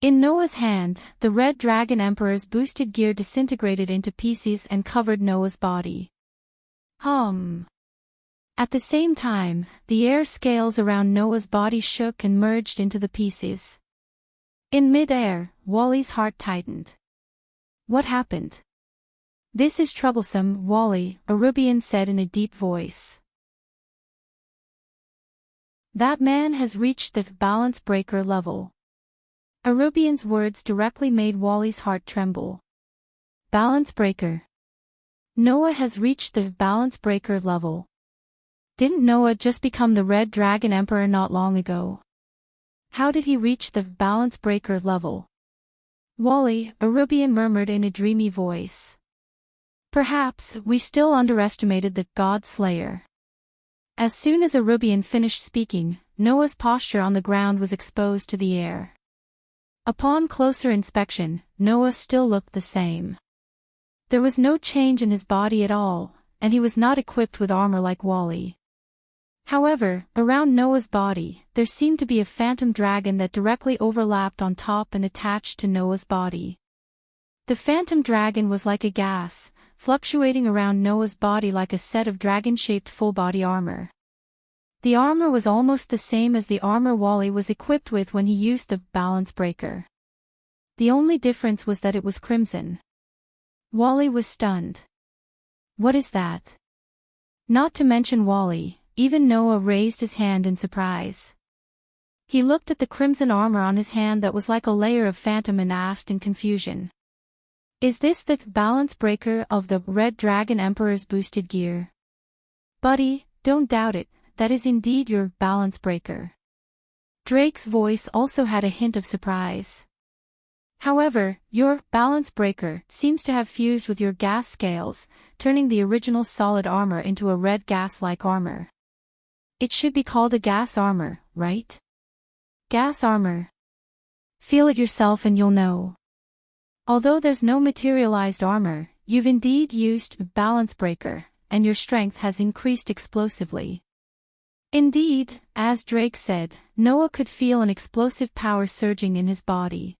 S1: In Noah's hand, the Red Dragon Emperor's boosted gear disintegrated into pieces and covered Noah's body. At the same time, the air scales around Noah's body shook and merged into the pieces. In mid-air, Wally's heart tightened. What happened? This is troublesome, Wally, Arubian said in a deep voice. That man has reached the balance breaker level. Arubian's words directly made Wally's heart tremble. Balance breaker. Noah has reached the balance breaker level. Didn't Noah just become the Red Dragon Emperor not long ago? How did he reach the balance breaker level? Wally, Arubian murmured in a dreamy voice. Perhaps we still underestimated the God Slayer. As soon as Arubian finished speaking, Noah's posture on the ground was exposed to the air. Upon closer inspection, Noah still looked the same. There was no change in his body at all, and he was not equipped with armor like Wally. However, around Noah's body, there seemed to be a phantom dragon that directly overlapped on top and attached to Noah's body. The phantom dragon was like a gas, fluctuating around Noah's body like a set of dragon-shaped full-body armor. The armor was almost the same as the armor Wally was equipped with when he used the balance breaker. The only difference was that it was crimson. Wally was stunned. What is that? Not to mention Wally, even Noah raised his hand in surprise. He looked at the crimson armor on his hand that was like a layer of phantom and asked in confusion. Is this the balance breaker of the Red Dragon Emperor's boosted gear? Buddy, don't doubt it. That is indeed your balance breaker. Drake's voice also had a hint of surprise. However, your balance breaker seems to have fused with your gas scales, turning the original solid armor into a red gas-like armor. It should be called a gas armor, right? Gas armor. Feel it yourself and you'll know. Although there's no materialized armor, you've indeed used a balance breaker, and your strength has increased explosively. Indeed, as Drake said, Noah could feel an explosive power surging in his body.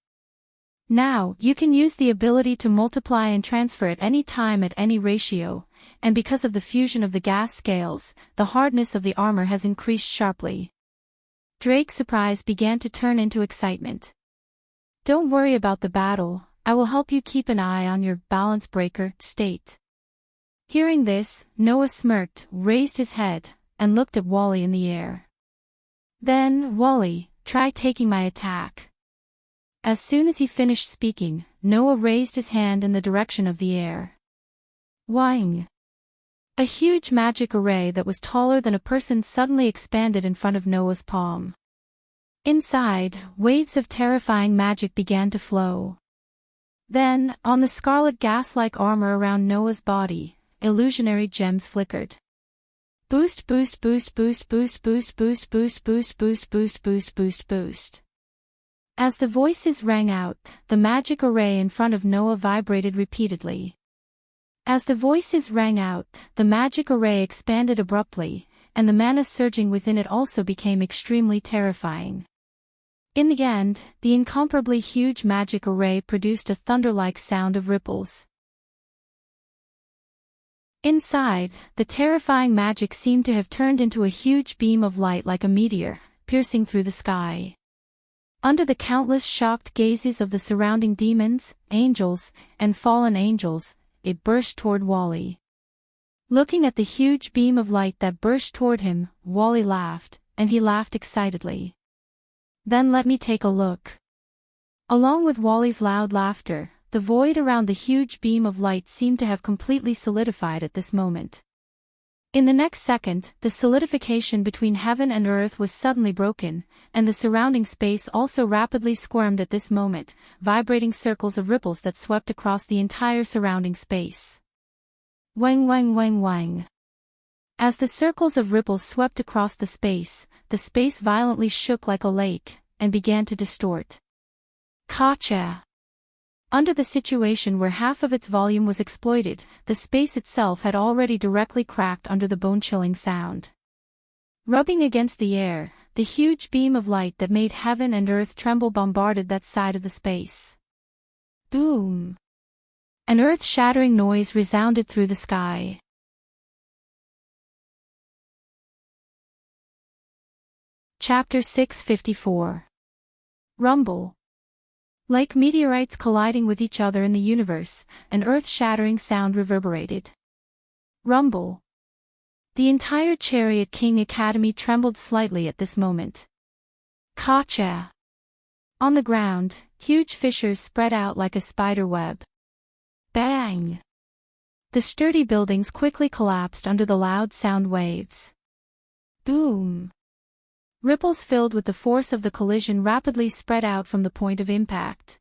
S1: Now, you can use the ability to multiply and transfer at any time at any ratio, and because of the fusion of the gas scales, the hardness of the armor has increased sharply. Drake's surprise began to turn into excitement. Don't worry about the battle, I will help you keep an eye on your balance breaker state. Hearing this, Noah smirked, raised his head, and looked at Wally in the air. Then, Wally, try taking my attack. As soon as he finished speaking, Noah raised his hand in the direction of the air. Whang! A huge magic array that was taller than a person suddenly expanded in front of Noah's palm. Inside, waves of terrifying magic began to flow. Then, on the scarlet gas-like armor around Noah's body, illusionary gems flickered. Boost boost boost boost boost boost boost boost boost boost boost boost boost boost. As the voices rang out, the magic array in front of Noah vibrated repeatedly. As the voices rang out, the magic array expanded abruptly, and the mana surging within it also became extremely terrifying. In the end, the incomparably huge magic array produced a thunder-like sound of ripples. Inside, the terrifying magic seemed to have turned into a huge beam of light like a meteor, piercing through the sky. Under the countless shocked gazes of the surrounding demons, angels, and fallen angels, it burst toward Wally. Looking at the huge beam of light that burst toward him, Wally laughed, and he laughed excitedly. Then let me take a look. Along with Wally's loud laughter, the void around the huge beam of light seemed to have completely solidified at this moment. In the next second, the solidification between heaven and earth was suddenly broken, and the surrounding space also rapidly squirmed at this moment, vibrating circles of ripples that swept across the entire surrounding space. Wang wang wang wang. As the circles of ripples swept across the space violently shook like a lake, and began to distort. Kacha! Under the situation where half of its volume was exploited, the space itself had already directly cracked under the bone-chilling sound. Rubbing against the air, the huge beam of light that made heaven and earth tremble bombarded that side of the space. Boom! An earth-shattering noise resounded through the sky. Chapter 654. Rumble. Like meteorites colliding with each other in the universe, an earth-shattering sound reverberated. Rumble. The entire Chariot King Academy trembled slightly at this moment. Gotcha! On the ground, huge fissures spread out like a spider web. Bang! The sturdy buildings quickly collapsed under the loud sound waves. Boom! Ripples filled with the force of the collision rapidly spread out from the point of impact.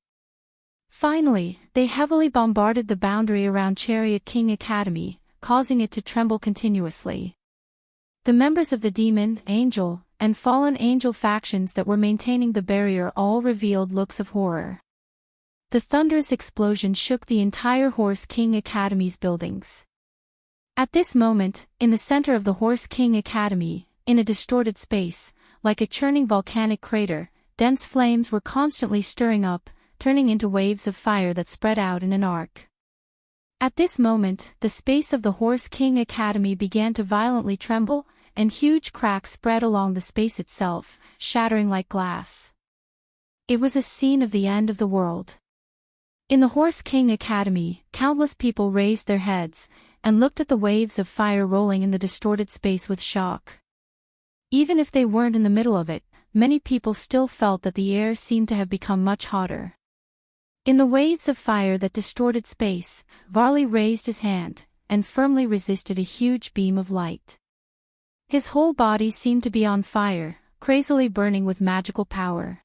S1: Finally, they heavily bombarded the boundary around Chariot King Academy, causing it to tremble continuously. The members of the demon, angel, and fallen angel factions that were maintaining the barrier all revealed looks of horror. The thunderous explosion shook the entire Horse King Academy's buildings. At this moment, in the center of the Horse King Academy, in a distorted space, like a churning volcanic crater, dense flames were constantly stirring up, turning into waves of fire that spread out in an arc. At this moment, the space of the Horse King Academy began to violently tremble, and huge cracks spread along the space itself, shattering like glass. It was a scene of the end of the world. In the Horse King Academy, countless people raised their heads, and looked at the waves of fire rolling in the distorted space with shock. Even if they weren't in the middle of it, many people still felt that the air seemed to have become much hotter. In the waves of fire that distorted space, Varley raised his hand, and firmly resisted a huge beam of light. His whole body seemed to be on fire, crazily burning with magical power.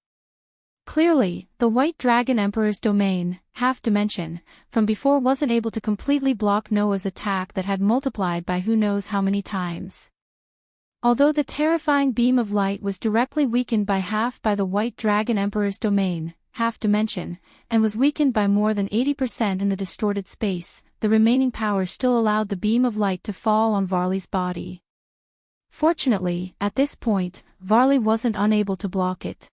S1: Clearly, the White Dragon Emperor's domain, half-dimension, from before wasn't able to completely block Noah's attack that had multiplied by who knows how many times. Although the terrifying beam of light was directly weakened by half by the White Dragon Emperor's domain, half-dimension, and was weakened by more than 80% in the distorted space, the remaining power still allowed the beam of light to fall on Varley's body. Fortunately, at this point, Varley wasn't unable to block it.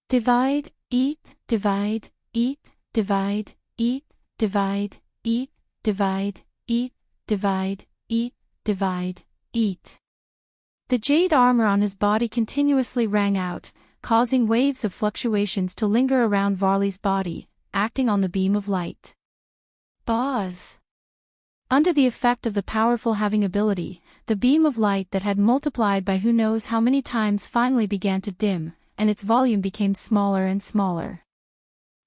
S1: Divide, eat, divide, eat, divide, eat, divide, eat, divide, eat, divide, eat, divide, eat. The jade armor on his body continuously rang out, causing waves of fluctuations to linger around Varley's body, acting on the beam of light. Buzz! Under the effect of the powerful having ability, the beam of light that had multiplied by who knows how many times finally began to dim, and its volume became smaller and smaller.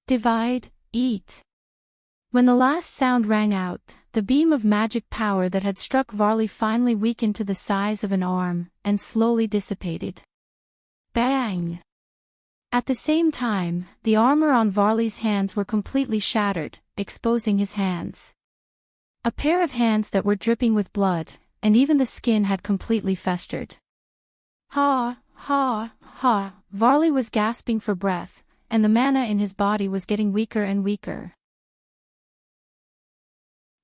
S1: Divide, eat. When the last sound rang out, the beam of magic power that had struck Varley finally weakened to the size of an arm, and slowly dissipated. Bang! At the same time, the armor on Varley's hands were completely shattered, exposing his hands. A pair of hands that were dripping with blood, and even the skin had completely festered. Ha, ha, ha, Varley was gasping for breath, and the mana in his body was getting weaker and weaker.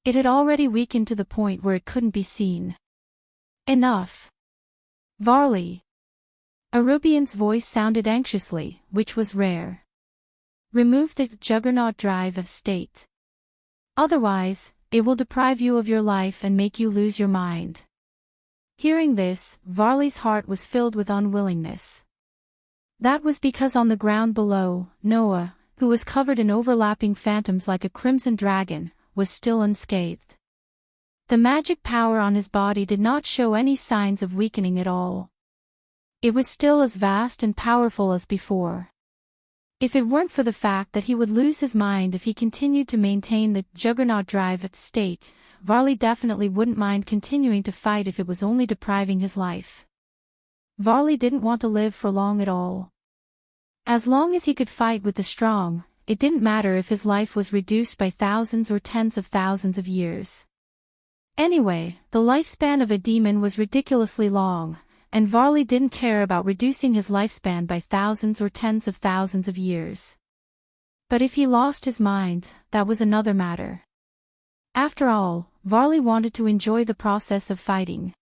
S1: It had already weakened to the point where it couldn't be seen. Enough. Varley. Arubian's voice sounded anxiously, which was rare. Remove the juggernaut drive state. Otherwise, it will deprive you of your life and make you lose your mind. Hearing this, Varley's heart was filled with unwillingness. That was because on the ground below, Noah, who was covered in overlapping phantoms like a crimson dragon, was still unscathed. The magic power on his body did not show any signs of weakening at all. It was still as vast and powerful as before. If it weren't for the fact that he would lose his mind if he continued to maintain the juggernaut drive state, Varley definitely wouldn't mind continuing to fight if it was only depriving his life. Varley didn't want to live for long at all. As long as he could fight with the strong, it didn't matter if his life was reduced by thousands or tens of thousands of years. Anyway, the lifespan of a demon was ridiculously long, and Varley didn't care about reducing his lifespan by thousands or tens of thousands of years. But if he lost his mind, that was another matter. After all, Varley wanted to enjoy the process of fighting.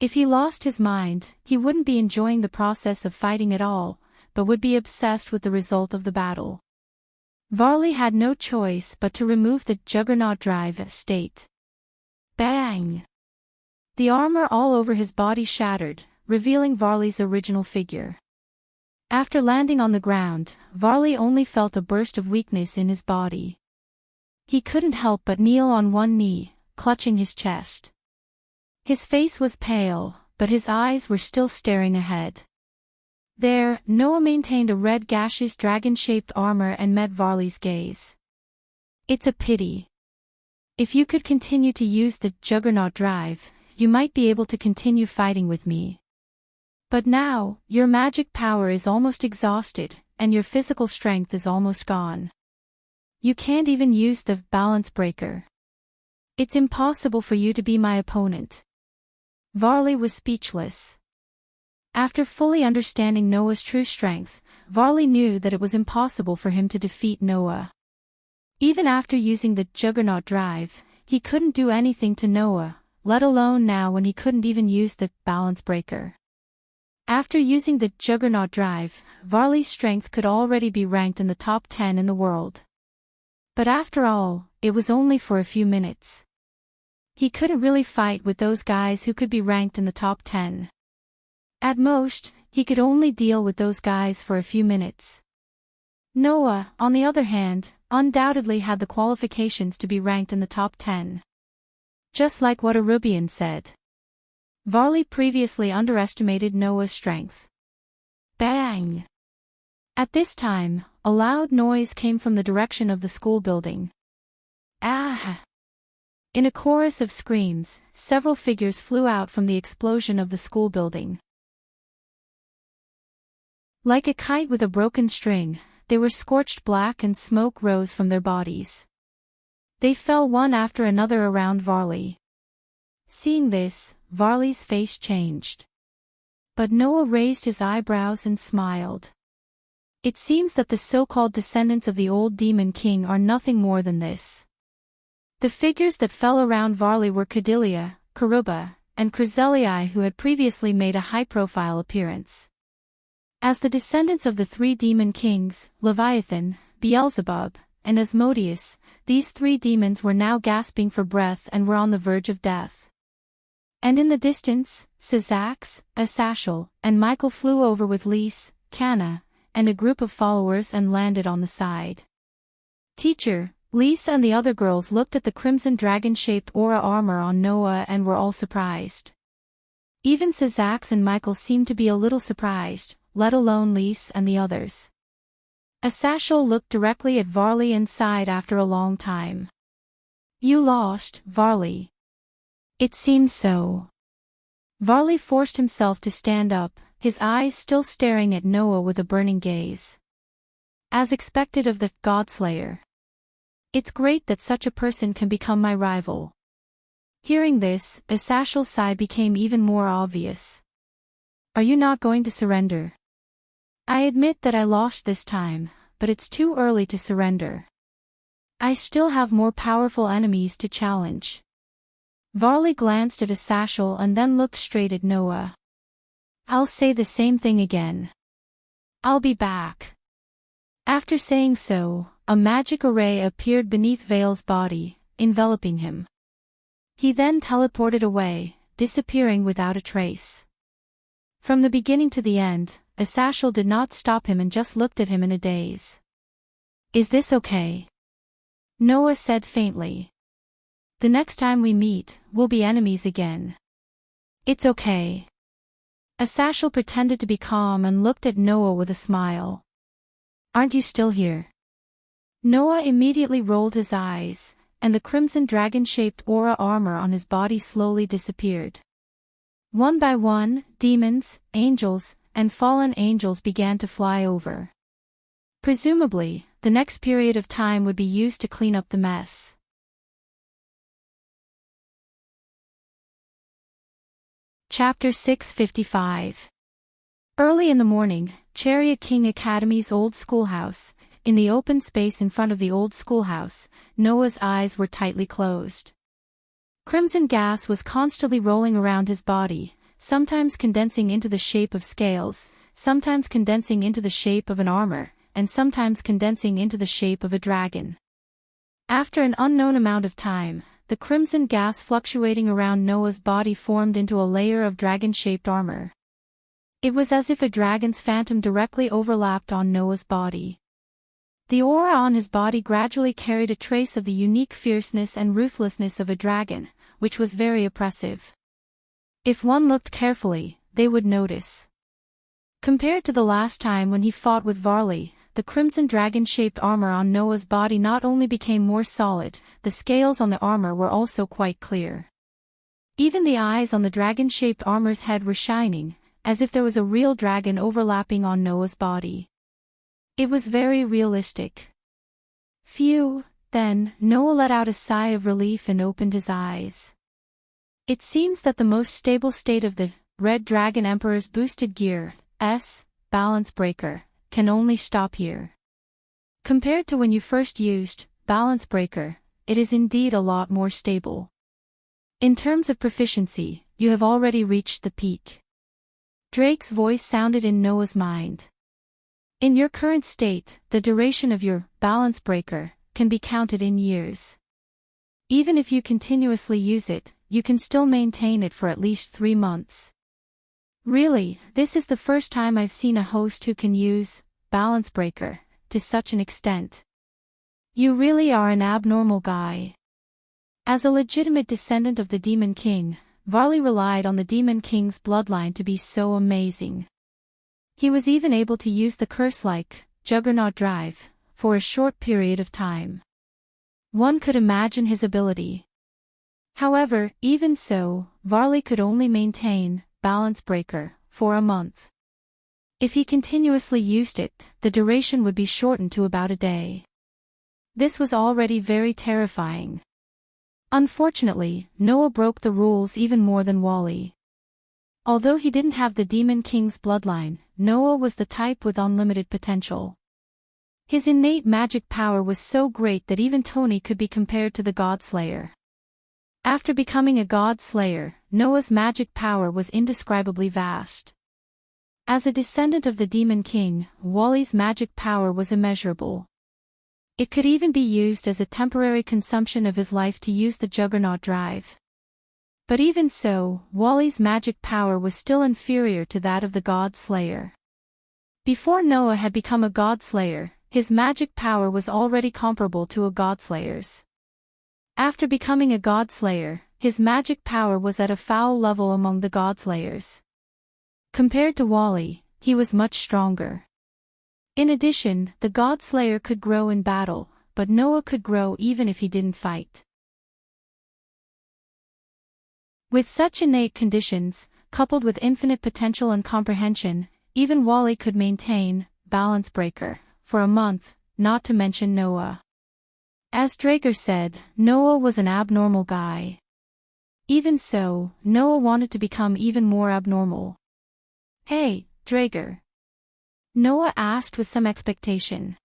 S1: If he lost his mind, he wouldn't be enjoying the process of fighting at all, but would be obsessed with the result of the battle. Varley had no choice but to remove the juggernaut drive state. Bang! The armor all over his body shattered, revealing Varley's original figure. After landing on the ground, Varley only felt a burst of weakness in his body. He couldn't help but kneel on one knee, clutching his chest. His face was pale, but his eyes were still staring ahead. There, Noah maintained a red gaseous dragon-shaped armor and met Varley's gaze. It's a pity. If you could continue to use the juggernaut drive, you might be able to continue fighting with me. But now, your magic power is almost exhausted, and your physical strength is almost gone. You can't even use the balance breaker. It's impossible for you to be my opponent. Varley was speechless. After fully understanding Noah's true strength, Varley knew that it was impossible for him to defeat Noah. Even after using the juggernaut drive, he couldn't do anything to Noah, let alone now when he couldn't even use the balance breaker. After using the juggernaut drive, Varley's strength could already be ranked in the top 10 in the world. But after all, it was only for a few minutes. He couldn't really fight with those guys who could be ranked in the top 10. At most, he could only deal with those guys for a few minutes. Noah, on the other hand, undoubtedly had the qualifications to be ranked in the top 10. Just like what Arubian said. Varley previously underestimated Noah's strength. Bang! At this time, a loud noise came from the direction of the school building. Ah! In a chorus of screams, several figures flew out from the explosion of the school building. Like a kite with a broken string, they were scorched black and smoke rose from their bodies. They fell one after another around Varley. Seeing this, Varley's face changed. But Noah raised his eyebrows and smiled. It seems that the so-called descendants of the old demon king are nothing more than this. The figures that fell around Varley were Cordelia, Karuba, and Chryselii, who had previously made a high-profile appearance. As the descendants of the three demon kings, Leviathan, Beelzebub, and Asmodeus, these three demons were now gasping for breath and were on the verge of death. And in the distance, Sizax, Asashel, and Michael flew over with Lys, Canna, and a group of followers and landed on the side. Teacher, Lys and the other girls looked at the crimson dragon-shaped aura armor on Noah and were all surprised. Even Sizax and Michael seemed to be a little surprised, let alone Lys and the others. Asashel looked directly at Varley and sighed after a long time. You lost, Varley. It seems so. Varley forced himself to stand up, his eyes still staring at Noah with a burning gaze. As expected of the Godslayer. It's great that such a person can become my rival. Hearing this, Asashel's sigh became even more obvious. Are you not going to surrender? I admit that I lost this time, but it's too early to surrender. I still have more powerful enemies to challenge. Varley glanced at Asashel and then looked straight at Noah. I'll say the same thing again. I'll be back. After saying so, a magic array appeared beneath Vale's body, enveloping him. He then teleported away, disappearing without a trace. From the beginning to the end, Asashel did not stop him and just looked at him in a daze. Is this okay? Noah said faintly. The next time we meet, we'll be enemies again. It's okay. Asashel pretended to be calm and looked at Noah with a smile. Aren't you still here? Noah immediately rolled his eyes, and the crimson dragon-shaped aura armor on his body slowly disappeared. One by one, demons, angels, and fallen angels began to fly over. Presumably, the next period of time would be used to clean up the mess. Chapter 655. Early in the morning, Chariot King Academy's old schoolhouse, in the open space in front of the old schoolhouse, Noah's eyes were tightly closed. Crimson gas was constantly rolling around his body, sometimes condensing into the shape of scales, sometimes condensing into the shape of an armor, and sometimes condensing into the shape of a dragon. After an unknown amount of time, the crimson gas fluctuating around Noah's body formed into a layer of dragon-shaped armor. It was as if a dragon's phantom directly overlapped on Noah's body. The aura on his body gradually carried a trace of the unique fierceness and ruthlessness of a dragon, which was very oppressive. If one looked carefully, they would notice. Compared to the last time when he fought with Varley, the crimson dragon-shaped armor on Noah's body not only became more solid, the scales on the armor were also quite clear. Even the eyes on the dragon-shaped armor's head were shining, as if there was a real dragon overlapping on Noah's body. It was very realistic. Phew, then, Noah let out a sigh of relief and opened his eyes. It seems that the most stable state of the Red Dragon Emperor's boosted gear, balance breaker, can only stop here. Compared to when you first used balance breaker, it is indeed a lot more stable. In terms of proficiency, you have already reached the peak. Drake's voice sounded in Noah's mind. In your current state, the duration of your balance breaker can be counted in years. Even if you continuously use it, you can still maintain it for at least 3 months. Really, this is the first time I've seen a host who can use balance breaker to such an extent. You really are an abnormal guy. As a legitimate descendant of the Demon King, Varley relied on the Demon King's bloodline to be so amazing. He was even able to use the curse-like Juggernaut Drive for a short period of time. One could imagine his ability. However, even so, Varley could only maintain balance breaker for a month. If he continuously used it, the duration would be shortened to about a day. This was already very terrifying. Unfortunately, Noah broke the rules even more than Wally. Although he didn't have the Demon King's bloodline, Noah was the type with unlimited potential. His innate magic power was so great that even Tony could be compared to the God Slayer. After becoming a God Slayer, Noah's magic power was indescribably vast. As a descendant of the Demon King, Wally's magic power was immeasurable. It could even be used as a temporary consumption of his life to use the Juggernaut Drive. But even so, Wally's magic power was still inferior to that of the God Slayer. Before Noah had become a God Slayer, his magic power was already comparable to a God Slayer's. After becoming a God Slayer, his magic power was at a foul level among the God Slayers. Compared to Wally, he was much stronger. In addition, the God Slayer could grow in battle, but Noah could grow even if he didn't fight. With such innate conditions, coupled with infinite potential and comprehension, even Wally could maintain balance breaker for a month, not to mention Noah. As Drager said, Noah was an abnormal guy. Even so, Noah wanted to become even more abnormal. Hey, Drager. Noah asked with some expectation.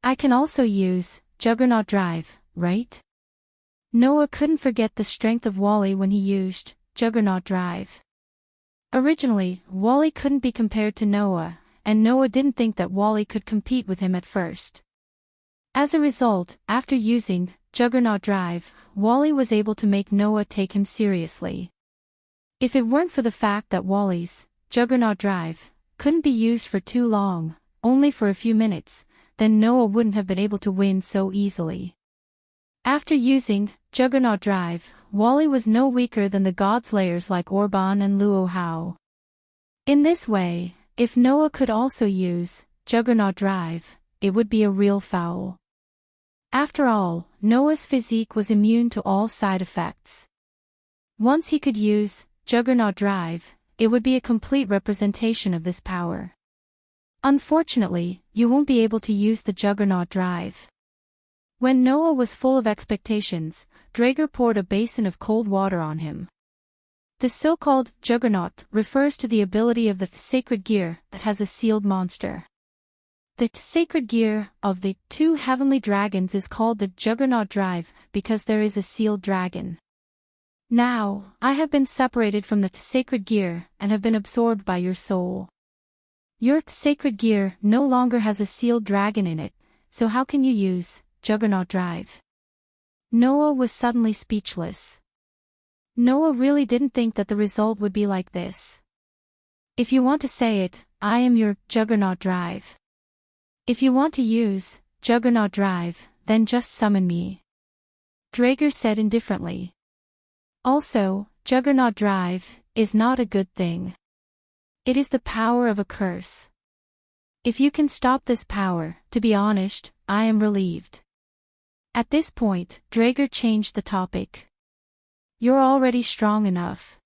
S1: I can also use Juggernaut Drive, right? Noah couldn't forget the strength of Wally when he used Juggernaut Drive. Originally, Wally couldn't be compared to Noah, and Noah didn't think that Wally could compete with him at first. As a result, after using Juggernaut Drive, Wally was able to make Noah take him seriously. If it weren't for the fact that Wally's Juggernaut Drive couldn't be used for too long, only for a few minutes, then Noah wouldn't have been able to win so easily. After using Juggernaut Drive, Wally was no weaker than the God Slayers like Orban and Luo Hao. In this way, if Noah could also use Juggernaut Drive, it would be a real foul. After all, Noah's physique was immune to all side effects. Once he could use Juggernaut Drive, it would be a complete representation of this power. Unfortunately, you won't be able to use the Juggernaut Drive. When Noah was full of expectations, Drager poured a basin of cold water on him. The so-called Juggernaut refers to the ability of the sacred gear that has a sealed monster. The sacred gear of the two heavenly dragons is called the Juggernaut Drive because there is a sealed dragon. Now, I have been separated from the sacred gear and have been absorbed by your soul. Your sacred gear no longer has a sealed dragon in it, so how can you use Juggernaut Drive? Noah was suddenly speechless. Noah really didn't think that the result would be like this. If you want to say it, I am your Juggernaut Drive. If you want to use Juggernaut Drive, then just summon me. Draeger said indifferently. Also, Juggernaut Drive is not a good thing. It is the power of a curse. If you can stop this power, to be honest, I am relieved. At this point, Draeger changed the topic. You're already strong enough.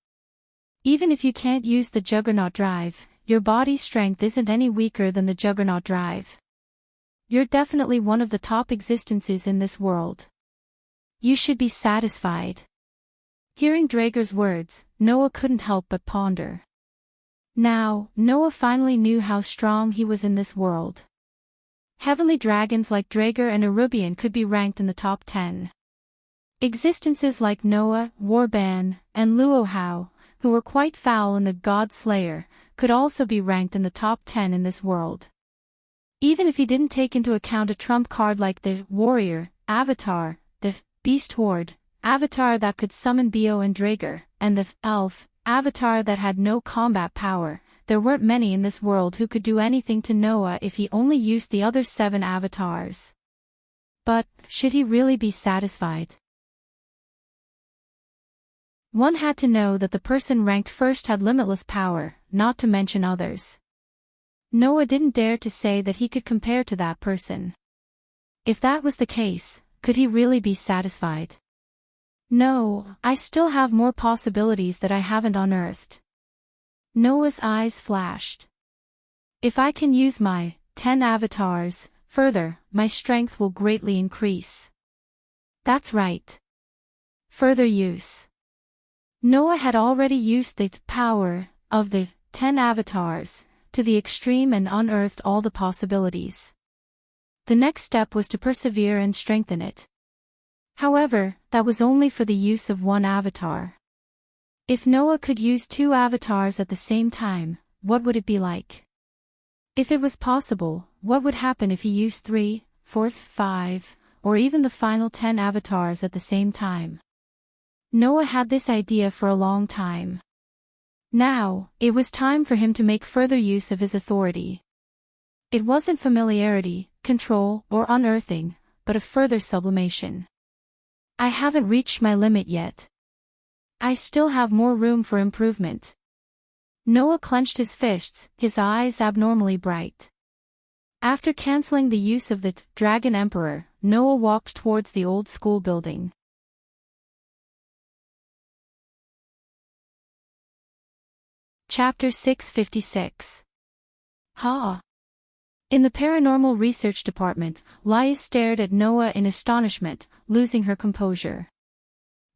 S1: Even if you can't use the Juggernaut Drive, your body's strength isn't any weaker than the Juggernaut Drive. You're definitely one of the top existences in this world. You should be satisfied. Hearing Draeger's words, Noah couldn't help but ponder. Now, Noah finally knew how strong he was in this world. Heavenly dragons like Draeger and Erubian could be ranked in the top 10. Existences like Noah, Warban, and Luohao, who were quite foul in the God Slayer, could also be ranked in the top 10 in this world. Even if he didn't take into account a trump card like the Warrior Avatar, the Beast Horde Avatar that could summon Bio and Draeger, and the Elf Avatar that had no combat power, there weren't many in this world who could do anything to Noah if he only used the other 7 avatars. But, should he really be satisfied? One had to know that the person ranked first had limitless power, not to mention others. Noah didn't dare to say that he could compare to that person. If that was the case, could he really be satisfied? No, I still have more possibilities that I haven't unearthed. Noah's eyes flashed. If I can use my 10 avatars, further, my strength will greatly increase. That's right. Further use. Noah had already used the power of the 10 avatars to the extreme and unearthed all the possibilities. The next step was to persevere and strengthen it. However, that was only for the use of one avatar. If Noah could use 2 avatars at the same time, what would it be like? If it was possible, what would happen if he used 3, 4, 5, or even the final 10 avatars at the same time? Noah had this idea for a long time. Now, it was time for him to make further use of his authority. It wasn't familiarity, control, or unearthing, but a further sublimation. I haven't reached my limit yet. I still have more room for improvement. Noah clenched his fists, his eyes abnormally bright. After canceling the use of the Dragon Emperor, Noah walked towards the old school building. Chapter 656. Ha! In the Paranormal Research Department, Leia stared at Noah in astonishment, losing her composure.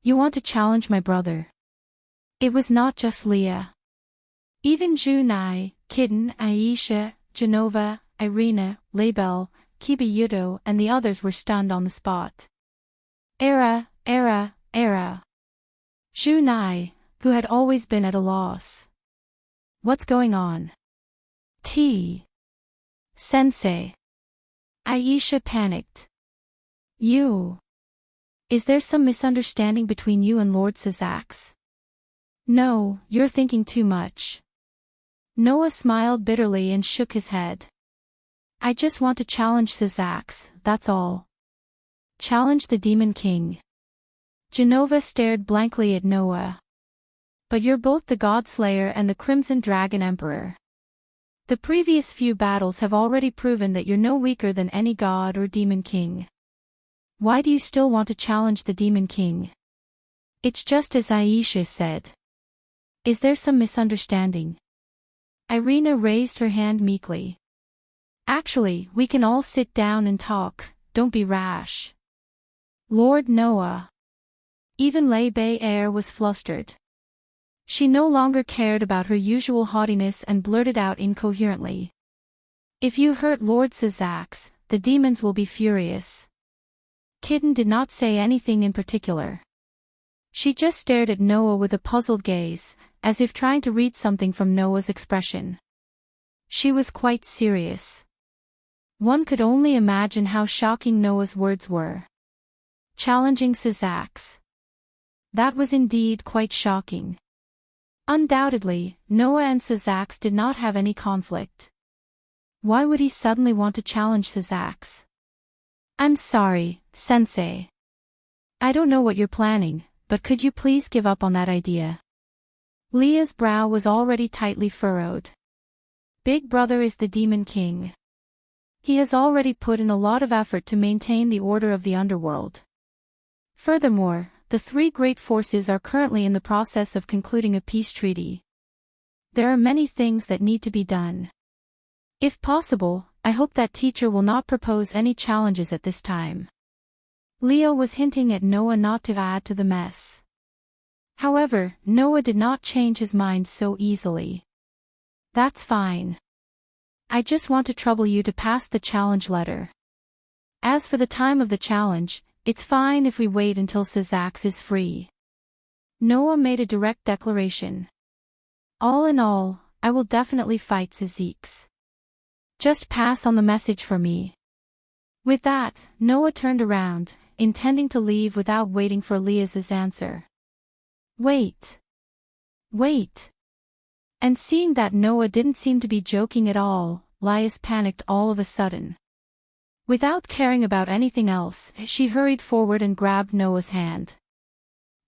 S1: You want to challenge my brother? It was not just Leah. Even Junai, Kitten, Aisha, Genova, Irina, Label, Kiba and the others were stunned on the spot. Era. Junai, who had always been at a loss. What's going on? Sensei. Aisha panicked. Is there some misunderstanding between you and Lord Sazax? No, you're thinking too much. Noah smiled bitterly and shook his head. I just want to challenge Sazax, that's all. Challenge the Demon King. Genova stared blankly at Noah. But you're both the God Slayer and the Crimson Dragon Emperor. The previous few battles have already proven that you're no weaker than any god or demon king. Why do you still want to challenge the Demon King? It's just as Aisha said. Is there some misunderstanding? Irina raised her hand meekly. Actually, we can all sit down and talk, don't be rash. Lord Noah. Even Lei Bei Air was flustered. She no longer cared about her usual haughtiness and blurted out incoherently. If you hurt Lord Sazax, the demons will be furious. Kitten did not say anything in particular. She just stared at Noah with a puzzled gaze, as if trying to read something from Noah's expression. She was quite serious. One could only imagine how shocking Noah's words were. Challenging Sazax. That was indeed quite shocking. Undoubtedly, Noah and Sazax did not have any conflict. Why would he suddenly want to challenge Sazax? I'm sorry, Sensei. I don't know what you're planning, but could you please give up on that idea? Leah's brow was already tightly furrowed. Big Brother is the Demon King. He has already put in a lot of effort to maintain the order of the underworld. Furthermore, the three great forces are currently in the process of concluding a peace treaty. There are many things that need to be done. If possible, I hope that teacher will not propose any challenges at this time. Leo was hinting at Noah not to add to the mess. However, Noah did not change his mind so easily. That's fine. I just want to trouble you to pass the challenge letter. As for the time of the challenge, it's fine if we wait until Sazax is free. Noah made a direct declaration. All in all, I will definitely fight Sazax. Just pass on the message for me. With that, Noah turned around, intending to leave without waiting for Leah's answer. Wait. Wait. And seeing that Noah didn't seem to be joking at all, Lias panicked all of a sudden. Without caring about anything else, she hurried forward and grabbed Noah's hand.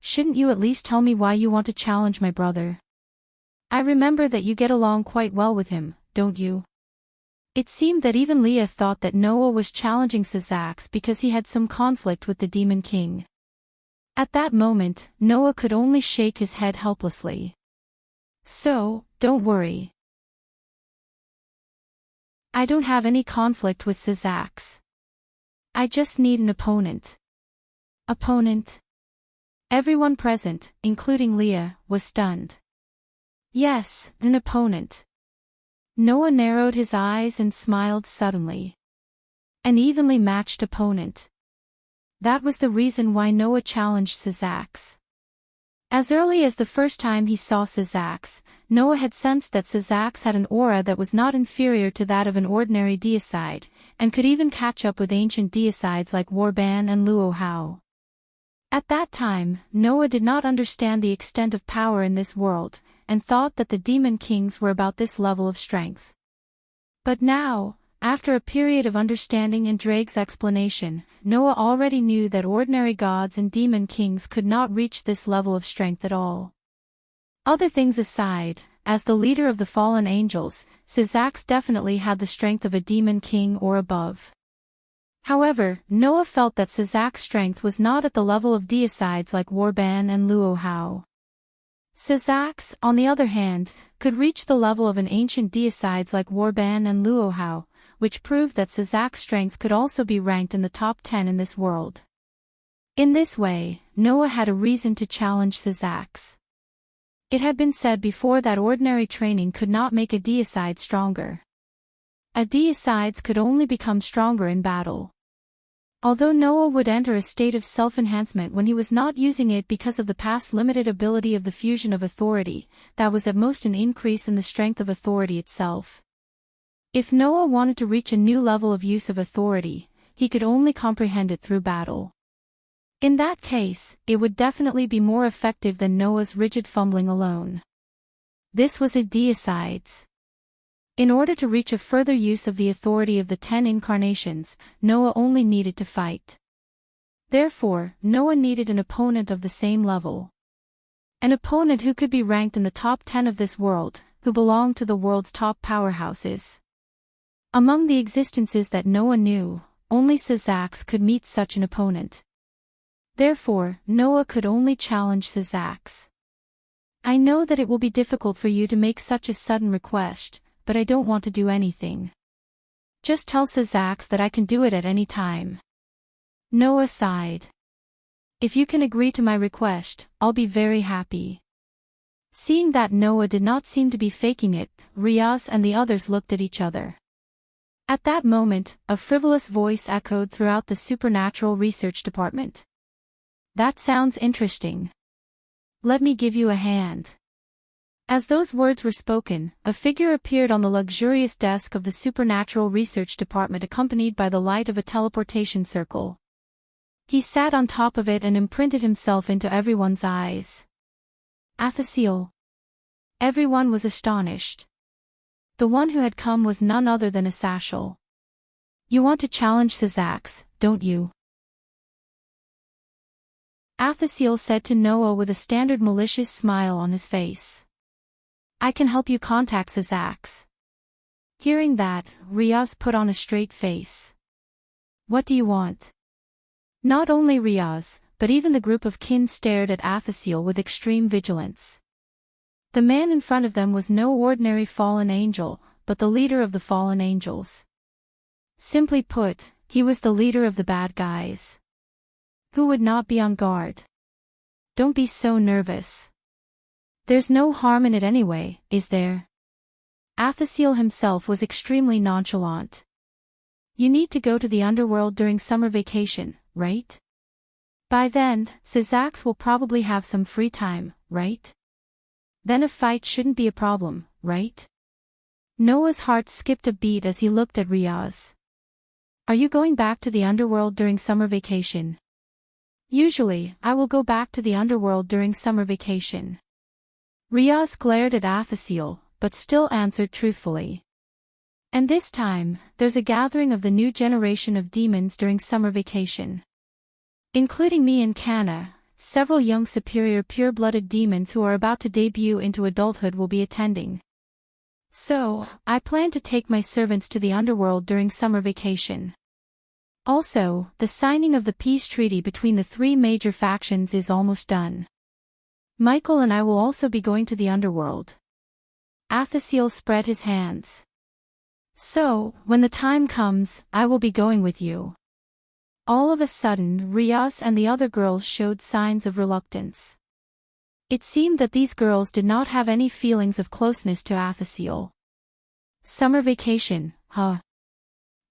S1: Shouldn't you at least tell me why you want to challenge my brother? I remember that you get along quite well with him, don't you? It seemed that even Leah thought that Noah was challenging Sazax because he had some conflict with the Demon King. At that moment, Noah could only shake his head helplessly. So, don't worry. I don't have any conflict with Sazax. I just need an opponent. Opponent? Everyone present, including Leah, was stunned. Yes, an opponent. Noah narrowed his eyes and smiled suddenly. An evenly matched opponent. That was the reason why Noah challenged Sazax. As early as the first time he saw Sazax, Noah had sensed that Sazax had an aura that was not inferior to that of an ordinary deicide, and could even catch up with ancient deicides like Warban and Luohao. At that time, Noah did not understand the extent of power in this world, and thought that the demon kings were about this level of strength. But now, after a period of understanding and Drake's explanation, Noah already knew that ordinary gods and demon kings could not reach this level of strength at all. Other things aside, as the leader of the fallen angels, Sazax definitely had the strength of a demon king or above. However, Noah felt that Sazax's strength was not at the level of deicides like Warban and Luohao. Sazax, on the other hand, could reach the level of an ancient deicides like Warban and Luohao, which proved that Sazax's strength could also be ranked in the top 10 in this world. In this way, Noah had a reason to challenge Sazax. It had been said before that ordinary training could not make a deicide stronger. A deicides could only become stronger in battle. Although Noah would enter a state of self-enhancement when he was not using it because of the past limited ability of the fusion of authority, that was at most an increase in the strength of authority itself. If Noah wanted to reach a new level of use of authority, he could only comprehend it through battle. In that case, it would definitely be more effective than Noah's rigid fumbling alone. This was a deicides. In order to reach a further use of the authority of the 10 incarnations, Noah only needed to fight. Therefore, Noah needed an opponent of the same level. An opponent who could be ranked in the top 10 of this world, who belonged to the world's top powerhouses. Among the existences that Noah knew, only Sazax could meet such an opponent. Therefore, Noah could only challenge Sazax. I know that it will be difficult for you to make such a sudden request, but I don't want to do anything. Just tell Sazax that I can do it at any time. Noah sighed. If you can agree to my request, I'll be very happy. Seeing that Noah did not seem to be faking it, Riaz and the others looked at each other. At that moment, a frivolous voice echoed throughout the supernatural research department. That sounds interesting. Let me give you a hand. As those words were spoken, a figure appeared on the luxurious desk of the supernatural research department accompanied by the light of a teleportation circle. He sat on top of it and imprinted himself into everyone's eyes. Athasiel. Everyone was astonished. The one who had come was none other than Asashel. You want to challenge Sazax, don't you? Athasiel said to Noah with a standard malicious smile on his face. I can help you contact Sazax. Hearing that, Riaz put on a straight face. What do you want? Not only Riaz, but even the group of kin stared at Athasiel with extreme vigilance. The man in front of them was no ordinary fallen angel, but the leader of the fallen angels. Simply put, he was the leader of the bad guys. Who would not be on guard? Don't be so nervous. There's no harm in it anyway, is there? Athasiel himself was extremely nonchalant. You need to go to the underworld during summer vacation, right? By then, Sazax will probably have some free time, right? Then a fight shouldn't be a problem, right? Noah's heart skipped a beat as he looked at Riaz. Are you going back to the underworld during summer vacation? Usually, I will go back to the underworld during summer vacation. Riaz glared at Athasiel, but still answered truthfully. And this time, there's a gathering of the new generation of demons during summer vacation. Including me and Kana, several young superior pure-blooded demons who are about to debut into adulthood will be attending. So, I plan to take my servants to the underworld during summer vacation. Also, the signing of the peace treaty between the three major factions is almost done. Michael and I will also be going to the underworld. Athasiel spread his hands. So, when the time comes, I will be going with you. All of a sudden, Riaz and the other girls showed signs of reluctance. It seemed that these girls did not have any feelings of closeness to Athasiel. Summer vacation, huh?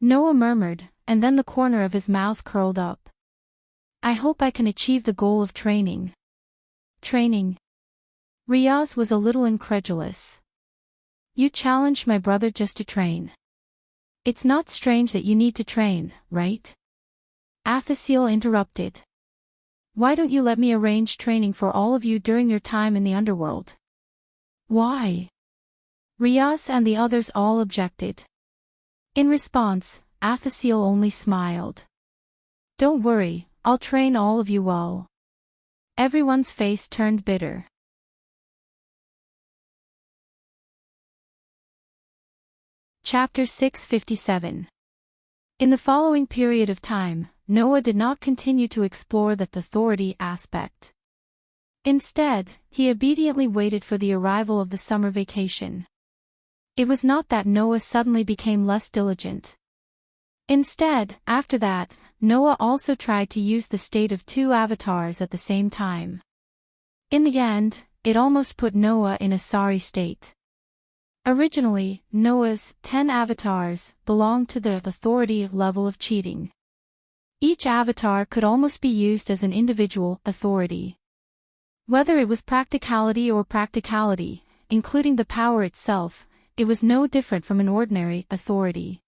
S1: Noah murmured, and then the corner of his mouth curled up. I hope I can achieve the goal of training. Training? Riaz was a little incredulous. You challenged my brother just to train. It's not strange that you need to train, right? Athasiel interrupted. Why don't you let me arrange training for all of you during your time in the underworld? Why? Riaz and the others all objected. In response, Athasiel only smiled. Don't worry, I'll train all of you well. Everyone's face turned bitter. Chapter 657. In the following period of time, Noah did not continue to explore that authority aspect. Instead, he obediently waited for the arrival of the summer vacation. It was not that Noah suddenly became less diligent. Instead, after that, Noah also tried to use the state of two avatars at the same time. In the end, it almost put Noah in a sorry state. Originally, Noah's 10 avatars belonged to the authority level of cheating. Each avatar could almost be used as an individual authority. Whether it was practicality or practicality, including the power itself, it was no different from an ordinary authority.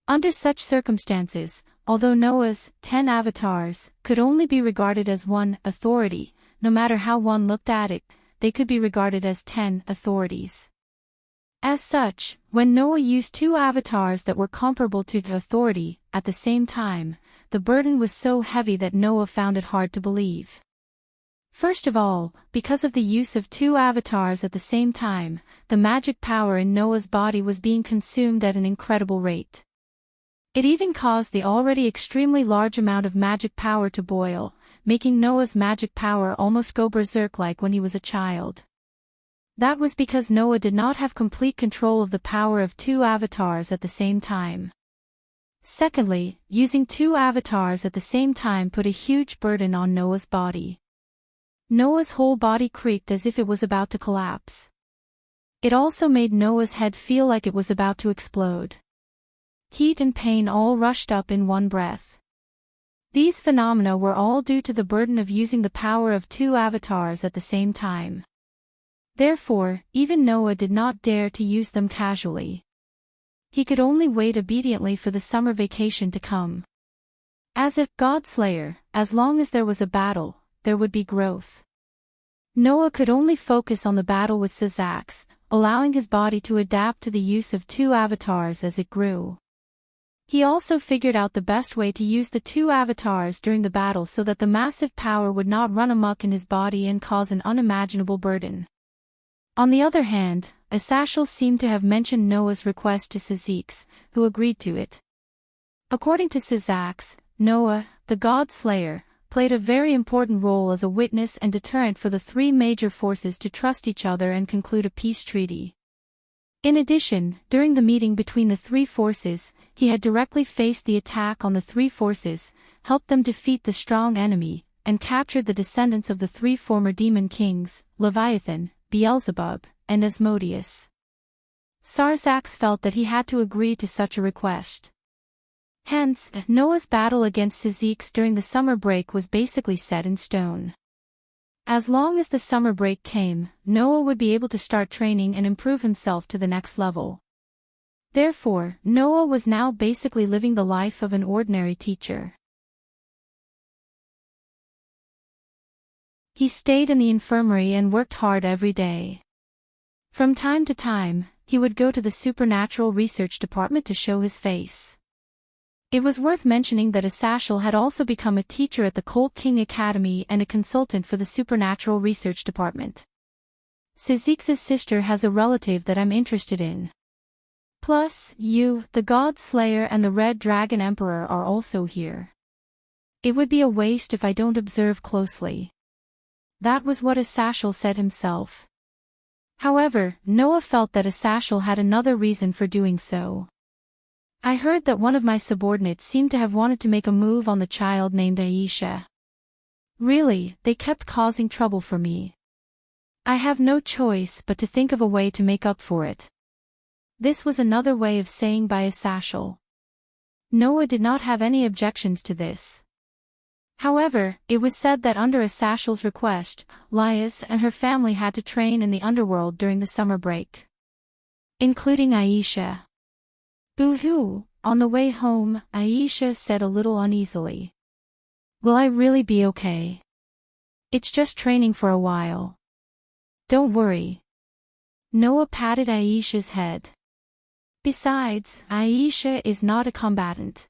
S1: Under such circumstances, although Noah's 10 avatars could only be regarded as one authority, no matter how one looked at it, they could be regarded as 10 authorities. As such, when Noah used two avatars that were comparable to the authority at the same time, the burden was so heavy that Noah found it hard to believe. First of all, because of the use of two avatars at the same time, the magic power in Noah's body was being consumed at an incredible rate. It even caused the already extremely large amount of magic power to boil, making Noah's magic power almost go berserk like when he was a child. That was because Noah did not have complete control of the power of two avatars at the same time. Secondly, using two avatars at the same time put a huge burden on Noah's body. Noah's whole body creaked as if it was about to collapse. It also made Noah's head feel like it was about to explode. heat and pain all rushed up in one breath. These phenomena were all due to the burden of using the power of two avatars at the same time. Therefore, even Noah did not dare to use them casually. He could only wait obediently for the summer vacation to come. As a God Slayer, as long as there was a battle, there would be growth. Noah could only focus on the battle with Sizax, allowing his body to adapt to the use of two avatars as it grew. He also figured out the best way to use the two avatars during the battle so that the massive power would not run amok in his body and cause an unimaginable burden. On the other hand, Asashel seemed to have mentioned Noah's request to Sizax, who agreed to it. According to Sizax, Noah, the God Slayer, played a very important role as a witness and deterrent for the three major forces to trust each other and conclude a peace treaty. In addition, during the meeting between the three forces, he had directly faced the attack on the three forces, helped them defeat the strong enemy, and captured the descendants of the three former demon kings, Leviathan, Beelzebub, and Asmodeus. Sarsax felt that he had to agree to such a request. Hence, Noah's battle against Sizax during the summer break was basically set in stone. As long as the summer break came, Noah would be able to start training and improve himself to the next level. Therefore, Noah was now basically living the life of an ordinary teacher. He stayed in the infirmary and worked hard every day. From time to time, he would go to the supernatural research department to show his face. It was worth mentioning that Asashel had also become a teacher at the Colt King Academy and a consultant for the Supernatural Research Department. Sizax's sister has a relative that I'm interested in. Plus, you, the God Slayer and the Red Dragon Emperor are also here. It would be a waste if I don't observe closely. That was what Asashel said himself. However, Noah felt that Asashel had another reason for doing so. I heard that one of my subordinates seemed to have wanted to make a move on the child named Aisha. Really, they kept causing trouble for me. I have no choice but to think of a way to make up for it. This was another way of saying by Asashel. Noah did not have any objections to this. However, it was said that under Asashel's request, Lias and her family had to train in the underworld during the summer break. Including Aisha. Boo-hoo, on the way home, Aisha said a little uneasily. Will I really be okay? It's just training for a while. Don't worry. Noah patted Aisha's head. Besides, Aisha is not a combatant.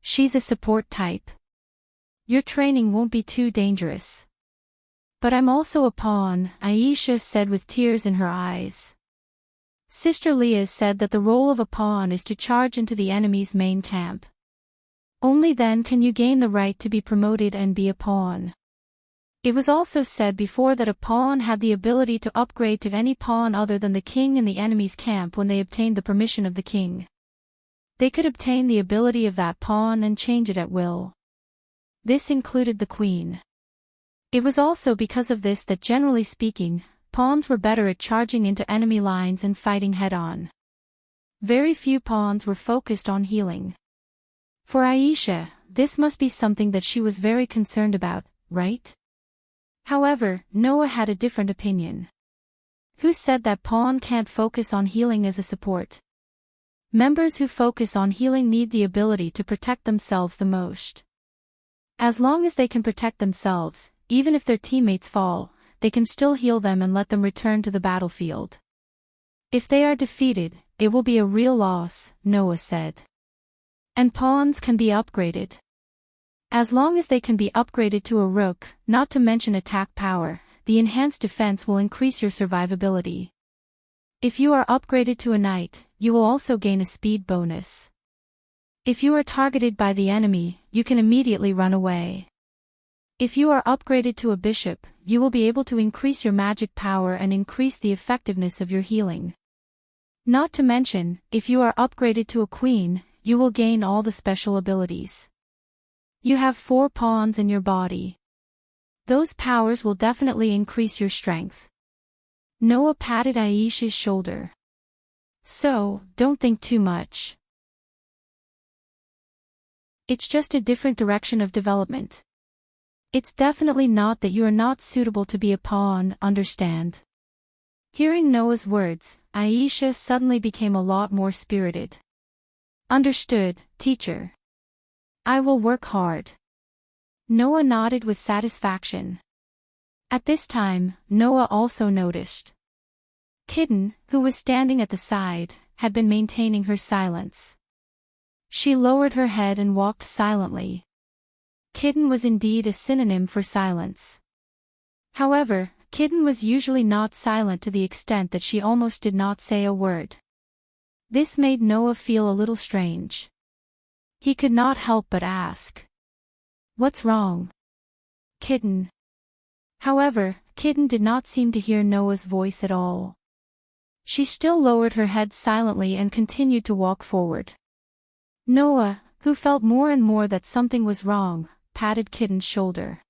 S1: She's a support type. Your training won't be too dangerous. But I'm also a pawn, Aisha said with tears in her eyes. Sister Leah said that the role of a pawn is to charge into the enemy's main camp. Only then can you gain the right to be promoted and be a pawn. It was also said before that a pawn had the ability to upgrade to any pawn other than the king in the enemy's camp when they obtained the permission of the king. They could obtain the ability of that pawn and change it at will. This included the queen. It was also because of this that generally speaking, pawns were better at charging into enemy lines and fighting head-on. Very few pawns were focused on healing. For Aisha, this must be something that she was very concerned about, right? However, Noah had a different opinion. Who said that pawn can't focus on healing as a support? Members who focus on healing need the ability to protect themselves the most. As long as they can protect themselves, even if their teammates fall, they can still heal them and let them return to the battlefield. If they are defeated, it will be a real loss, Noah said. And pawns can be upgraded. As long as they can be upgraded to a rook, not to mention attack power, the enhanced defense will increase your survivability. If you are upgraded to a knight, you will also gain a speed bonus. If you are targeted by the enemy, you can immediately run away. If you are upgraded to a bishop, you will be able to increase your magic power and increase the effectiveness of your healing. Not to mention, if you are upgraded to a queen, you will gain all the special abilities. You have 4 pawns in your body. Those powers will definitely increase your strength. Noah patted Aisha's shoulder. So, don't think too much. It's just a different direction of development. It's definitely not that you are not suitable to be a pawn, understand? Hearing Noah's words, Aisha suddenly became a lot more spirited. Understood, teacher. I will work hard. Noah nodded with satisfaction. At this time, Noah also noticed. Kitten, who was standing at the side, had been maintaining her silence. She lowered her head and walked silently. Kitten was indeed a synonym for silence. However, Kitten was usually not silent to the extent that she almost did not say a word. This made Noah feel a little strange. He could not help but ask. What's wrong? Kitten. However, Kitten did not seem to hear Noah's voice at all. She still lowered her head silently and continued to walk forward. Noah, who felt more and more that something was wrong, patted Kitten's shoulder.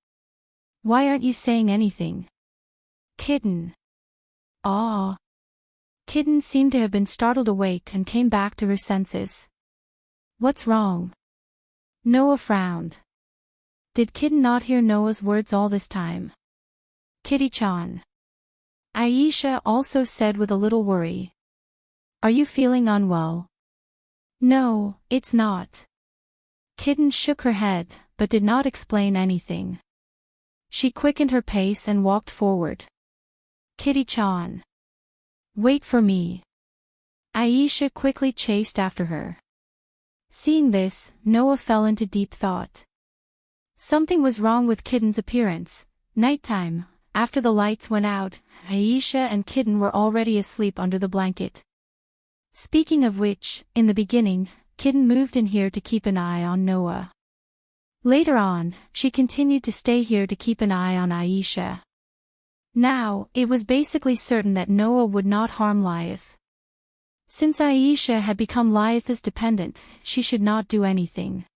S1: Why aren't you saying anything? Kitten. Ah. Kitten seemed to have been startled awake and came back to her senses. What's wrong? Noah frowned. Did Kitten not hear Noah's words all this time? Kitty-chan. Aisha also said with a little worry. Are you feeling unwell? No, it's not. Kitten shook her head, but did not explain anything. She quickened her pace and walked forward. Kitty-chan. Wait for me. Aisha quickly chased after her. Seeing this, Noah fell into deep thought. Something was wrong with Kitten's appearance. Nighttime, after the lights went out, Aisha and Kitten were already asleep under the blanket. Speaking of which, in the beginning, Kitten moved in here to keep an eye on Noah. Later on, she continued to stay here to keep an eye on Aisha. Now, it was basically certain that Noah would not harm Liath. Since Aisha had become Liath's dependent, she should not do anything.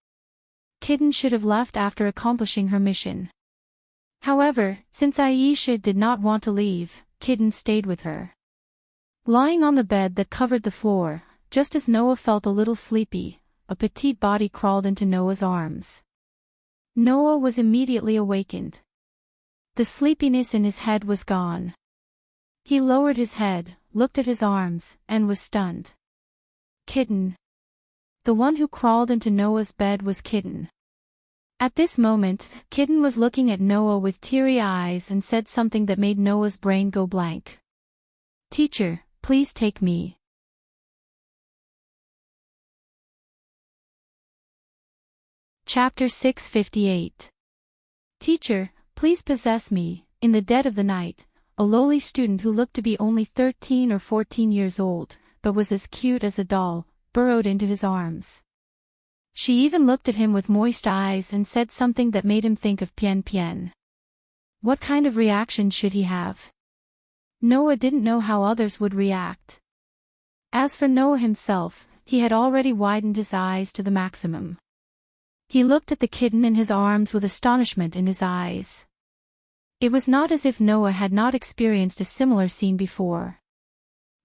S1: Kitten should have left after accomplishing her mission. However, since Aisha did not want to leave, Kitten stayed with her. Lying on the bed that covered the floor, just as Noah felt a little sleepy, a petite body crawled into Noah's arms. Noah was immediately awakened. The sleepiness in his head was gone. He lowered his head, looked at his arms, and was stunned. Kitten. The one who crawled into Noah's bed was Kitten. At this moment, Kitten was looking at Noah with teary eyes and said something that made Noah's brain go blank. Teacher, please take me. Chapter 658. Teacher, please possess me. In the dead of the night, a lowly student who looked to be only 13 or 14 years old, but was as cute as a doll, burrowed into his arms. She even looked at him with moist eyes and said something that made him think of Pian Pian. What kind of reaction should he have? Noah didn't know how others would react. As for Noah himself, he had already widened his eyes to the maximum. He looked at the kitten in his arms with astonishment in his eyes. It was not as if Noah had not experienced a similar scene before.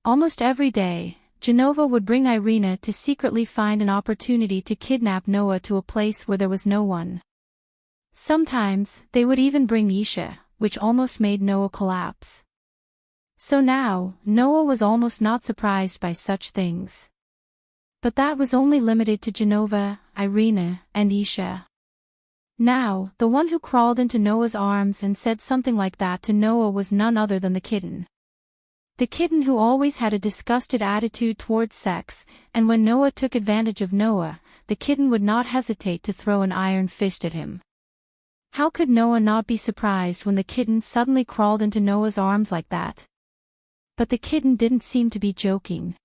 S1: Almost every day, Genova would bring Irina to secretly find an opportunity to kidnap Noah to a place where there was no one. Sometimes, they would even bring Isha, which almost made Noah collapse. So now, Noah was almost not surprised by such things. But that was only limited to Genova, Irina, and Isha. Now, the one who crawled into Noah's arms and said something like that to Noah was none other than the kitten. The kitten who always had a disgusted attitude towards sex, and when Noah took advantage of Noah, the kitten would not hesitate to throw an iron fist at him. How could Noah not be surprised when the kitten suddenly crawled into Noah's arms like that? But the kitten didn't seem to be joking.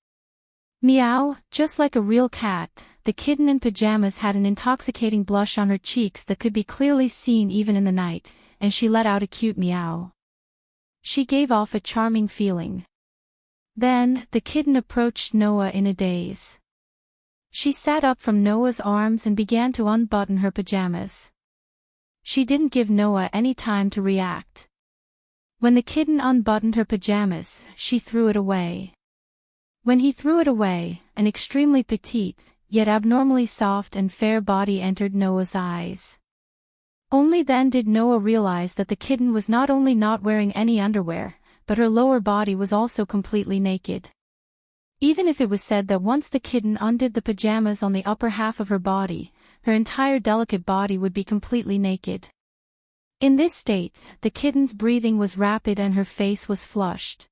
S1: Meow, just like a real cat, the kitten in pajamas had an intoxicating blush on her cheeks that could be clearly seen even in the night, and she let out a cute meow. She gave off a charming feeling. Then, the kitten approached Noah in a daze. She sat up from Noah's arms and began to unbutton her pajamas. She didn't give Noah any time to react. When the kitten unbuttoned her pajamas, she threw it away. When he threw it away, an extremely petite, yet abnormally soft and fair body entered Noah's eyes. Only then did Noah realize that the kitten was not only not wearing any underwear, but her lower body was also completely naked. Even if it was said that once the kitten undid the pajamas on the upper half of her body, her entire delicate body would be completely naked. In this state, the kitten's breathing was rapid and her face was flushed.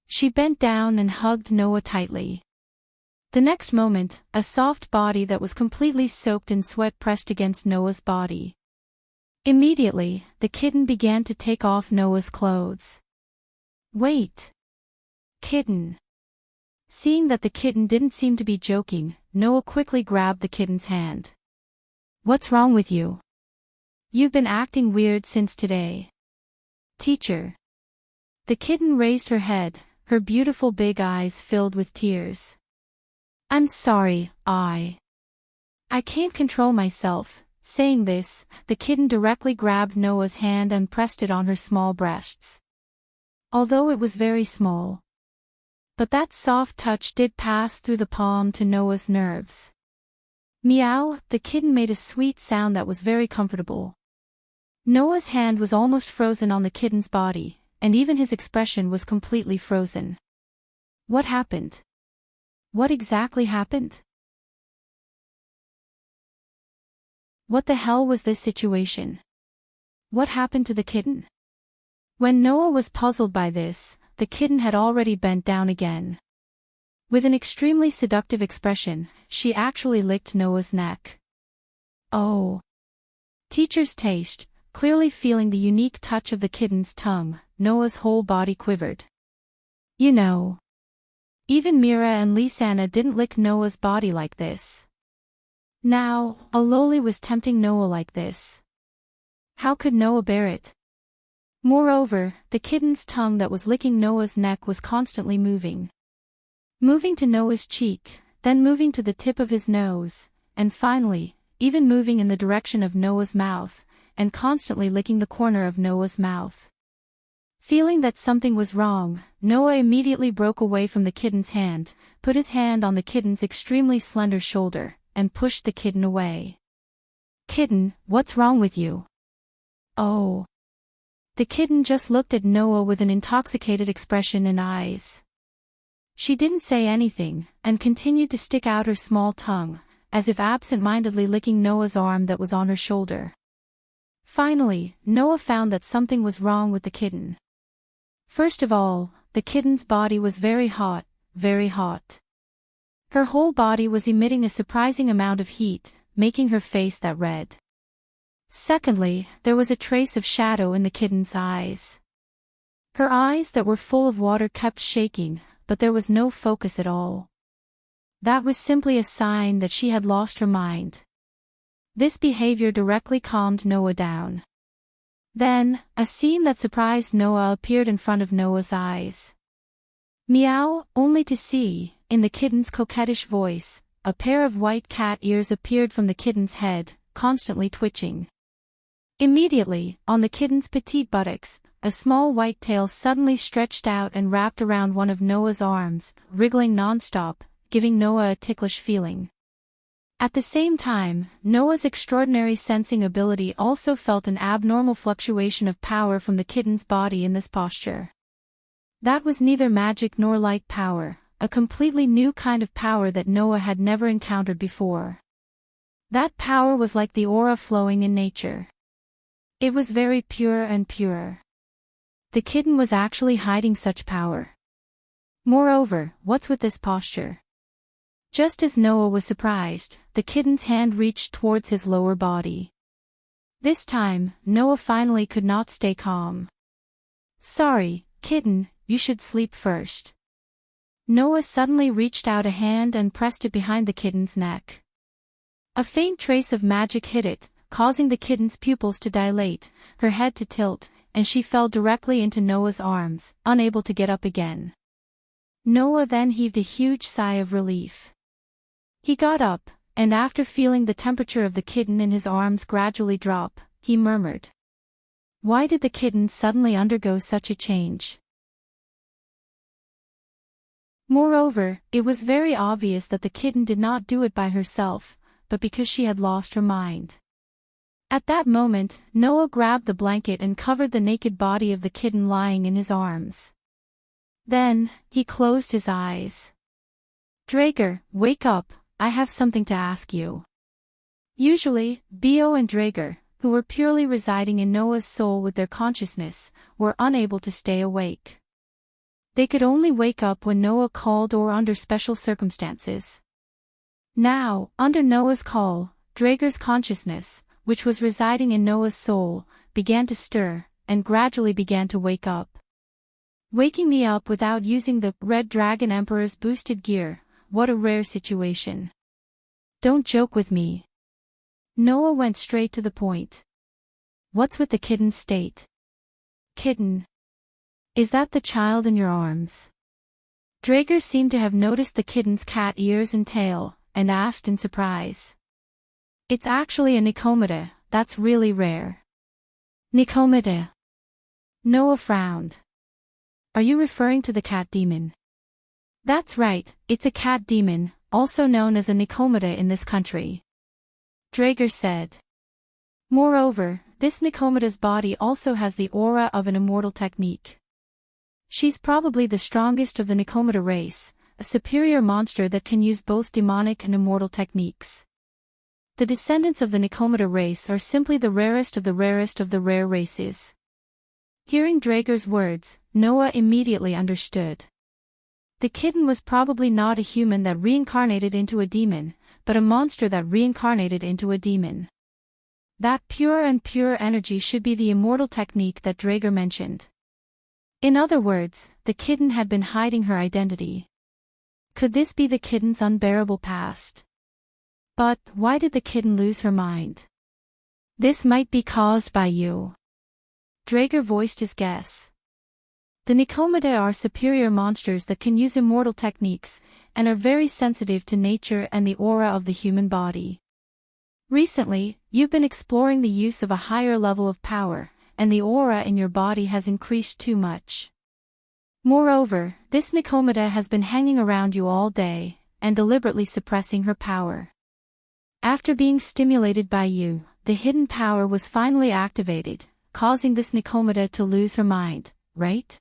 S1: She bent down and hugged Noah tightly. The next moment, a soft body that was completely soaked in sweat pressed against Noah's body. Immediately, the kitten began to take off Noah's clothes. "Wait! Kitten!" Seeing that the kitten didn't seem to be joking, Noah quickly grabbed the kitten's hand. "What's wrong with you? You've been acting weird since today." "Teacher." The kitten raised her head, her beautiful big eyes filled with tears. "I'm sorry, I can't control myself." Saying this, the kitten directly grabbed Noah's hand and pressed it on her small breasts. Although it was very small. But that soft touch did pass through the palm to Noah's nerves. Meow, the kitten made a sweet sound that was very comfortable. Noah's hand was almost frozen on the kitten's body, and even his expression was completely frozen. What happened? What exactly happened? What the hell was this situation? What happened to the kitten? When Noah was puzzled by this, the kitten had already bent down again. With an extremely seductive expression, she actually licked Noah's neck. Oh! Teacher's taste, clearly feeling the unique touch of the kitten's tongue, Noah's whole body quivered. You know, even Mira and Lisanna didn't lick Noah's body like this. Now, Aloli was tempting Noah like this. How could Noah bear it? Moreover, the kitten's tongue that was licking Noah's neck was constantly moving. Moving to Noah's cheek, then moving to the tip of his nose, and finally, even moving in the direction of Noah's mouth, and constantly licking the corner of Noah's mouth. Feeling that something was wrong, Noah immediately broke away from the kitten's hand, put his hand on the kitten's extremely slender shoulder, and pushed the kitten away. Kitten, what's wrong with you? Oh. The kitten just looked at Noah with an intoxicated expression and eyes. She didn't say anything, and continued to stick out her small tongue, as if absent-mindedly licking Noah's arm that was on her shoulder. Finally, Noah found that something was wrong with the kitten. First of all, the kitten's body was very hot, very hot. Her whole body was emitting a surprising amount of heat, making her face that red. Secondly, there was a trace of shadow in the kitten's eyes. Her eyes that were full of water kept shaking, but there was no focus at all. That was simply a sign that she had lost her mind. This behavior directly calmed Noah down. Then, a scene that surprised Noah appeared in front of Noah's eyes. Meow, only to see, in the kitten's coquettish voice, a pair of white cat ears appeared from the kitten's head, constantly twitching. Immediately, on the kitten's petite buttocks, a small white tail suddenly stretched out and wrapped around one of Noah's arms, wriggling non-stop, giving Noah a ticklish feeling. At the same time, Noah's extraordinary sensing ability also felt an abnormal fluctuation of power from the kitten's body in this posture. That was neither magic nor light power, a completely new kind of power that Noah had never encountered before. That power was like the aura flowing in nature. It was very pure and pure. The kitten was actually hiding such power. Moreover, what's with this posture? Just as Noah was surprised, the kitten's hand reached towards his lower body. This time, Noah finally could not stay calm. Sorry, kitten, you should sleep first. Noah suddenly reached out a hand and pressed it behind the kitten's neck. A faint trace of magic hit it, causing the kitten's pupils to dilate, her head to tilt, and she fell directly into Noah's arms, unable to get up again. Noah then heaved a huge sigh of relief. He got up, and after feeling the temperature of the kitten in his arms gradually drop, he murmured. Why did the kitten suddenly undergo such a change? Moreover, it was very obvious that the kitten did not do it by herself, but because she had lost her mind. At that moment, Noah grabbed the blanket and covered the naked body of the kitten lying in his arms. Then, he closed his eyes. "Drager, wake up, I have something to ask you." Usually, Bo and Drager, who were purely residing in Noah's soul with their consciousness, were unable to stay awake. They could only wake up when Noah called or under special circumstances. Now, under Noah's call, Drager's consciousness, which was residing in Noah's soul, began to stir, and gradually began to wake up. Waking me up without using the Red Dragon Emperor's boosted gear, what a rare situation. Don't joke with me. Noah went straight to the point. What's with the kitten's state? Kitten. Is that the child in your arms? Drager seemed to have noticed the kitten's cat ears and tail, and asked in surprise. It's actually a Nikomata, that's really rare. Nikomata. Noah frowned. Are you referring to the cat demon? That's right, it's a cat demon, also known as a Nikomata in this country. Drager said. Moreover, this Nikomata's body also has the aura of an immortal technique. She's probably the strongest of the Nikomata race, a superior monster that can use both demonic and immortal techniques. The descendants of the Nikomata race are simply the rarest of the rare races. Hearing Drager's words, Noah immediately understood. The kitten was probably not a human that reincarnated into a demon, but a monster that reincarnated into a demon. That pure energy should be the immortal technique that Drager mentioned. In other words, the kitten had been hiding her identity. Could this be the kitten's unbearable past? But, why did the kitten lose her mind? This might be caused by you. Drager voiced his guess. The Nikomata are superior monsters that can use immortal techniques, and are very sensitive to nature and the aura of the human body. Recently, you've been exploring the use of a higher level of power, and the aura in your body has increased too much. Moreover, this Nikomata has been hanging around you all day, and deliberately suppressing her power. After being stimulated by you, the hidden power was finally activated, causing this Nikomata to lose her mind, right?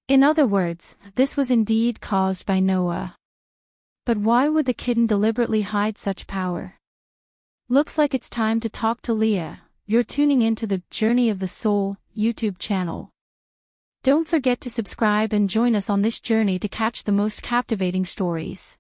S1: In other words, this was indeed caused by Noah. But why would the kitten deliberately hide such power? Looks like it's time to talk to Leah. You're tuning into the Journey of the Soul YouTube channel. Don't forget to subscribe and join us on this journey to catch the most captivating stories.